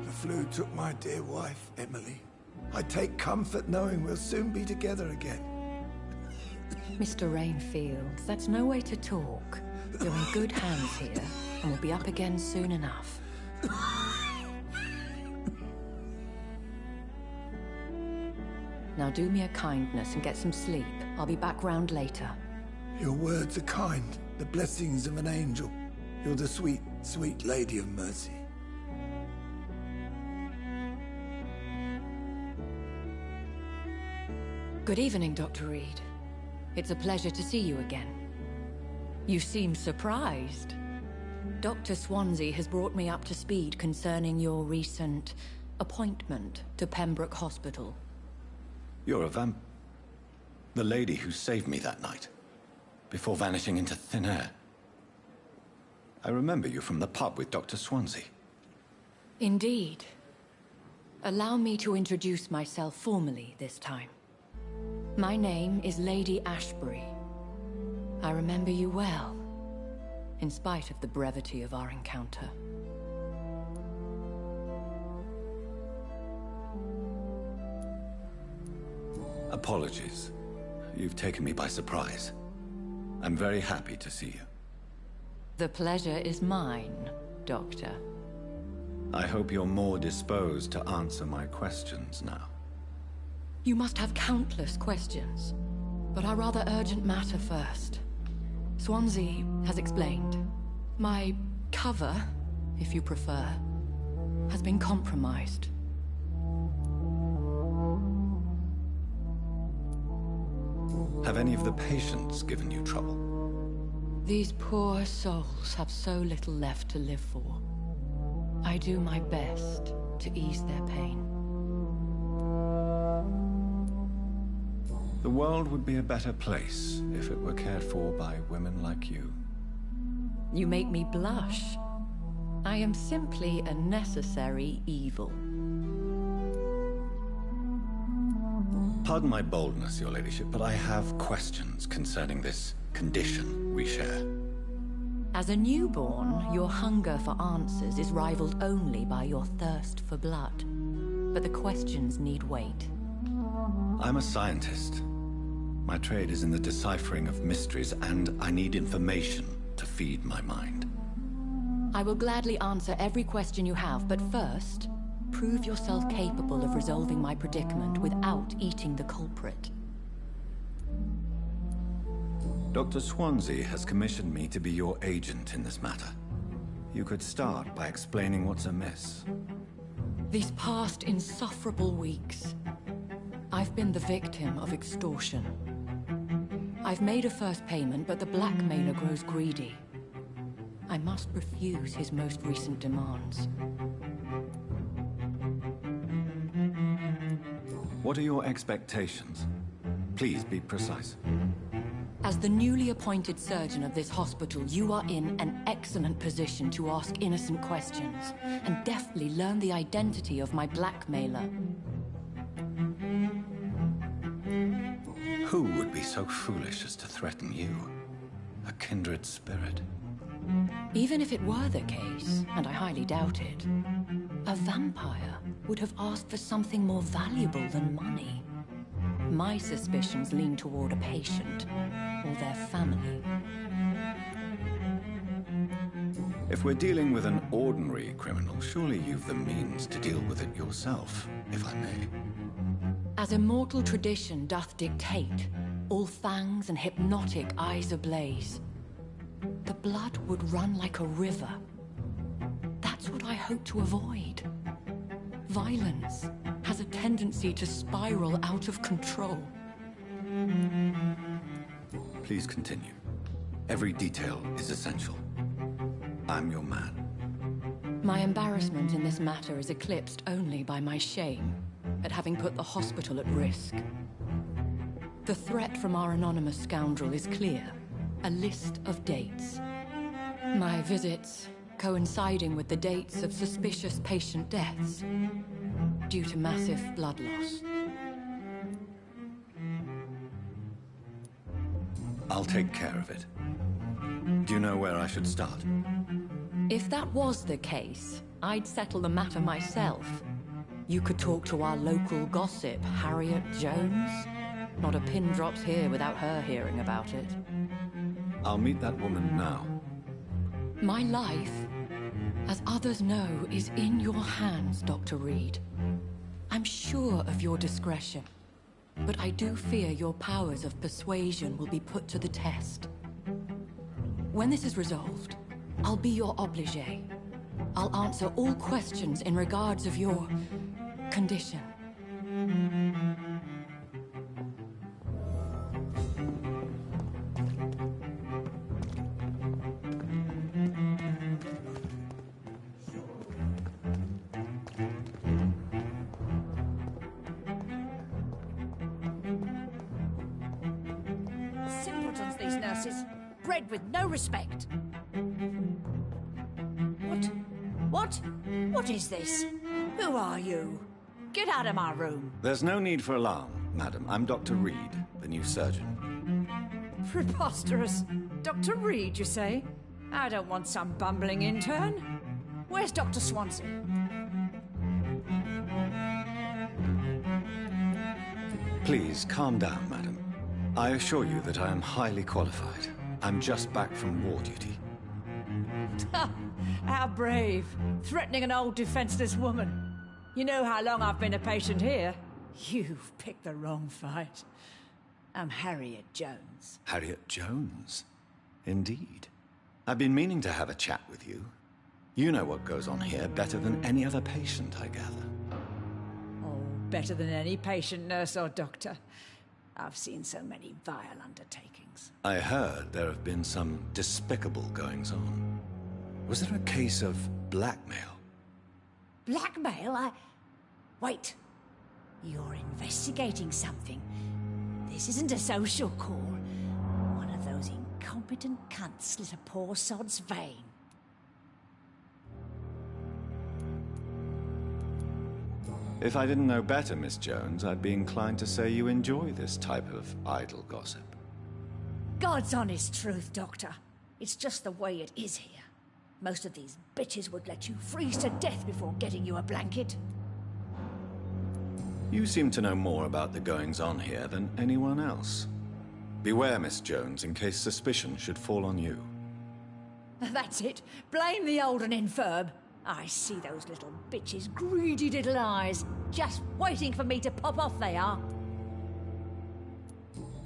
The flu took my dear wife, Emily. I take comfort knowing we'll soon be together again. Mr. Rainfield, that's no way to talk. You're in good hands here, and we'll be up again soon enough. Now do me a kindness and get some sleep. I'll be back round later. Your words are kind, the blessings of an angel. You're the sweet, sweet Lady of Mercy. Good evening, Dr. Reed. It's a pleasure to see you again. You seem surprised. Dr. Swansea has brought me up to speed concerning your recent appointment to Pembroke Hospital. You're a the lady who saved me that night, before vanishing into thin air. I remember you from the pub with Dr. Swansea. Indeed. Allow me to introduce myself formally this time. My name is Lady Ashbury. I remember you well, in spite of the brevity of our encounter. Apologies. You've taken me by surprise. I'm very happy to see you. The pleasure is mine, Doctor. I hope you're more disposed to answer my questions now. You must have countless questions, but our rather urgent matter first. Swansea has explained. My cover, if you prefer, has been compromised. Have any of the patients given you trouble? These poor souls have so little left to live for. I do my best to ease their pain. The world would be a better place if it were cared for by women like you. You make me blush. I am simply a necessary evil. Pardon my boldness, Your Ladyship, but I have questions concerning this condition we share. As a newborn, your hunger for answers is rivaled only by your thirst for blood. But the questions need wait. I'm a scientist. My trade is in the deciphering of mysteries, and I need information to feed my mind. I will gladly answer every question you have, but first, prove yourself capable of resolving my predicament without eating the culprit. Dr. Swansea has commissioned me to be your agent in this matter. You could start by explaining what's amiss. These past insufferable weeks, I've been the victim of extortion. I've made a first payment, but the blackmailer grows greedy. I must refuse his most recent demands. What are your expectations? Please be precise. As the newly appointed surgeon of this hospital, you are in an excellent position to ask innocent questions and deftly learn the identity of my blackmailer. Who would be so foolish as to threaten you? A kindred spirit. Even if it were the case, and I highly doubt it, a vampire would have asked for something more valuable than money. My suspicions lean toward a patient or their family. If we're dealing with an ordinary criminal, surely you've the means to deal with it yourself, if I may. As immortal tradition doth dictate, all fangs and hypnotic eyes ablaze, the blood would run like a river. That's what I hope to avoid. Violence has a tendency to spiral out of control. Please continue. Every detail is essential. I'm your man. My embarrassment in this matter is eclipsed only by my shame at having put the hospital at risk. The threat from our anonymous scoundrel is clear. A list of dates. My visits coinciding with the dates of suspicious patient deaths due to massive blood loss. I'll take care of it. Do you know where I should start? If that was the case, I'd settle the matter myself. You could talk to our local gossip, Harriet Jones. Not a pin drops here without her hearing about it. I'll meet that woman now. My life, as others know, is in your hands, Dr. Reed. I'm sure of your discretion, but I do fear your powers of persuasion will be put to the test. When this is resolved, I'll be your obligé. I'll answer all questions in regards of your condition. Simpletons, these nurses. Bred with no respect. What is this? Who are you? Get out of my room. There's no need for alarm, madam. I'm Dr. Reed, the new surgeon. Preposterous. Dr. Reed, you say? I don't want some bumbling intern. Where's Dr. Swansea? Please, calm down, madam. I assure you that I am highly qualified. I'm just back from war duty. How brave. Threatening an old defenseless woman. You know how long I've been a patient here? You've picked the wrong fight. I'm Harriet Jones. Harriet Jones? Indeed. I've been meaning to have a chat with you. You know what goes on here better than any other patient, I gather. Oh, better than any patient, nurse or doctor. I've seen so many vile undertakings. I heard there have been some despicable goings-on. Was there a case of blackmail? Blackmail? Wait. You're investigating something. This isn't a social call. One of those incompetent cunts slit a poor sod's vein. If I didn't know better, Miss Jones, I'd be inclined to say you enjoy this type of idle gossip. God's honest truth, Doctor. It's just the way it is here. Most of these bitches would let you freeze to death before getting you a blanket. You seem to know more about the goings-on here than anyone else. Beware, Miss Jones, in case suspicion should fall on you. That's it. Blame the old and infirm. I see those little bitches' greedy little eyes, just waiting for me to pop off they are.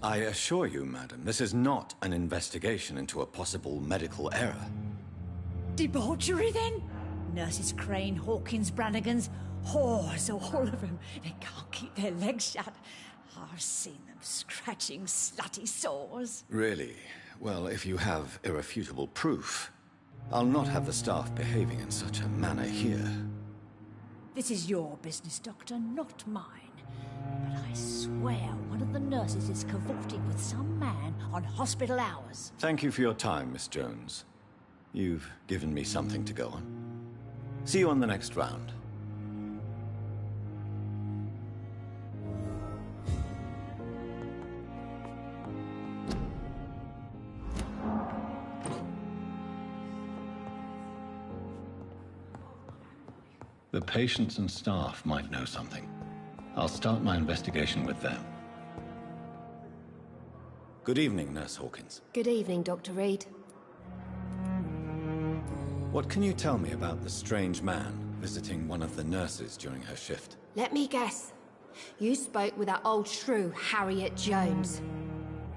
I assure you, madam, this is not an investigation into a possible medical error. Debauchery, then? Nurses Crane, Hawkins, Brannigans, whores, all of them. They can't keep their legs shut. I've seen them scratching slutty sores. Really? Well, if you have irrefutable proof, I'll not have the staff behaving in such a manner here. This is your business, Doctor, not mine. But I swear one of the nurses is cavorting with some man on hospital hours. Thank you for your time, Miss Jones. You've given me something to go on. See you on the next round. The patients and staff might know something. I'll start my investigation with them. Good evening, Nurse Hawkins. Good evening, Dr. Reed. What can you tell me about the strange man visiting one of the nurses during her shift? Let me guess. You spoke with that old shrew, Harriet Jones.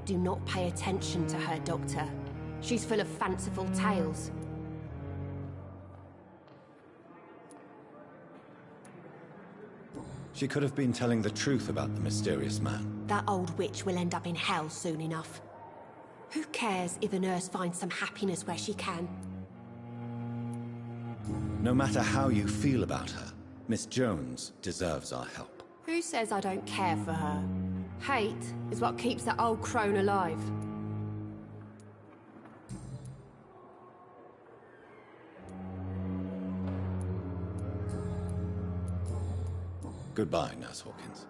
Do not pay attention to her, Doctor. She's full of fanciful tales. She could have been telling the truth about the mysterious man. That old witch will end up in hell soon enough. Who cares if a nurse finds some happiness where she can? No matter how you feel about her, Miss Jones deserves our help. Who says I don't care for her? Hate is what keeps that old crone alive. Goodbye, Nurse Hawkins.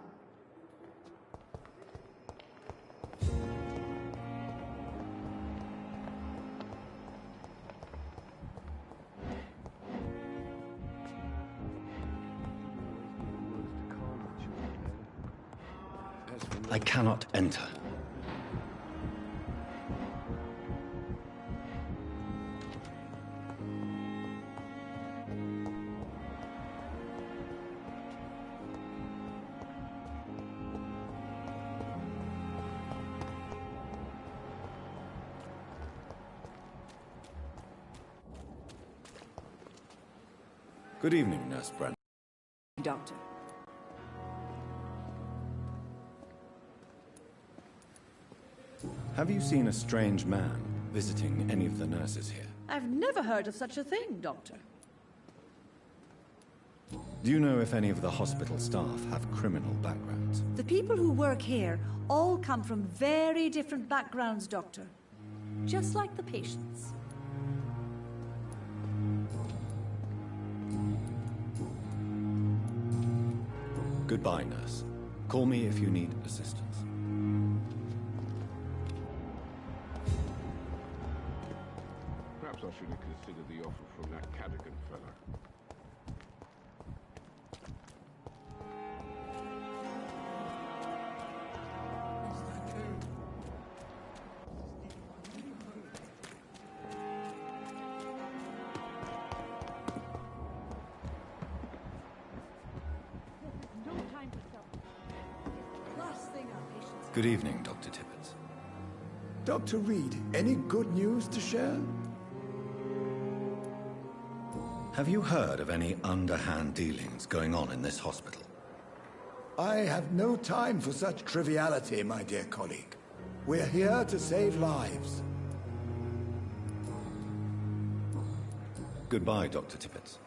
I cannot enter. Good evening, Nurse Brent. Doctor. Have you seen a strange man visiting any of the nurses here? I've never heard of such a thing, Doctor. Do you know if any of the hospital staff have criminal backgrounds? The people who work here all come from very different backgrounds, Doctor. Just like the patients. Goodbye, nurse. Call me if you need assistance. Perhaps I should have considered the offer from that Cadogan fellow. Good evening, Dr. Tippett. Dr. Reed, any good news to share? Have you heard of any underhand dealings going on in this hospital? I have no time for such triviality, my dear colleague. We're here to save lives. Goodbye, Dr. Tippett.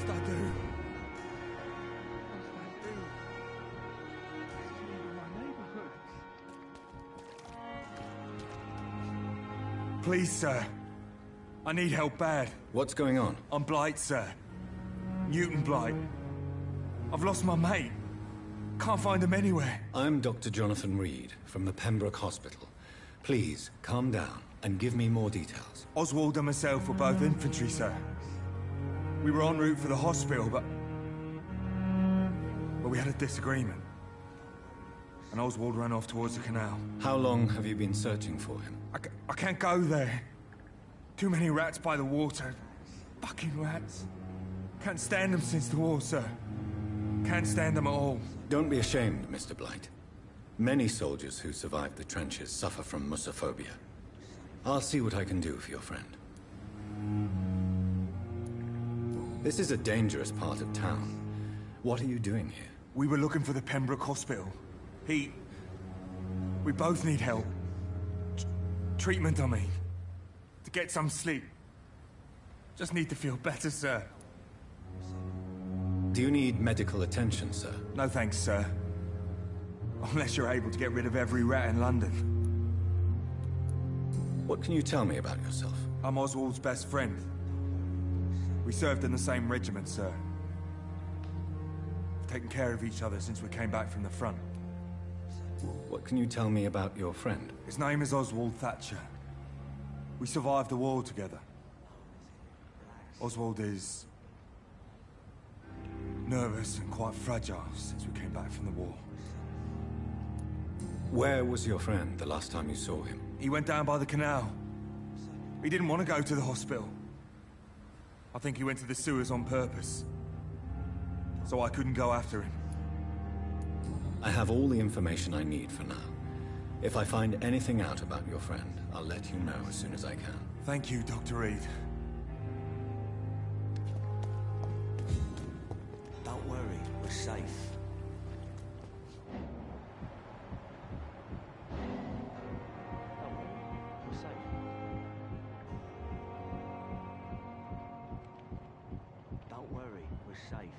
must I do? Please, sir. I need help bad. What's going on? I'm Blight, sir. Newton Blight. I've lost my mate. Can't find him anywhere. I'm Dr. Jonathan Reed from the Pembroke Hospital. Please, calm down and give me more details. Oswald and myself were both infantry, sir. We were en route for the hospital, but we had a disagreement. And Oswald ran off towards the canal. How long have you been searching for him? I can't go there. Too many rats by the water. Fucking rats. Can't stand them since the war, sir. Can't stand them at all. Don't be ashamed, Mr. Blight. Many soldiers who survived the trenches suffer from musophobia. I'll see what I can do for your friend. This is a dangerous part of town. What are you doing here? We were looking for the Pembroke Hospital. We both need help. Treatment, I mean. To get some sleep. Just need to feel better, sir. Do you need medical attention, sir? No thanks, sir. Unless you're able to get rid of every rat in London. What can you tell me about yourself? I'm Oswald's best friend. We served in the same regiment, sir. We've taken care of each other since we came back from the front. What can you tell me about your friend? His name is Oswald Thatcher. We survived the war together. Oswald is nervous and quite fragile since we came back from the war. Where was your friend the last time you saw him? He went down by the canal. He didn't want to go to the hospital. I think he went to the sewers on purpose. So I couldn't go after him. I have all the information I need for now. If I find anything out about your friend, I'll let you know as soon as I can. Thank you, Dr. Reed. Don't worry, we're safe. Don't worry, we're safe.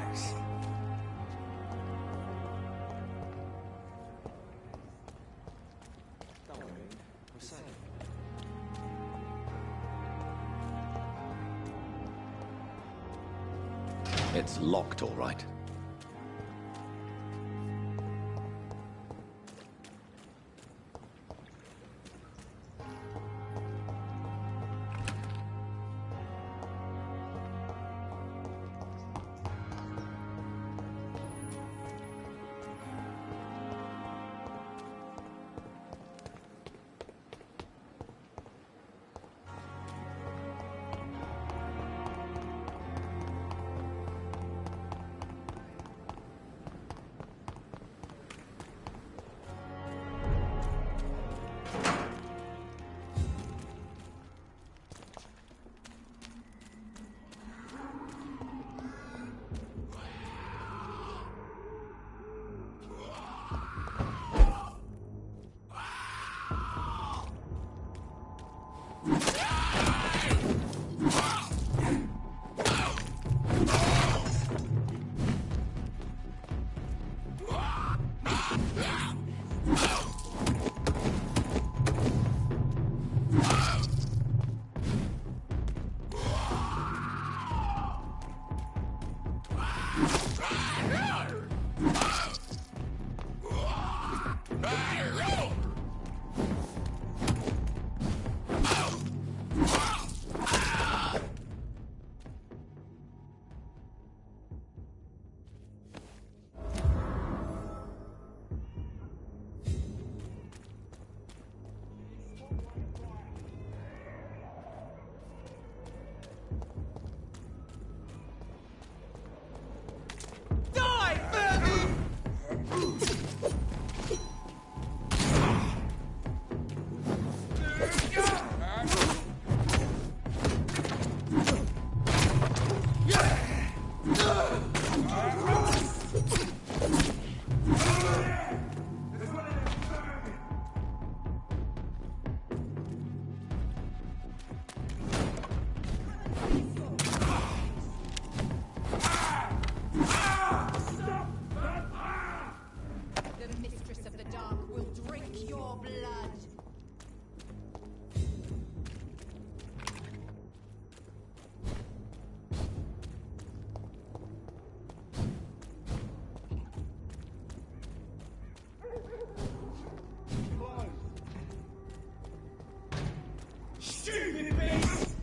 Relax. Don't worry, we're safe. It's locked, all right. stupid beast!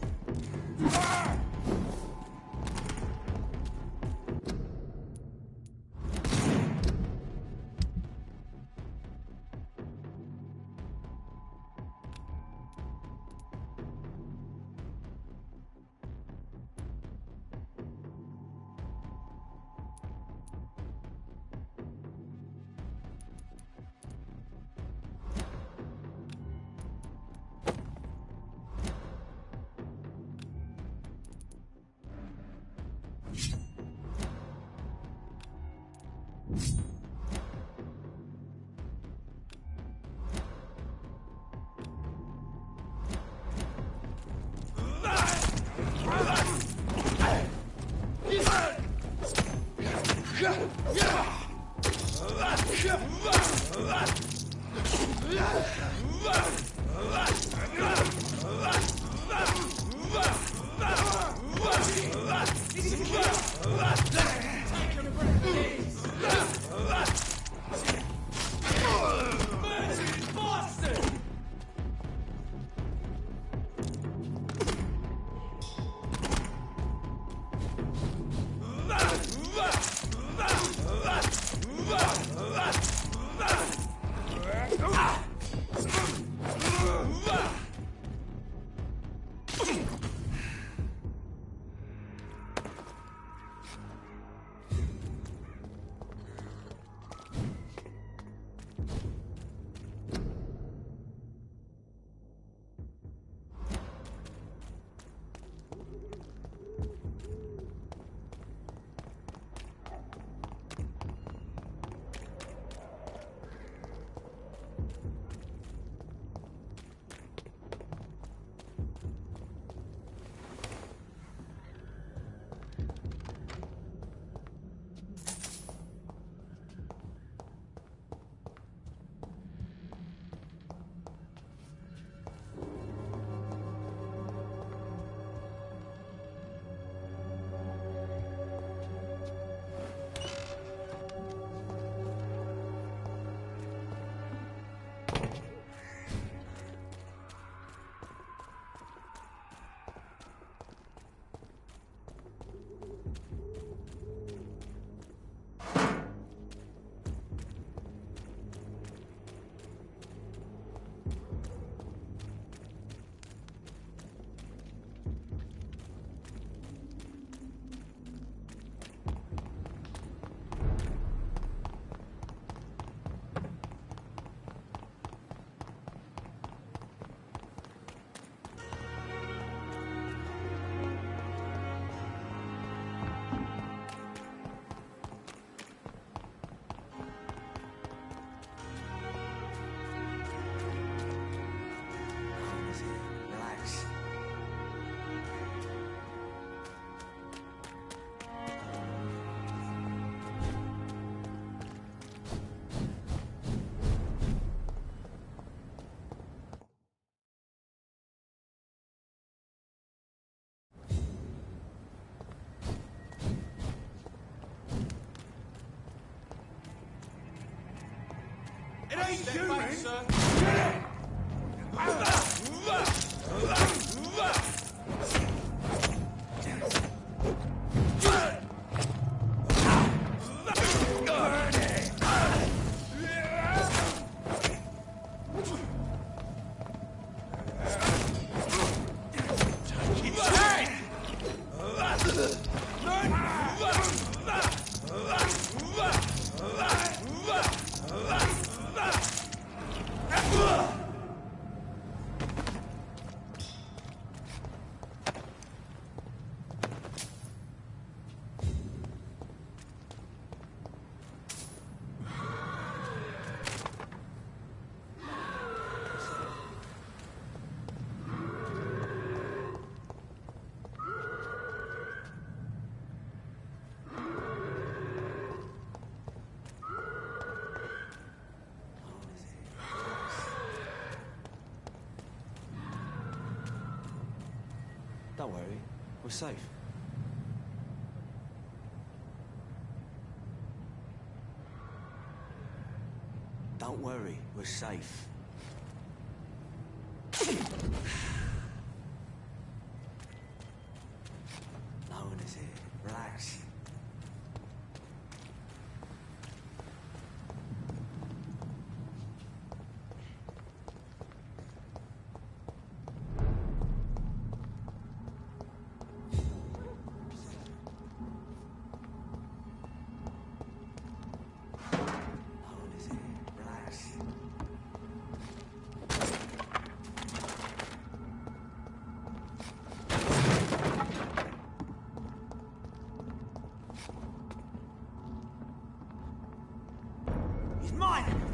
It ain't human! Don't worry, we're safe. Don't worry, we're safe.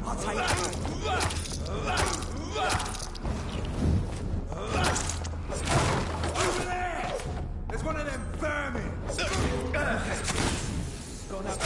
I'll take it. Over there! There's one of them vermin! Gone up.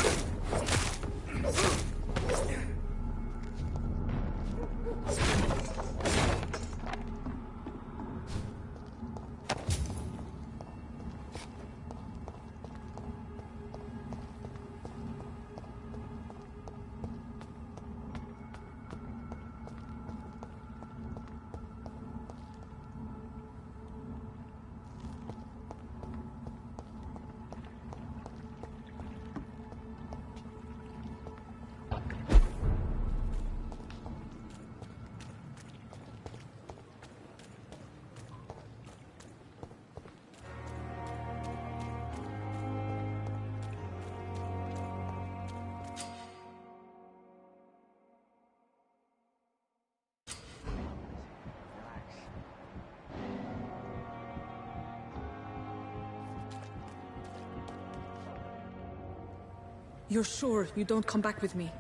You're sure you don't come back with me?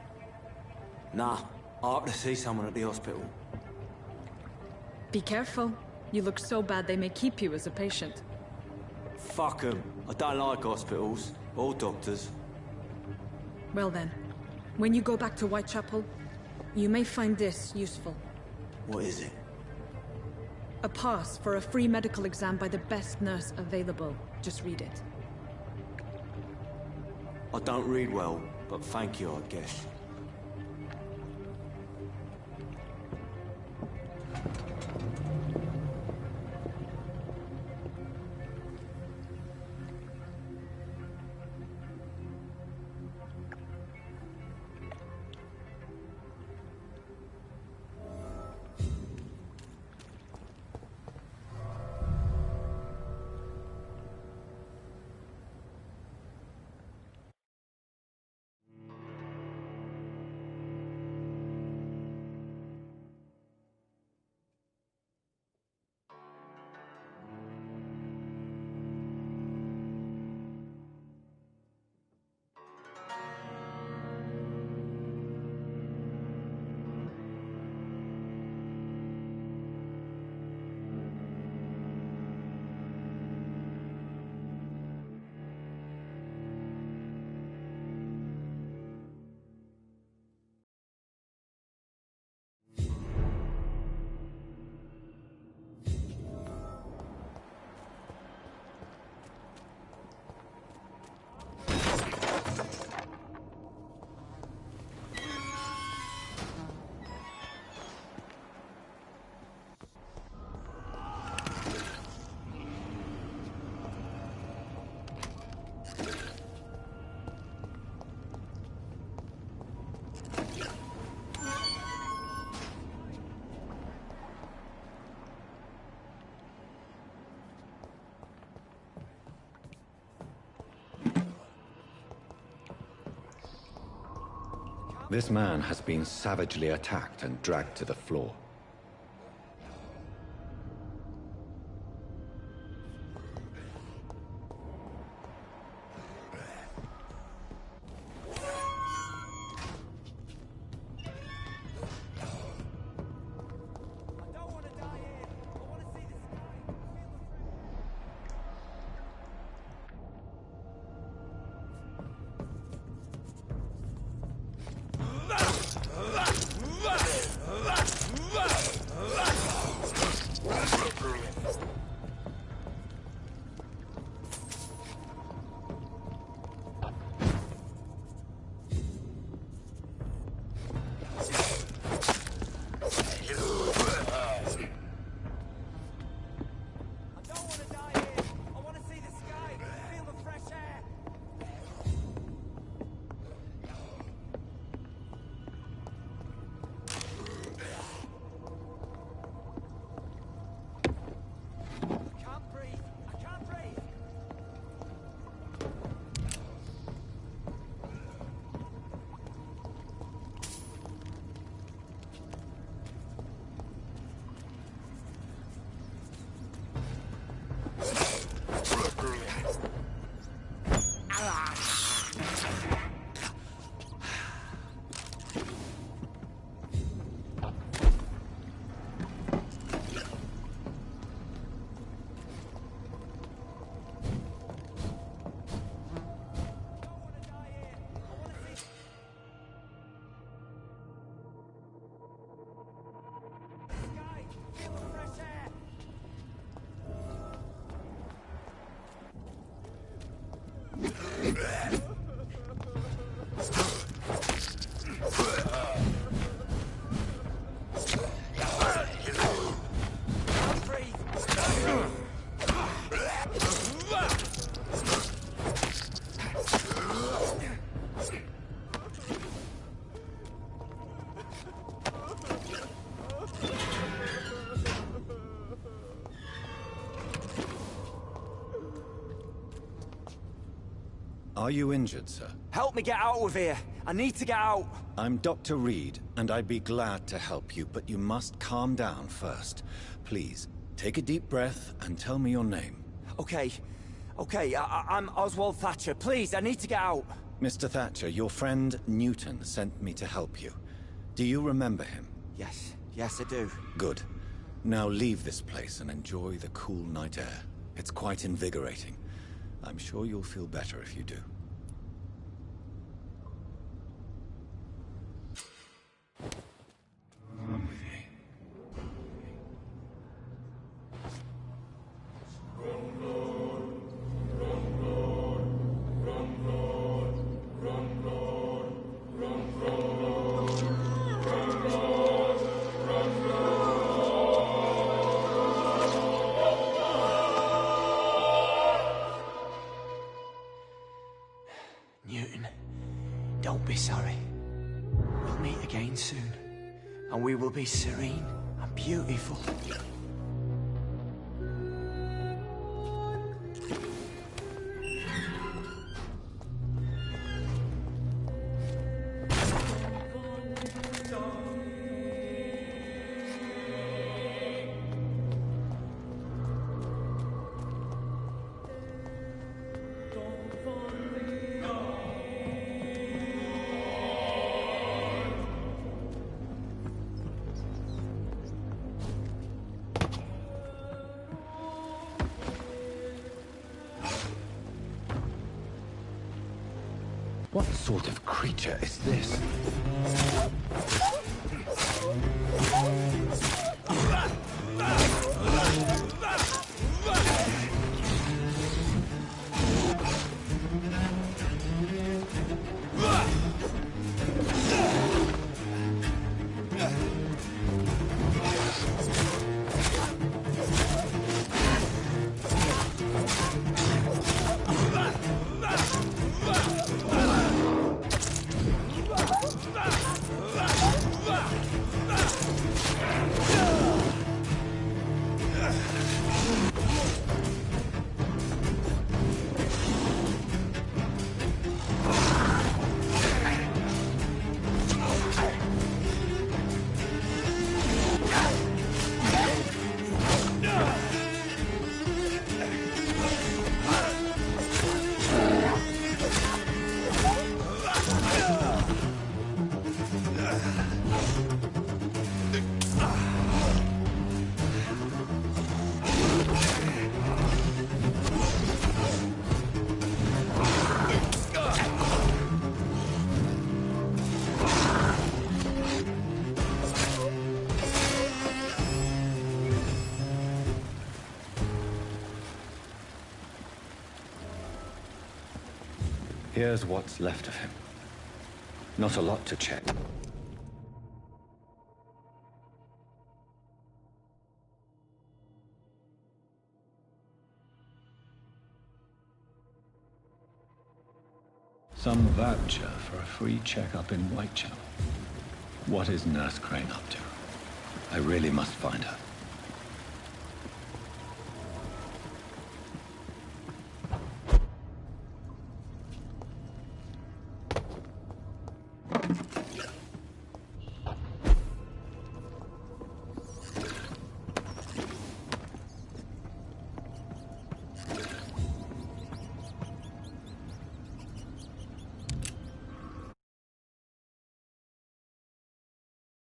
Nah, I ought to see someone at the hospital. Be careful. You look so bad they may keep you as a patient. Fuck 'em. I don't like hospitals, or doctors. Well then, when you go back to Whitechapel, you may find this useful. What is it? A pass for a free medical exam by the best nurse available. Just read it. I don't read well, but thank you, I guess. This man has been savagely attacked and dragged to the floor. Are you injured, sir? Help me get out of here. I need to get out. I'm Dr. Reed, and I'd be glad to help you, but you must calm down first. Please, take a deep breath and tell me your name. Okay. I'm Oswald Thatcher. Please, I need to get out. Mr. Thatcher, your friend Newton sent me to help you. Do you remember him? Yes, I do. Good. Now leave this place and enjoy the cool night air. It's quite invigorating. I'm sure you'll feel better if you do. Newton, don't be sorry. We'll meet again soon, and we will be serene and beautiful. What sort of creature is this? Here's what's left of him. Not a lot to check. Some voucher for a free checkup in Whitechapel. What is Nurse Crane up to? I really must find her.